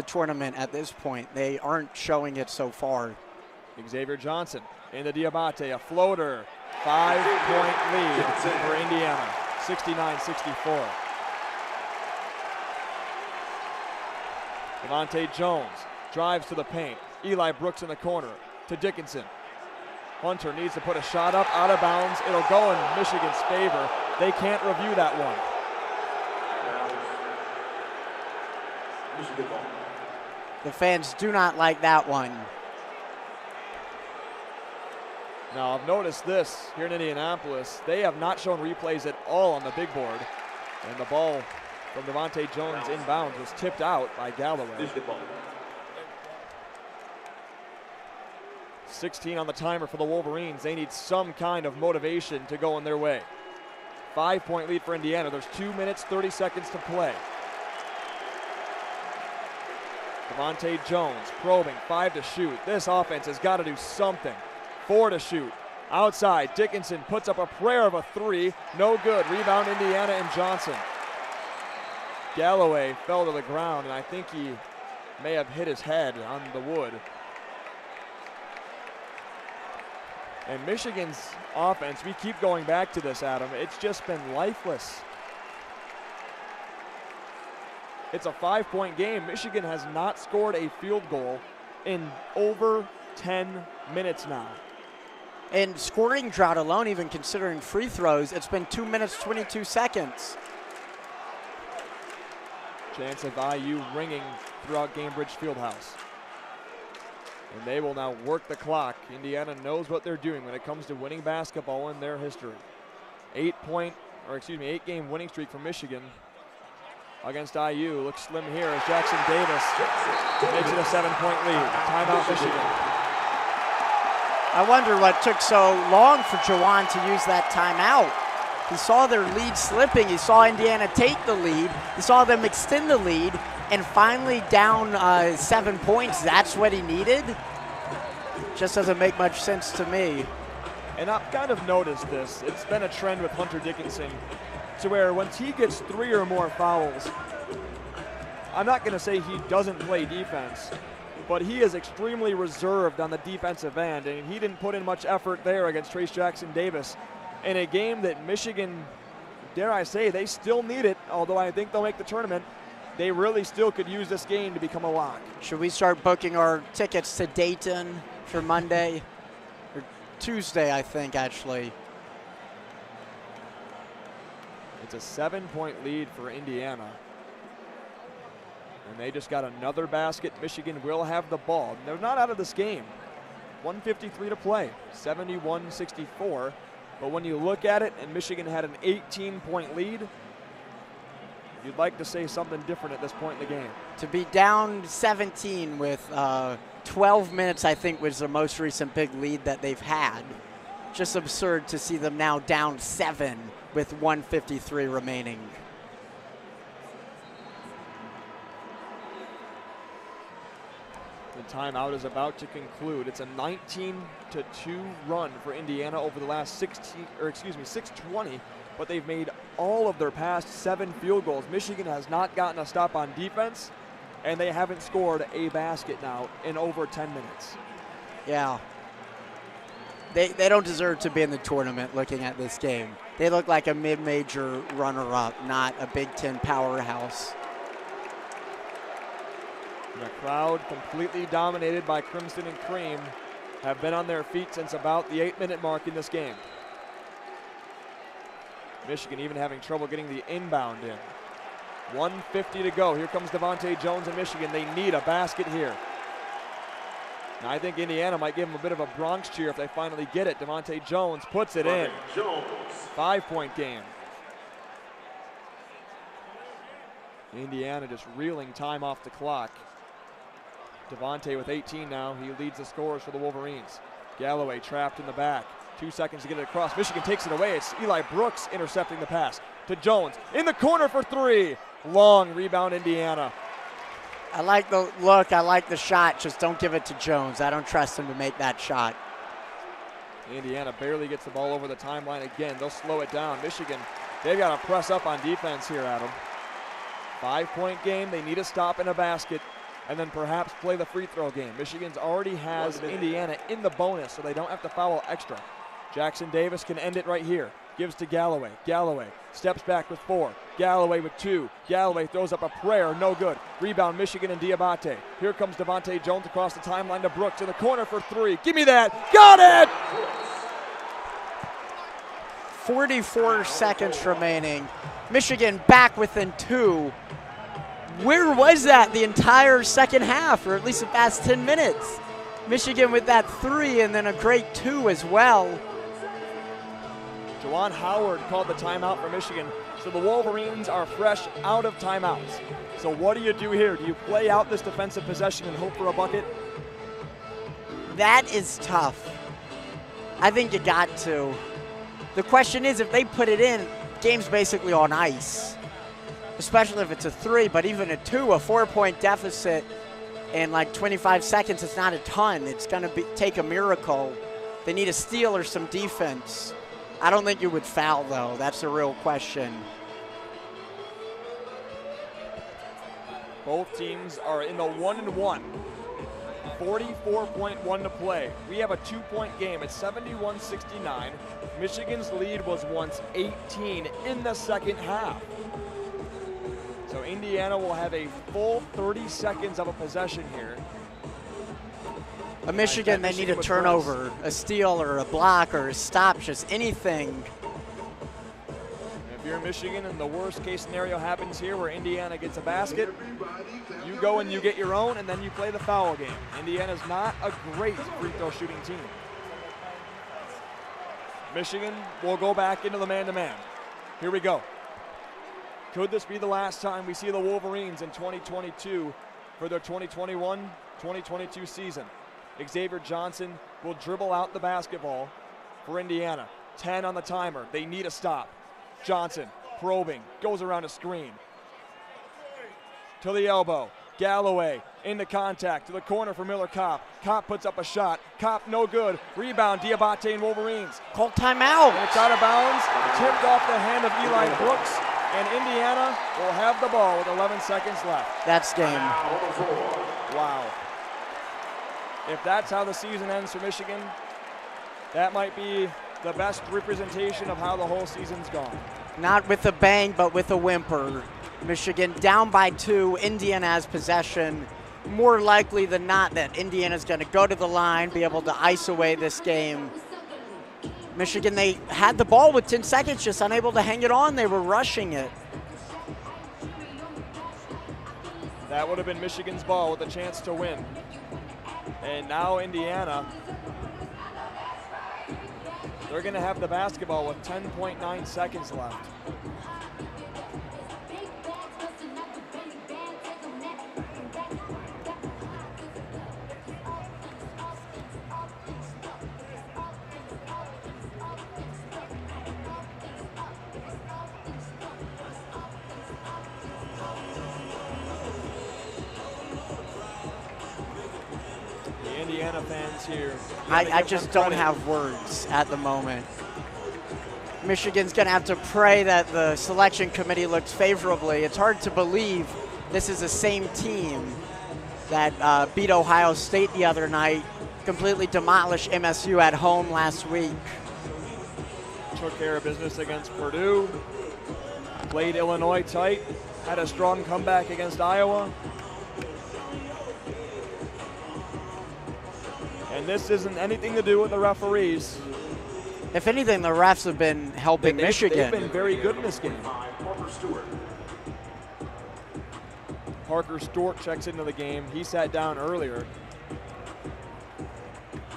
tournament at this point? They aren't showing it so far. Xavier Johnson into Diabate, a floater. 5-point lead for Indiana, 69-64. Devontae Jones drives to the paint. Eli Brooks in the corner to Dickinson. Hunter needs to put a shot up, out of bounds. It'll go in Michigan's favor. They can't review that one. The fans do not like that one. Now, I've noticed this here in Indianapolis. They have not shown replays at all on the big board. And the ball from Devontae Jones inbounds was tipped out by Galloway. 16 on the timer for the Wolverines. They need some kind of motivation to go in their way. 5-point lead for Indiana. There's 2 minutes, 30 seconds to play. Devontae Jones probing, 5 to shoot. This offense has got to do something. 4 to shoot. Outside, Dickinson puts up a prayer of a 3. No good. Rebound Indiana and Johnson. Galloway fell to the ground, and I think he may have hit his head on the wood. And Michigan's offense, we keep going back to this, Adam. It's just been lifeless. It's a 5-point game. Michigan has not scored a field goal in over 10 minutes now. In scoring drought alone, even considering free throws, it's been 2 minutes, 22 seconds. Chance of IU ringing throughout Gainbridge Fieldhouse. And they will now work the clock. Indiana knows what they're doing when it comes to winning basketball in their history. 8-game winning streak for Michigan against IU. Looks slim here as Jackson Davis makes it a 7-point lead. Timeout Michigan. I wonder what took so long for Jawan to use that timeout. He saw their lead slipping. He saw Indiana take the lead. He saw them extend the lead. And finally down 7 points, that's what he needed? Just doesn't make much sense to me. And I've kind of noticed this. It's been a trend with Hunter Dickinson to where once he gets 3 or more fouls, I'm not going to say he doesn't play defense, but he is extremely reserved on the defensive end, and he didn't put in much effort there against Trace Jackson Davis in a game that Michigan, dare I say, they still need it, although I think they'll make the tournament. They really still could use this game to become a lock. Should we start booking our tickets to Dayton for Monday? Or Tuesday, I think, actually. It's a 7-point lead for Indiana. And they just got another basket. Michigan will have the ball. They're not out of this game. 1:53 to play, 71-64. But when you look at it, and Michigan had an 18-point lead, you'd like to say something different at this point in the game. To be down 17 with 12 minutes, I think, was the most recent big lead that they've had. Just absurd to see them now down 7 with 1:53 remaining. The timeout is about to conclude. It's a 19-2 run for Indiana over the last 6:20. But they've made all of their past 7 field goals. Michigan has not gotten a stop on defense, and they haven't scored a basket now in over 10 minutes. Yeah. They don't deserve to be in the tournament looking at this game. They look like a mid-major runner-up, not a Big Ten powerhouse. The crowd, completely dominated by Crimson and Cream, have been on their feet since about the 8-minute mark in this game. Michigan even having trouble getting the inbound in. 1:50 to go. Here comes Devontae Jones and Michigan. They need a basket here. Now I think Indiana might give them a bit of a Bronx cheer if they finally get it. Devontae Jones puts it in. 5-point game. Indiana just reeling time off the clock. Devontae with 18 now. He leads the scorers for the Wolverines. Galloway trapped in the back. 2 seconds to get it across. Michigan takes it away. It's Eli Brooks intercepting the pass to Jones. In the corner for 3. Long rebound, Indiana. I like the look. I like the shot. Just don't give it to Jones. I don't trust him to make that shot. Indiana barely gets the ball over the timeline again. They'll slow it down. Michigan, they've got to press up on defense here, Adam. 5-point game. They need a stop and a basket, and then perhaps play the free throw game. Michigan's already has Indiana in the bonus, so they don't have to foul extra. Jackson Davis can end it right here. Gives to Galloway. Galloway steps back with 4. Galloway with 2. Galloway throws up a prayer. No good. Rebound Michigan and Diabate. Here comes Devontae Jones across the timeline to Brooks in the corner for 3. Give me that. Got it! 44 seconds remaining. Michigan back within 2. where was that the entire second half, or at least the past 10 minutes? Michigan with that 3 and then a great 2 as well. Juwan Howard called the timeout for Michigan. So the Wolverines are fresh out of timeouts. So what do you do here? Do you play out this defensive possession and hope for a bucket? That is tough. I think you got to. The question is, if they put it in, game's basically on ice. Especially if it's a 3, but even a 2, a 4-point deficit in like 25 seconds, it's not a ton. It's gonna take a miracle. They need a steal or some defense. I don't think you would foul, though. That's a real question. Both teams are in the 1-1. 44.1 to play. We have a 2-point game. It's 71-69. Michigan's lead was once 18 in the second half. So Indiana will have a full 30 seconds of a possession here. A Michigan, they need a turnover, a steal or a block or a stop, just anything. If you're Michigan and the worst case scenario happens here where Indiana gets a basket, you go and you get your own and then you play the foul game. Indiana's not a great free throw shooting team. Michigan will go back into the man-to-man. Here we go. Could this be the last time we see the Wolverines in 2022 for their 2021-2022 season? Xavier Johnson will dribble out the basketball for Indiana. 10 on the timer. They need a stop. Johnson probing, goes around a screen. To the elbow. Galloway into contact to the corner for Miller Kopp. Kopp puts up a shot. Kopp no good. Rebound, Diabate and Wolverines. Call timeout. And it's out of bounds. Tipped off the hand of Eli Brooks. And Indiana will have the ball with 11 seconds left. That's game. Wow. If that's how the season ends for Michigan, that might be the best representation of how the whole season's gone. Not with a bang, but with a whimper. Michigan down by 2. Indiana has possession. More likely than not that Indiana's going to go to the line, be able to ice away this game. Michigan, they had the ball with 10 seconds, just unable to hang it on. They were rushing it. That would have been Michigan's ball with a chance to win. And now Indiana, they're going to have the basketball with 10.9 seconds left. Indiana fans here. I just don't have words at the moment. Michigan's going to have to pray that the selection committee looks favorably. It's hard to believe this is the same team that beat Ohio State the other night, completely demolished MSU at home last week. Took care of business against Purdue, played Illinois tight, had a strong comeback against Iowa. And this isn't anything to do with the referees. If anything, the refs have been helping Michigan. They've been very good in this game. Parker Stewart checks into the game. He sat down earlier.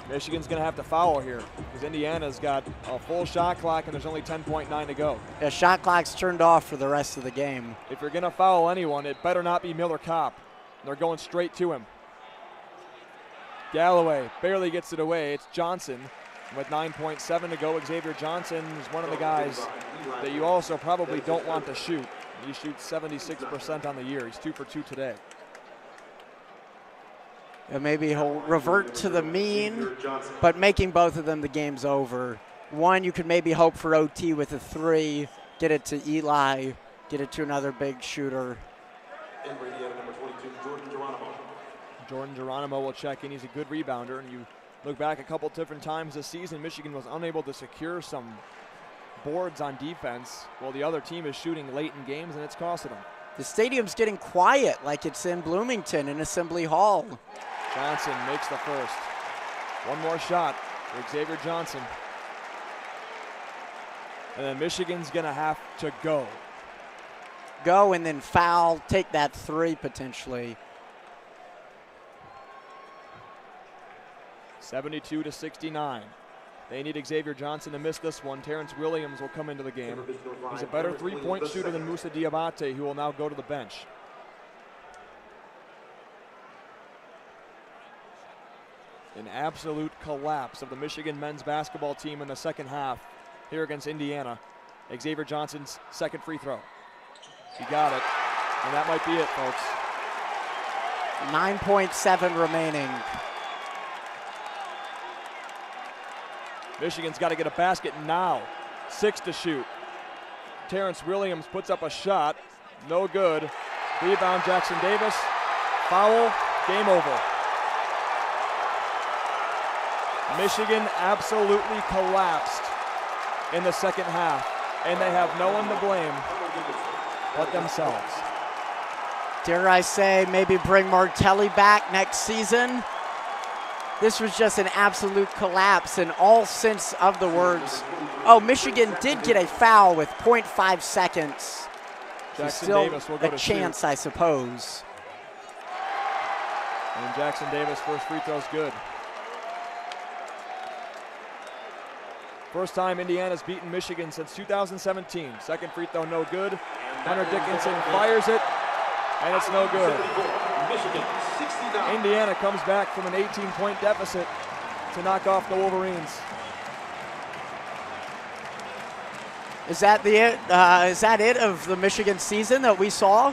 Michigan's going to have to foul here because Indiana's got a full shot clock and there's only 10.9 to go. The shot clock's turned off for the rest of the game. If you're going to foul anyone, it better not be Miller Kopp. They're going straight to him. Galloway barely gets it away. It's Johnson with 9.7 to go. Xavier Johnson is one of the guys that you also probably don't want to shoot. He shoots 76% on the year. He's 2 for 2 today. And maybe he'll revert to the mean, but making both of them, the game's over. One, you could maybe hope for OT with a 3, get it to Eli, get it to another big shooter. Jordan Geronimo will check in. He's a good rebounder. And you look back a couple different times this season, Michigan was unable to secure some boards on defense while the other team is shooting late in games, and it's costing them. The stadium's getting quiet like it's in Bloomington in Assembly Hall. Johnson makes the first. One more shot for Xavier Johnson. And then Michigan's going to have to go. go and then foul, take that 3 potentially. 72-69. They need Xavier Johnson to miss this one. Terrence Williams will come into the game. He's a better three-point shooter than Musa Diabate, who will now go to the bench. An absolute collapse of the Michigan men's basketball team in the second half here against Indiana. Xavier Johnson's second free throw. He got it, and that might be it, folks. 9.7 remaining. Michigan's got to get a basket now. 6 to shoot. Terrence Williams puts up a shot. No good. Rebound, Jackson Davis. Foul. Game over. Michigan absolutely collapsed in the second half, and they have no one to blame but themselves. Dare I say, maybe bring Martelli back next season? This was just an absolute collapse in all sense of the words. Oh, Michigan did get a foul with 0.5 seconds. Jackson Still Davis will go to a chance, shoot. I suppose. And Jackson Davis' first free throw's good. First time Indiana's beaten Michigan since 2017. Second free throw no good. Hunter Dickinson fires it, and it's no good. Indiana comes back from an 18-point deficit to knock off the Wolverines. Is that it of the Michigan season that we saw?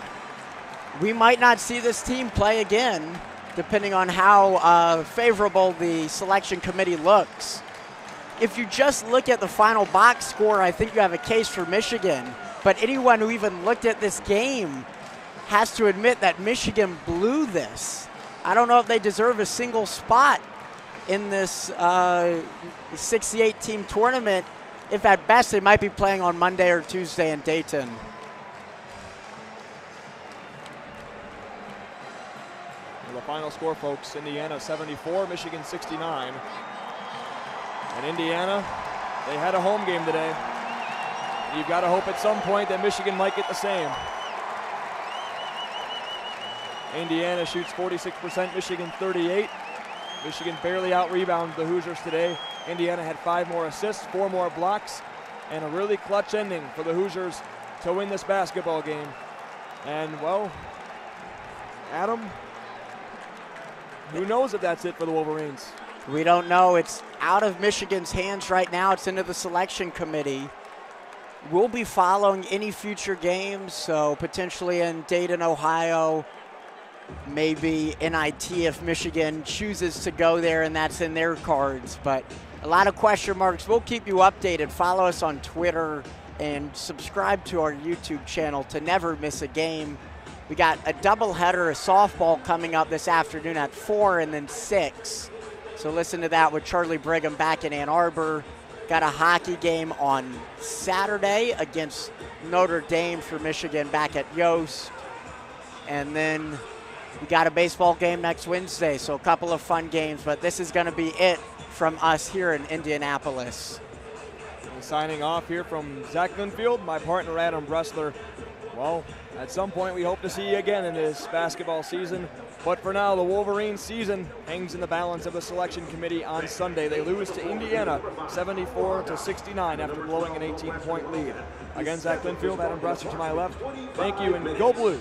We might not see this team play again, depending on how favorable the selection committee looks. If you just look at the final box score, I think you have a case for Michigan. But anyone who even looked at this game has to admit that Michigan blew this. I don't know if they deserve a single spot in this 68-team tournament. If at best they might be playing on Monday or Tuesday in Dayton. Well, the final score, folks, Indiana 74, Michigan 69. And Indiana, they had a home game today. You've got to hope at some point that Michigan might get the same. Indiana shoots 46%, Michigan 38. Michigan barely out-rebounded the Hoosiers today. Indiana had 5 more assists, 4 more blocks, and a really clutch ending for the Hoosiers to win this basketball game. And, well, Adam, who knows if that's it for the Wolverines? We don't know. It's out of Michigan's hands right now. It's into the selection committee. We'll be following any future games, so potentially in Dayton, Ohio, maybe NIT if Michigan chooses to go there and that's in their cards. But a lot of question marks. We'll keep you updated. Follow us on Twitter and subscribe to our YouTube channel to never miss a game. We got a doubleheader of softball coming up this afternoon at 4 and then 6. So listen to that with Charlie Brigham back in Ann Arbor. Got a hockey game on Saturday against Notre Dame for Michigan back at Yost. And then we got a baseball game next Wednesday, so a couple of fun games. But this is going to be it from us here in Indianapolis. And signing off here from Zach Linfield, my partner Adam Bressler. Well, at some point we hope to see you again in this basketball season. But for now, the Wolverines season hangs in the balance of the selection committee on Sunday. They lose to Indiana 74-69 after blowing an 18-point lead. Again, Zach Linfield, Adam Bressler to my left. Thank you, and go Blue.